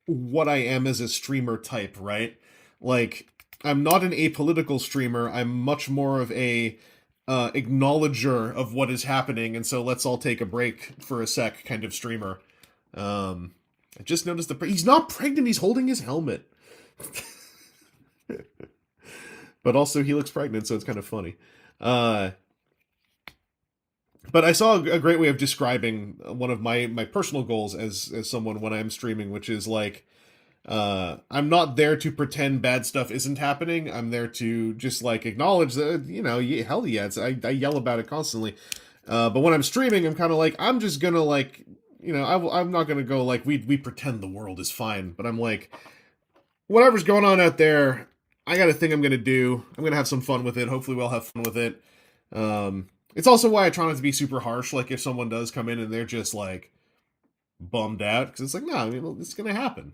what I am as a streamer type, right? Like, I'm not an apolitical streamer. I'm much more of a acknowledger of what is happening, and so let's all take a break for a sec kind of streamer. I just noticed he's not pregnant, he's holding his helmet. But also he looks pregnant, so it's kind of funny. But I saw a great way of describing one of my personal goals as someone when I'm streaming, which is like, I'm not there to pretend bad stuff isn't happening. I'm there to just like acknowledge that, you know, hell yeah, I yell about it constantly. But when I'm streaming, I'm kind of like, I'm just gonna like, you know, I'm not gonna go like, we pretend the world is fine. But I'm like, whatever's going on out there, I got a thing I'm gonna do. I'm gonna have some fun with it. Hopefully we'll have fun with it. It's also why I try not to be super harsh. Like if someone does come in and they're just like bummed out, because it's like, no, I mean, it's gonna happen.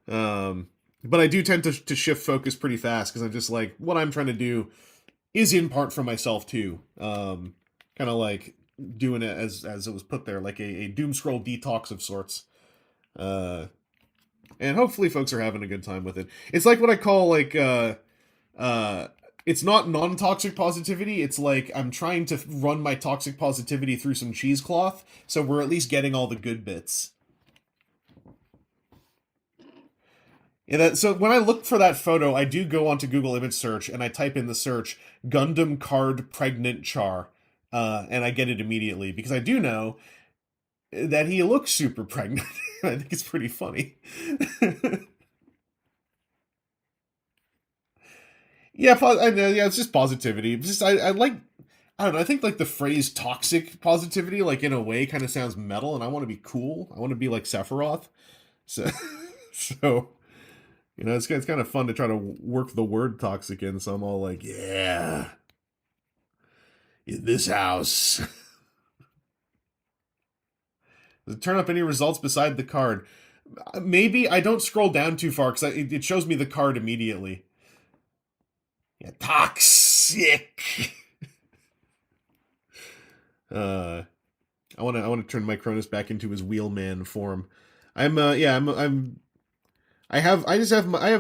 But I do tend to shift focus pretty fast, because I'm just like, what I'm trying to do is in part for myself too. Kind of like doing it as it was put there, like a doom scroll detox of sorts. And hopefully folks are having a good time with it. It's like what I call like it's not non-toxic positivity. It's like I'm trying to run my toxic positivity through some cheesecloth, so we're at least getting all the good bits. Yeah, so when I look for that photo, I do go onto Google image search and I type in the search Gundam card pregnant char, and I get it immediately, because I do know that he looks super pregnant. I think it's pretty funny. Yeah, yeah, it's just positivity. It's just I like, I don't know. I think like the phrase toxic positivity, like in a way, kind of sounds metal, and I want to be cool. I want to be like Sephiroth. So, so you know, it's kind of fun to try to work the word toxic in. So I'm all like, yeah, in this house. Does it turn up any results beside the card? Maybe I don't scroll down too far, because it shows me the card immediately. Yeah, toxic. uh, I want to turn Micronus back into his wheelman form. I have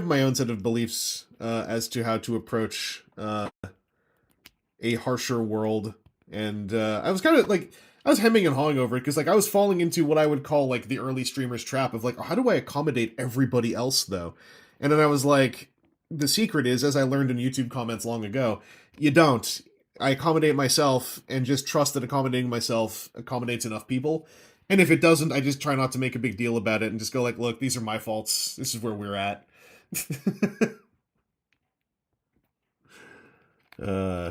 my own set of beliefs as to how to approach a harsher world, and I was kind of like I was hemming and hawing over it because like I was falling into what I would call like the early streamers trap of like, oh, how do I accommodate everybody else though? And then I was like, the secret is, as I learned in YouTube comments long ago, you don't. I accommodate myself and just trust that accommodating myself accommodates enough people. And if it doesn't, I just try not to make a big deal about it and just go like, look, these are my faults. This is where we're at. uh,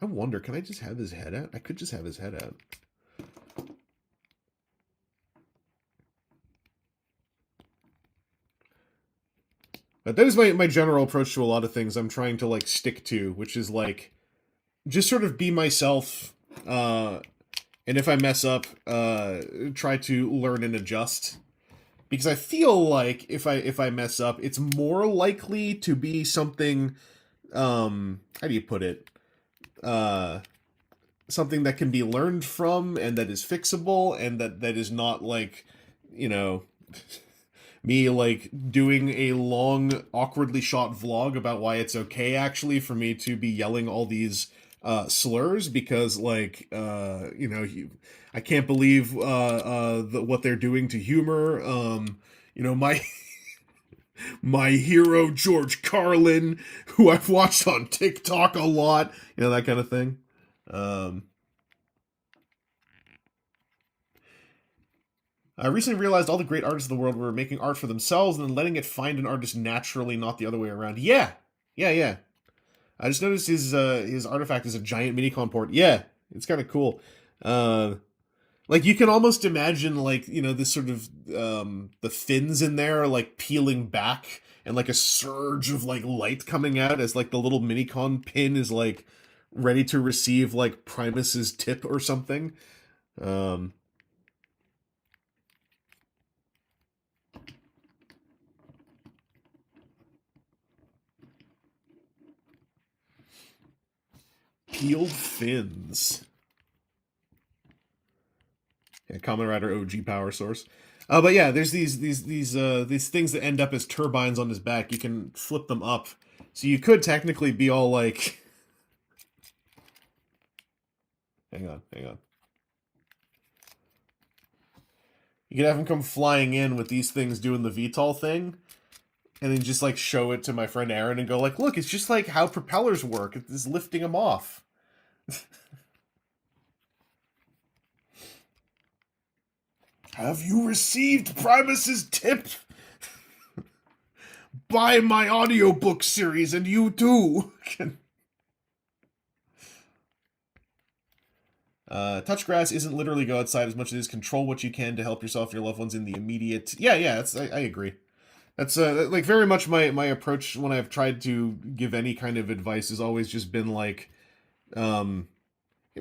I wonder, can I just have his head out? I could just have his head out. But that is my general approach to a lot of things I'm trying to, like, stick to, which is, like, just sort of be myself, and if I mess up, try to learn and adjust. Because I feel like if I mess up, it's more likely to be something, how do you put it? Something that can be learned from and that is fixable and that is not like, you know, me like doing a long awkwardly shot vlog about why it's okay actually for me to be yelling all these slurs because like you know, I can't believe what they're doing to humor. You know, my hero George Carlin, who I've watched on TikTok a lot, you know, that kind of thing. I recently realized all the great artists of the world were making art for themselves and then letting it find an artist naturally, not the other way around. Yeah, yeah. I just noticed his artifact is a giant minicon port. Yeah, it's kind of cool. Like you can almost imagine like, you know, this sort of the fins in there like peeling back and like a surge of like light coming out as like the little minicon pin is like ready to receive like Primus's tip or something. Peeled fins. Yeah, Kamen Rider OG power source. But yeah, there's these things that end up as turbines on his back. You can flip them up, so you could technically be all like, hang on. You could have him come flying in with these things doing the VTOL thing, and then just like show it to my friend Aaron and go like, look, it's just like how propellers work. It's lifting them off. Have you received Primus's tip? Buy my audiobook series and you too. Touch grass isn't literally go outside as much as it is control what you can to help yourself and your loved ones in the immediate. Yeah, I agree. That's like very much my approach when I've tried to give any kind of advice has always just been like,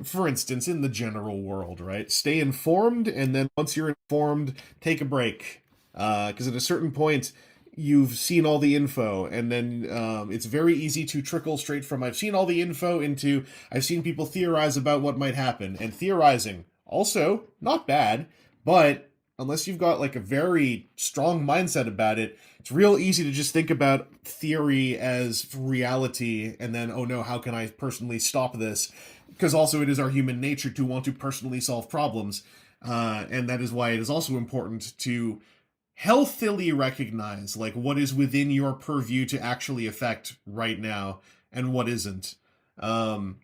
for instance, in the general world, right? Stay informed, and then once you're informed, take a break. Because at a certain point, you've seen all the info, and then it's very easy to trickle straight from I've seen all the info into I've seen people theorize about what might happen. And theorizing, also, not bad, but unless you've got like a very strong mindset about it, it's real easy to just think about theory as reality, and then, oh no, how can I personally stop this? Because also it is our human nature to want to personally solve problems, and that is why it is also important to healthily recognize like what is within your purview to actually affect right now and what isn't. And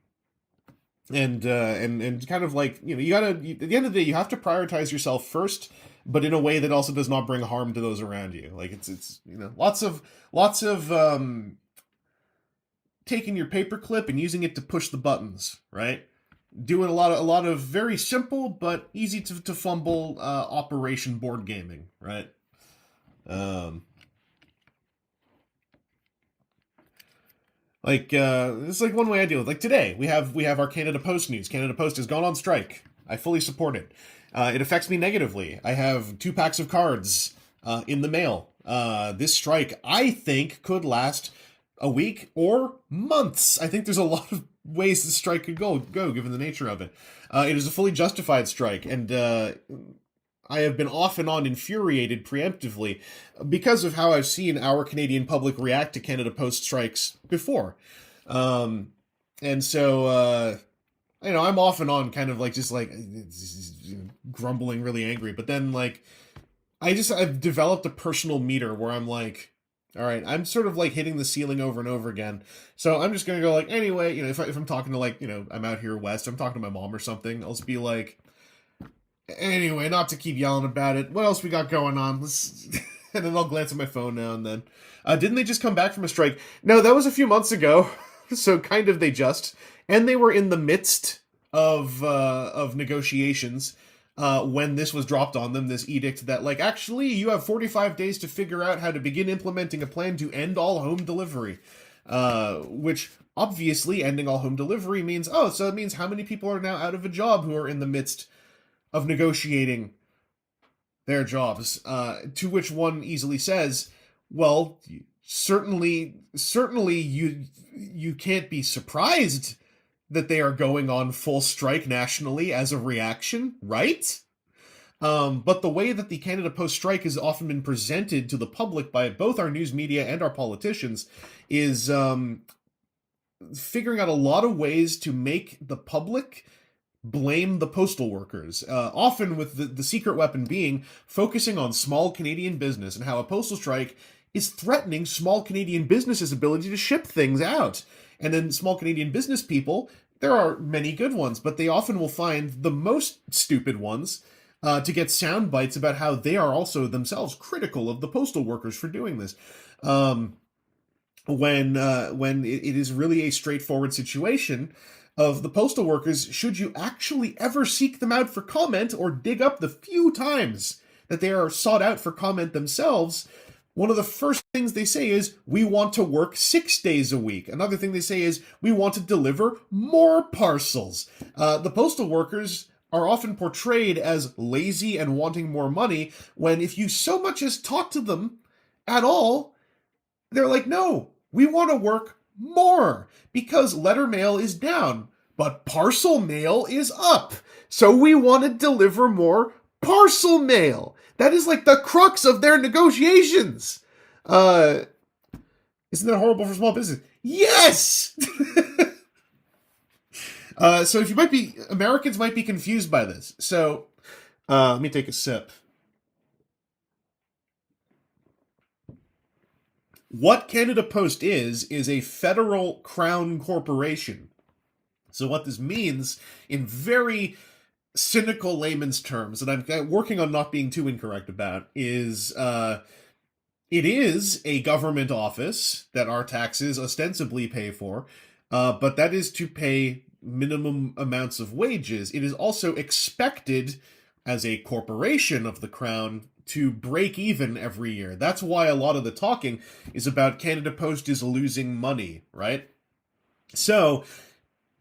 kind of like, you know, you gotta, at the end of the day, you have to prioritize yourself first, but in a way that also does not bring harm to those around you. Like it's you know, lots of taking your paperclip and using it to push the buttons, right? Doing a lot of very simple but easy to fumble operation board gaming, right? It's like one way I deal with. Like today, we have our Canada Post news. Canada Post has gone on strike. I fully support it. It affects me negatively. I have 2 packs of cards in the mail This strike, I think, could last a week or months. I think there's a lot of ways the strike could go given the nature of it. It is a fully justified strike, and I have been off and on infuriated preemptively because of how I've seen our Canadian public react to Canada Post strikes before. And so, I'm off and on kind of like just like grumbling really angry. But then like, I've developed a personal meter where I'm like, all right, I'm sort of like hitting the ceiling over and over again. So I'm just going to go like, anyway, if I'm talking to like, I'm out here west, I'm talking to my mom or something, I'll just be like, anyway, not to keep yelling about it, what else we got going on? And then I'll glance at my phone now and then. Didn't they just come back from a strike? No, that was a few months ago. So kind of and they were in the midst of negotiations when this was dropped on them, this edict that like, actually you have 45 days to figure out how to begin implementing a plan to end all home delivery, which obviously ending all home delivery means, so it means how many people are now out of a job who are in the midst of negotiating their jobs, to which one easily says, well, certainly you can't be surprised that they are going on full strike nationally as a reaction, right? But the way that the Canada Post strike has often been presented to the public by both our news media and our politicians is figuring out a lot of ways to make the public blame the postal workers, often with the secret weapon being focusing on small Canadian business and how a postal strike is threatening small Canadian businesses' ability to ship things out. And then small Canadian business people, there are many good ones, but they often will find the most stupid ones to get sound bites about how they are also themselves critical of the postal workers for doing this. When it is really a straightforward situation of the postal workers, should you actually ever seek them out for comment or dig up the few times that they are sought out for comment themselves, one of the first things they say is, we want to work 6 days a week. Another thing they say is, we want to deliver more parcels. The postal workers are often portrayed as lazy and wanting more money, when if you so much as talk to them at all, they're like, no, we want to work more, because letter mail is down, but parcel mail is up. So we want to deliver more parcel mail. That is like the crux of their negotiations. Isn't that horrible for small business? Yes! So Americans might be confused by this. So, let me take a sip. What Canada Post is a federal crown corporation. So what this means, in very cynical layman's terms, and I'm working on not being too incorrect about, is it is a government office that our taxes ostensibly pay for, but that is to pay minimum amounts of wages. It is also expected, as a corporation of the Crown, to break even every year. That's why a lot of the talking is about Canada Post is losing money, right? So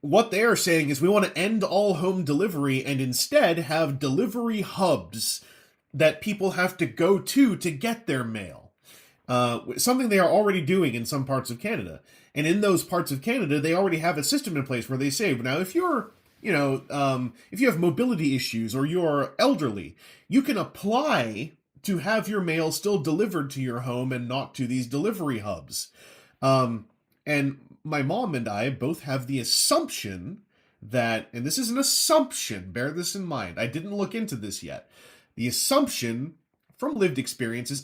what they are saying is we want to end all home delivery and instead have delivery hubs that people have to go to get their mail. Something they are already doing in some parts of Canada. And in those parts of Canada, they already have a system in place where they say, now if you're, if you have mobility issues or you're elderly, you can apply to have your mail still delivered to your home and not to these delivery hubs. And my mom and I both have the assumption that, and this is an assumption, bear this in mind, I didn't look into this yet. The assumption from lived experience is,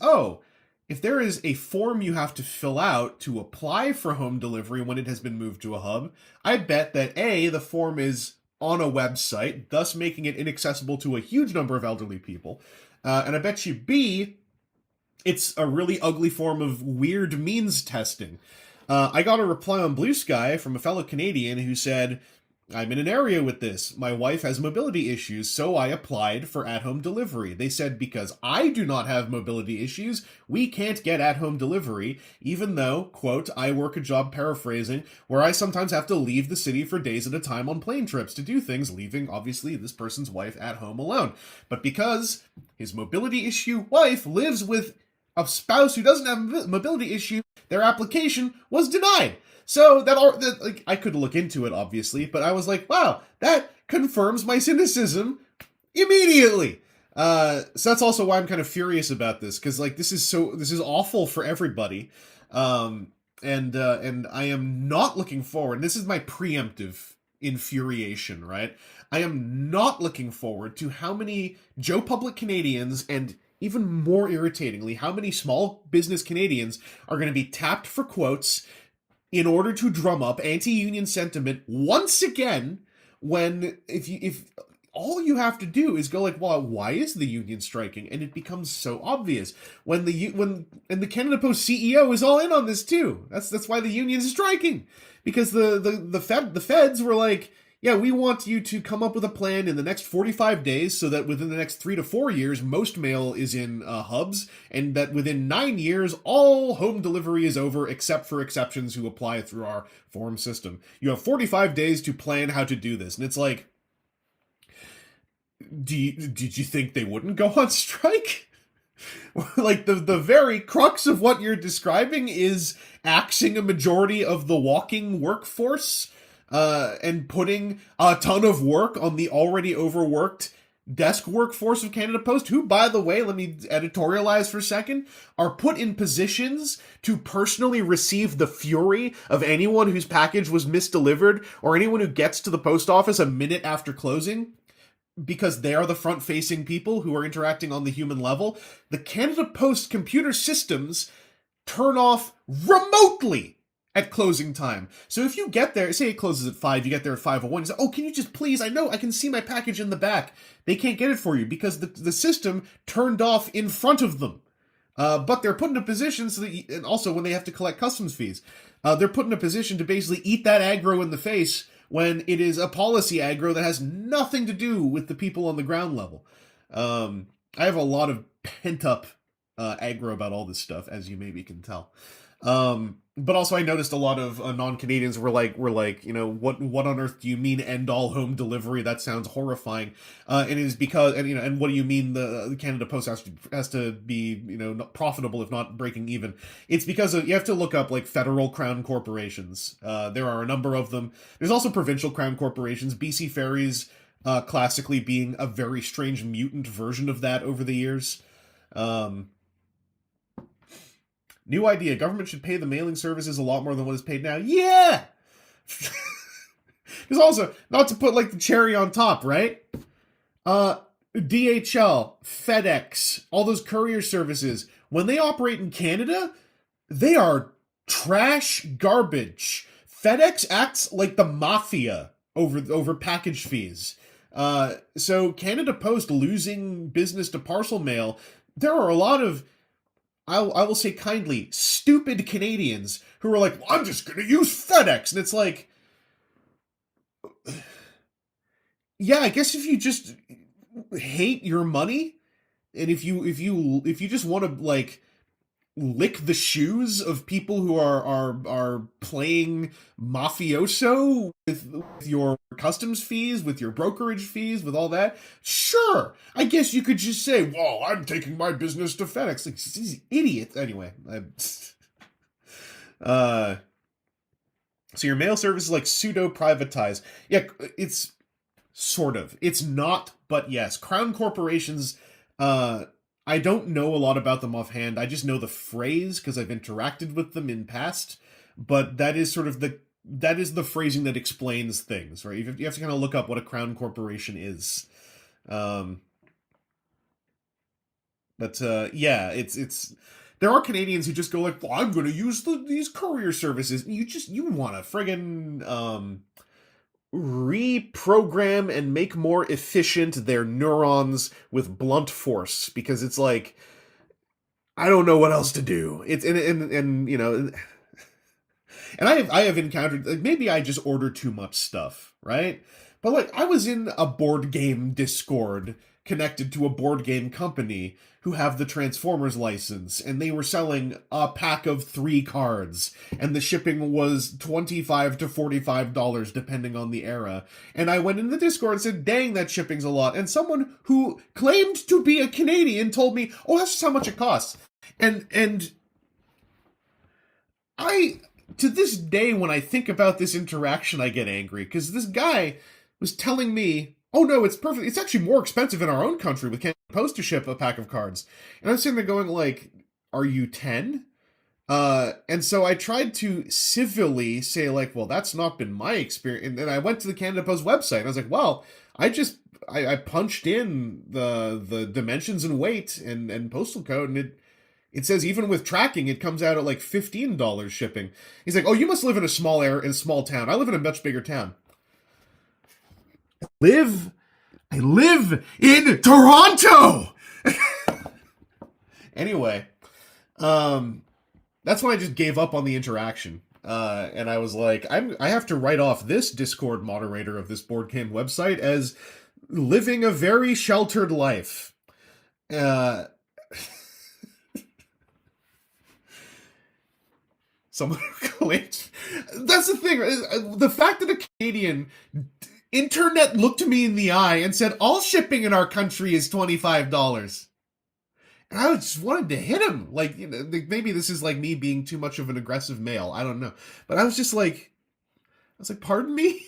if there is a form you have to fill out to apply for home delivery when it has been moved to a hub, I bet that A, the form is on a website, thus making it inaccessible to a huge number of elderly people. And I bet you B, it's a really ugly form of weird means testing. I got a reply on Blue Sky from a fellow Canadian who said, I'm in an area with this. My wife has mobility issues, so I applied for at-home delivery. They said because I do not have mobility issues, we can't get at-home delivery, even though, quote, I work a job, paraphrasing, where I sometimes have to leave the city for days at a time on plane trips to do things, leaving, obviously, this person's wife at home alone. But because his mobility issue wife lives with a spouse who doesn't have a mobility issue, their application was denied. So that like, I could look into it, obviously, but I was like, wow, that confirms my cynicism immediately. So that's also why I'm kind of furious about this, because like this is awful for everybody, and I am not looking forward. This is my preemptive infuriation, right? I am not looking forward to how many Joe Public Canadians, and even more irritatingly, how many small business Canadians are going to be tapped for quotes in order to drum up anti-union sentiment once again, when if all you have to do is go like, well, why is the union striking? And it becomes so obvious when the Canada Post CEO is all in on this too. That's why the union's striking, because the feds were like, yeah, we want you to come up with a plan in the next 45 days so that within the next 3 to 4 years, most mail is in hubs, and that within 9 years, all home delivery is over except for exceptions who apply through our form system. You have 45 days to plan how to do this. And it's like, did you think they wouldn't go on strike? Like, the very crux of what you're describing is axing a majority of the walking workforce, and putting a ton of work on the already overworked desk workforce of Canada Post, who, by the way, let me editorialize for a second, are put in positions to personally receive the fury of anyone whose package was misdelivered, or anyone who gets to the post office a minute after closing, because they are the front-facing people who are interacting on the human level. The Canada Post computer systems turn off remotely at closing time. So if you get there, say it closes at 5, you get there at 5:01, you say, oh, can you just please, I know, I can see my package in the back. They can't get it for you because the system turned off in front of them. But they're put in a position so that, and also when they have to collect customs fees, they're put in a position to basically eat that aggro in the face when it is a policy aggro that has nothing to do with the people on the ground level. I have a lot of pent-up aggro about all this stuff, as you maybe can tell. But also I noticed a lot of non-Canadians were like, you know, what on earth do you mean end all home delivery? That sounds horrifying. And it is because, and you know, and what do you mean the Canada Post has to be, you know, profitable if not breaking even? It's because you have to look up like federal crown corporations. There are a number of them. There's also provincial crown corporations. BC Ferries, classically being a very strange mutant version of that over the years. New idea. Government should pay the mailing services a lot more than what is paid now. Yeah! There's also, not to put like the cherry on top, right? DHL, FedEx, all those courier services, when they operate in Canada, they are trash garbage. FedEx acts like the mafia over package fees. So Canada Post losing business to parcel mail, there are a lot of, I will say kindly, stupid Canadians who are like, well, I'm just going to use FedEx. And it's like, yeah, I guess if you just hate your money, and if you just want to like lick the shoes of people who are playing mafioso with your customs fees, with your brokerage fees, with all that, sure, I guess you could just say, well, I'm taking my business to FedEx. Like, these idiots. Anyway, so your mail service is like pseudo-privatized. Yeah, it's sort of. It's not, but yes. Crown corporations, I don't know a lot about them offhand. I just know the phrase because I've interacted with them in past. But that is sort of the phrasing that explains things, right? You have to kind of look up what a crown corporation is. Yeah, it's there are Canadians who just go like, well, I'm going to use these courier services. And you want to friggin' reprogram and make more efficient their neurons with blunt force, because it's like, I don't know what else to do. It's and you know, and I have encountered, like, maybe I just order too much stuff, right? But like, I was in a board game Discord connected to a board game company who have the Transformers license, and they were selling a pack of 3 cards, and the shipping was $25 to $45 depending on the era. And I went in the Discord and said, dang, that shipping's a lot. And someone who claimed to be a Canadian told me, oh, that's just how much it costs. And I, to this day, when I think about this interaction, I get angry because this guy was telling me, "Oh no, it's perfect. It's actually more expensive in our own country with Canada Post to ship a pack of cards." And I'm sitting there going, "Like, are you 10?" And so I tried to civilly say, like, "Well, that's not been my experience." And then I went to the Canada Post website and I was like, "Well, I punched in the dimensions and weight and postal code, and it says even with tracking, it comes out at like $15 shipping." He's like, "Oh, you must live in in a small town. I live in a much bigger town. Live, I live in Toronto." Anyway, that's when I just gave up on the interaction. And I was like, I have to write off this Discord moderator of this board game website as living a very sheltered life. Someone who claims that's the thing. The fact that a Canadian internet looked me in the eye and said all shipping in our country is $25. And I just wanted to hit him. Like, you know, maybe this is like me being too much of an aggressive male. I don't know. But I was like, pardon me?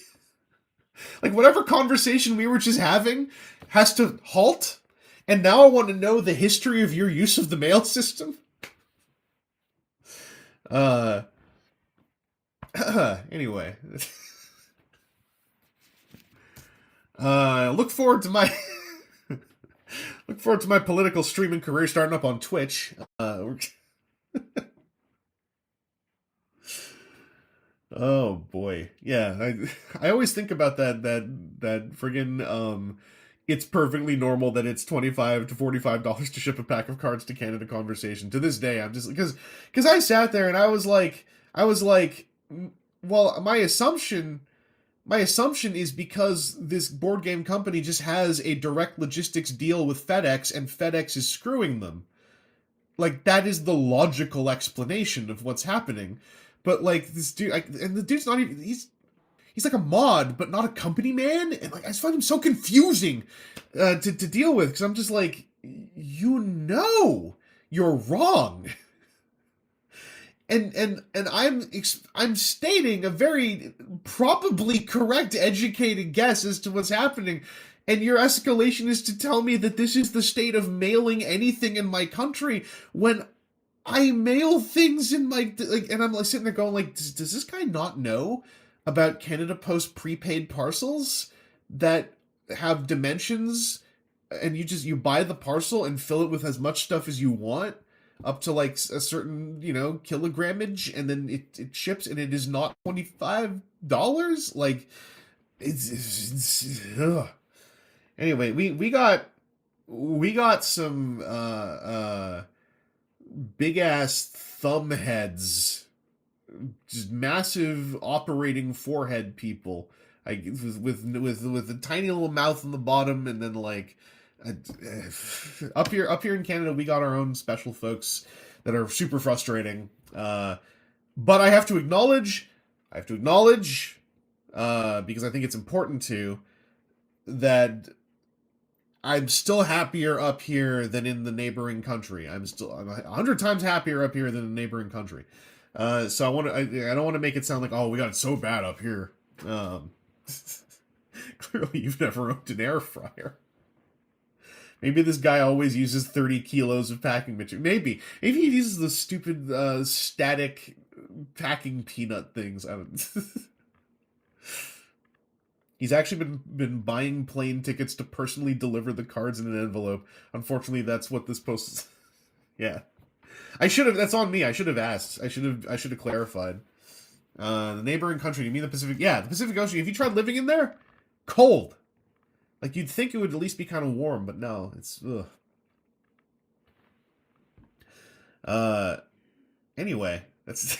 Like, whatever conversation we were just having has to halt. And now I want to know the history of your use of the mail system. Anyway. Look forward to my political streaming career starting up on Twitch. Oh boy, yeah. I always think about that friggin' it's perfectly normal that it's $25 to $45 to ship a pack of cards to Canada conversation. To this day, I'm just because I sat there and I was like, well, my assumption is because this board game company just has a direct logistics deal with FedEx and FedEx is screwing them. Like, that is the logical explanation of what's happening. But like this dude, and the dude's not even, he's like a mod, but not a company man. And like, I just find him so confusing to deal with. Cause I'm just like, you're wrong. And I'm stating a very probably correct, educated guess as to what's happening, and your escalation is to tell me that this is the state of mailing anything in my country when I mail things in my like, and I'm like sitting there going like, does this guy not know about Canada Post prepaid parcels that have dimensions, and you buy the parcel and fill it with as much stuff as you want, up to like a certain, kilogrammage, and then it ships, and it is not $25. Like, it's ugh. Anyway, we got some big ass thumb heads, just massive operating forehead people, like with a tiny little mouth on the bottom, and then like up here in Canada, we got our own special folks that are super frustrating. But I have to acknowledge, because I think it's important to, that I'm still happier up here than in the neighboring country. I'm 100 times happier up here than in the neighboring country. So I don't want to make it sound like, oh, we got it so bad up here. Clearly, you've never owned an air fryer. Maybe this guy always uses 30 kilos of packing material. Maybe he uses the stupid static packing peanut things. I don't. He's actually been buying plane tickets to personally deliver the cards in an envelope. Unfortunately, that's what this post is. Yeah. I should have. That's on me. I should have asked. I should have clarified. The neighboring country. You mean the Pacific? Yeah, the Pacific Ocean. If you tried living in there, cold. Like, you'd think it would at least be kind of warm, but no, it's ugh. Anyway, that's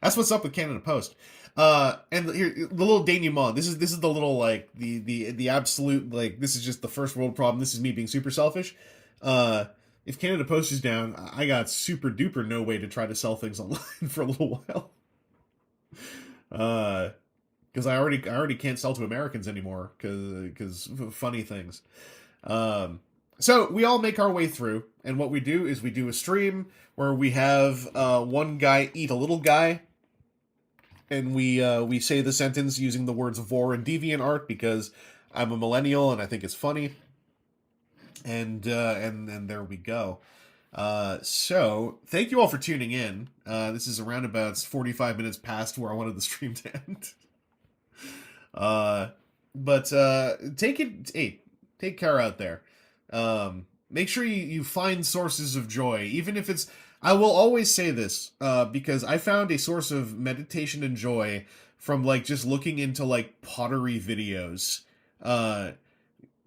what's up with Canada Post. And here, the little denouement. This is the little, like, the absolute, like, this is just the first world problem. This is me being super selfish. If Canada Post is down, I got super duper no way to try to sell things online for a little while. Because I already can't sell to Americans anymore, because funny things. So we all make our way through, and what we do is we do a stream where we have one guy eat a little guy, and we say the sentence using the words vor and deviant art because I'm a millennial and I think it's funny, and there we go. So thank you all for tuning in. This is around about 45 minutes past where I wanted the stream to end. But take care out there. Make sure you find sources of joy, even if it's. I will always say this, because I found a source of meditation and joy from like just looking into like pottery videos.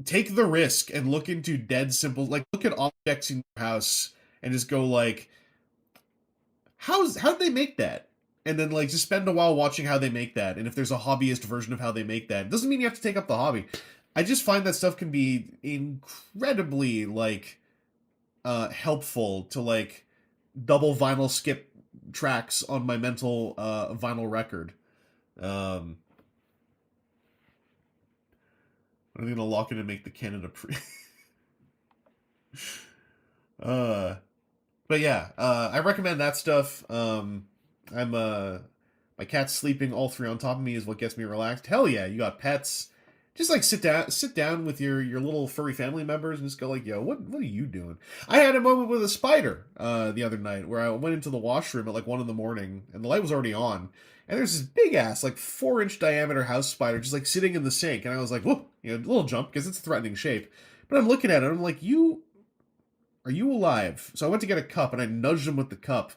Take the risk and look into dead simple, like look at objects in your house and just go like, how'd they make that? And then like just spend a while watching how they make that. And if there's a hobbyist version of how they make that, it doesn't mean you have to take up the hobby. I just find that stuff can be incredibly like helpful to like double vinyl skip tracks on my mental vinyl record. I'm gonna lock it and make the Canada pre. But yeah, I recommend that stuff. My cat's sleeping all three on top of me is what gets me relaxed. Hell yeah, you got pets. Just like sit down with your little furry family members and just go like, yo, what are you doing? I had a moment with a spider the other night where I went into the washroom at like 1 a.m. and the light was already on, and there's this big ass like 4-inch diameter house spider just like sitting in the sink, and I was like, whoa, a little jump because it's a threatening shape. But I'm looking at it, and I'm like, are you alive? So I went to get a cup and I nudged him with the cup,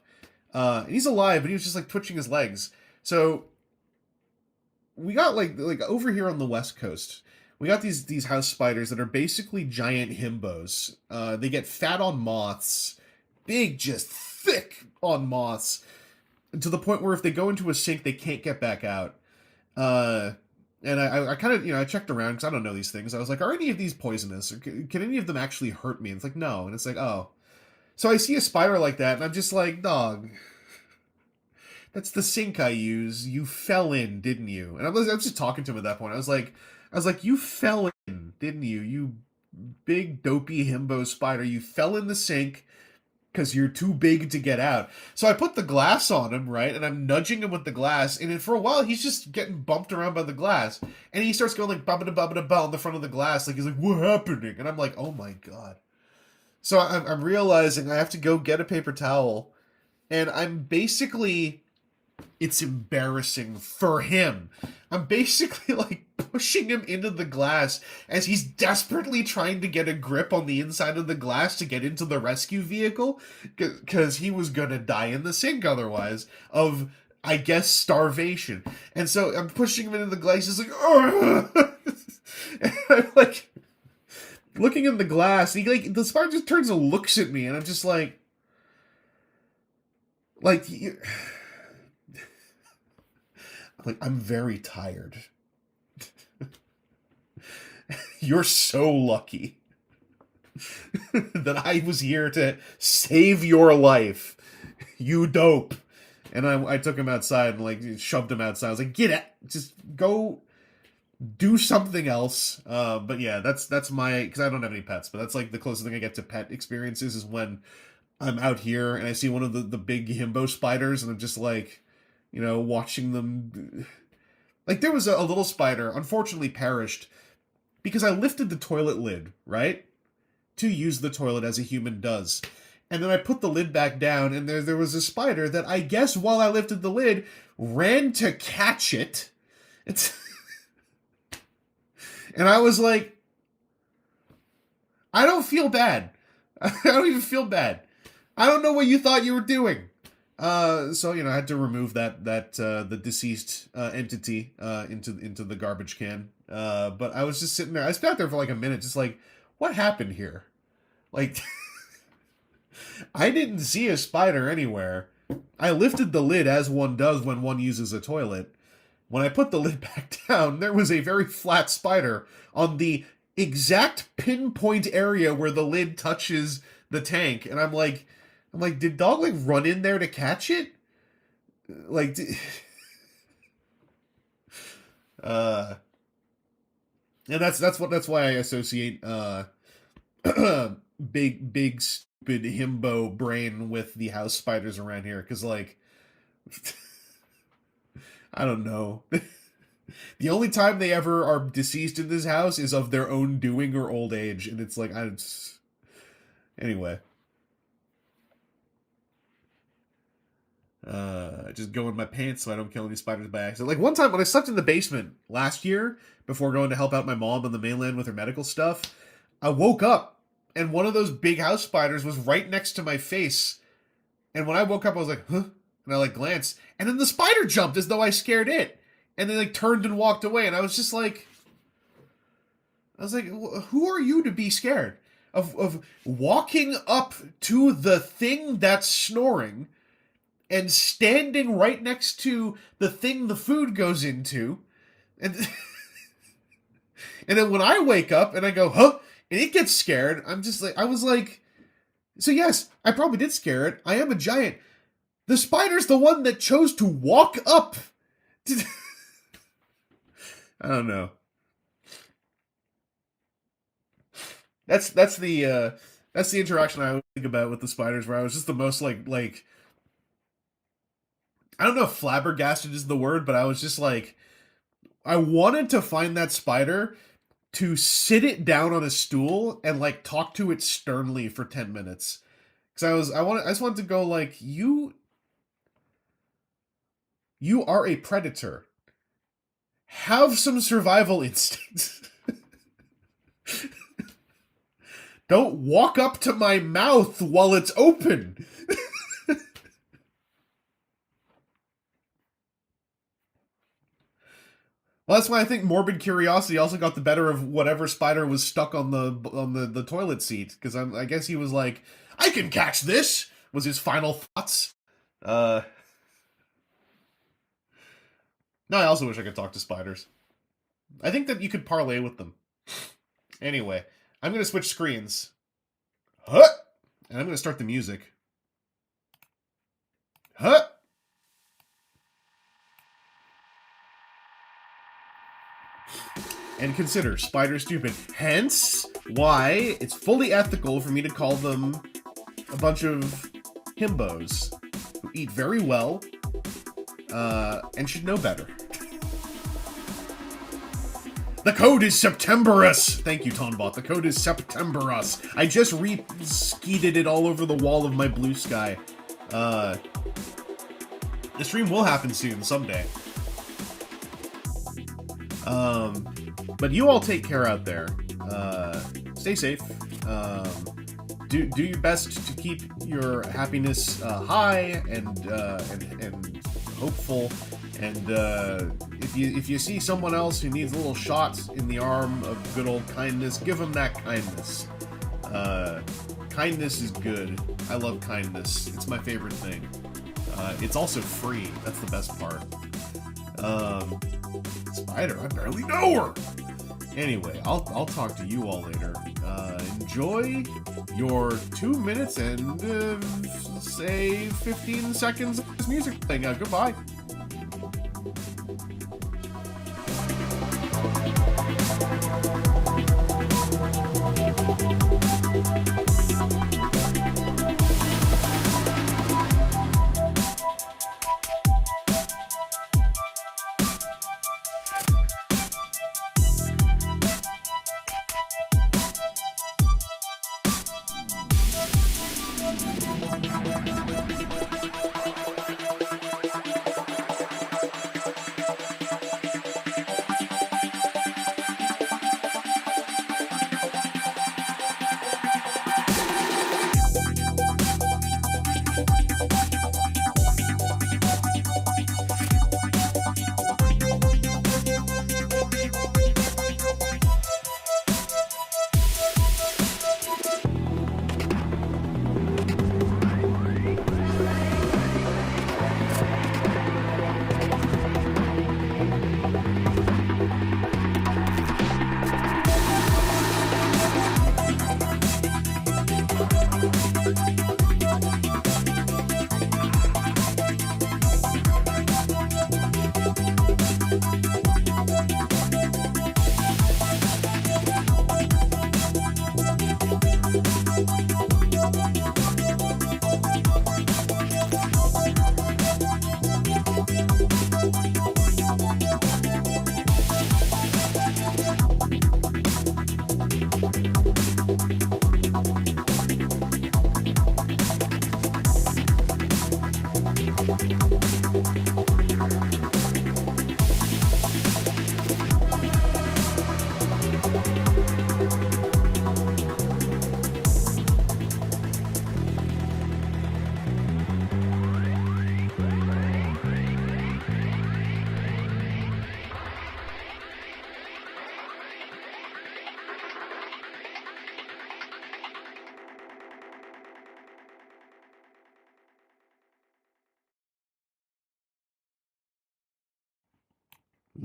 and he's alive, but he was just like twitching his legs. So we got like over here on the West Coast, we got these house spiders that are basically giant himbos. They get fat on moths, big, just thick on moths, to the point where if they go into a sink, they can't get back out. And I kind of, I checked around because I don't know these things. I was like, are any of these poisonous? Or can any of them actually hurt me? And it's like, no. And it's like, oh. So I see a spider like that, and I'm just like, dog, that's the sink I use. You fell in, didn't you? And I was just talking to him at that point. I was like, you fell in, didn't you? You big dopey himbo spider. You fell in the sink because you're too big to get out. So I put the glass on him, right? And I'm nudging him with the glass. And then for a while, he's just getting bumped around by the glass. And he starts going like ba-ba-da-ba-ba-da-ba on the front of the glass. Like he's like, what happening? And I'm like, oh my God. So I'm realizing I have to go get a paper towel. And I'm basically... it's embarrassing for him. I'm basically like pushing him into the glass as he's desperately trying to get a grip on the inside of the glass to get into the rescue vehicle because he was gonna die in the sink otherwise of, I guess, starvation. And so I'm pushing him into the glass. He's like, and I'm like looking in the glass. And he like the spider just turns and looks at me, and I'm just like. Like, I'm very tired. You're so lucky that I was here to save your life. You dope. And I took him outside and, like, shoved him outside. I was like, get it. Just go do something else. But yeah, that's my... because I don't have any pets, but that's, like, the closest thing I get to pet experiences is when I'm out here and I see one of the big himbo spiders and I'm just like... watching them. Like, there was a little spider, unfortunately perished, because I lifted the toilet lid, right? To use the toilet as a human does. And then I put the lid back down, and there was a spider that I guess while I lifted the lid, ran to catch it. And I was like, I don't feel bad. I don't even feel bad. I don't know what you thought you were doing. So I had to remove the deceased entity into the garbage can. But I was just sitting there. I sat there for like a minute, just like, what happened here? Like, I didn't see a spider anywhere. I lifted the lid as one does when one uses a toilet. When I put the lid back down, there was a very flat spider on the exact pinpoint area where the lid touches the tank, and I'm like, did dog like run in there to catch it? Like, and that's why I associate big stupid himbo brain with the house spiders around here, because like I don't know. The only time they ever are deceased in this house is of their own doing or old age, and it's like anyway. Just go in my pants so I don't kill any spiders by accident. Like one time when I slept in the basement last year before going to help out my mom on the mainland with her medical stuff, I woke up and one of those big house spiders was right next to my face. And when I woke up, I was like, huh? And I like glanced, and then the spider jumped as though I scared it. And they like turned and walked away, and I was like, who are you to be scared of walking up to the thing that's snoring and standing right next to the thing the food goes into, and and then when I wake up and I go, huh, and it gets scared, I was like, so yes, I probably did scare it. I am a giant. The spider's the one that chose to walk up. I don't know. That's the interaction I always think about with the spiders, where I was just the most like I don't know if flabbergasted is the word, but I was just like, I wanted to find that spider to sit it down on a stool and like talk to it sternly for 10 minutes. Because I just wanted to go like, you are a predator. Have some survival instincts. Don't walk up to my mouth while it's open. Well, that's why I think morbid curiosity also got the better of whatever spider was stuck on the toilet seat. Because I guess he was like, I can catch this, was his final thoughts. No, I also wish I could talk to spiders. I think that you could parlay with them. Anyway, I'm going to switch screens. Huh! And I'm going to start the music. Huh! And consider spider stupid. Hence, why it's fully ethical for me to call them a bunch of himbos who eat very well, and should know better. The code is Septemberus! Thank you, Tonbot. The code is Septemberus. I just re-skeeted it all over the wall of my blue sky. The stream will happen soon, someday. But you all take care out there. Stay safe. Do your best to keep your happiness high and hopeful. And if you see someone else who needs a little shot in the arm of good old kindness, give them that kindness. Kindness is good. I love kindness. It's my favorite thing. It's also free. That's the best part. Spider, I barely know her. Anyway, I'll talk to you all later. Enjoy your 2 minutes and say 15 seconds of this music thing. Goodbye.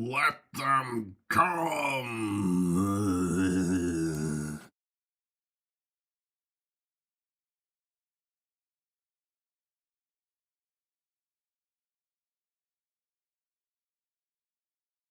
Let them come!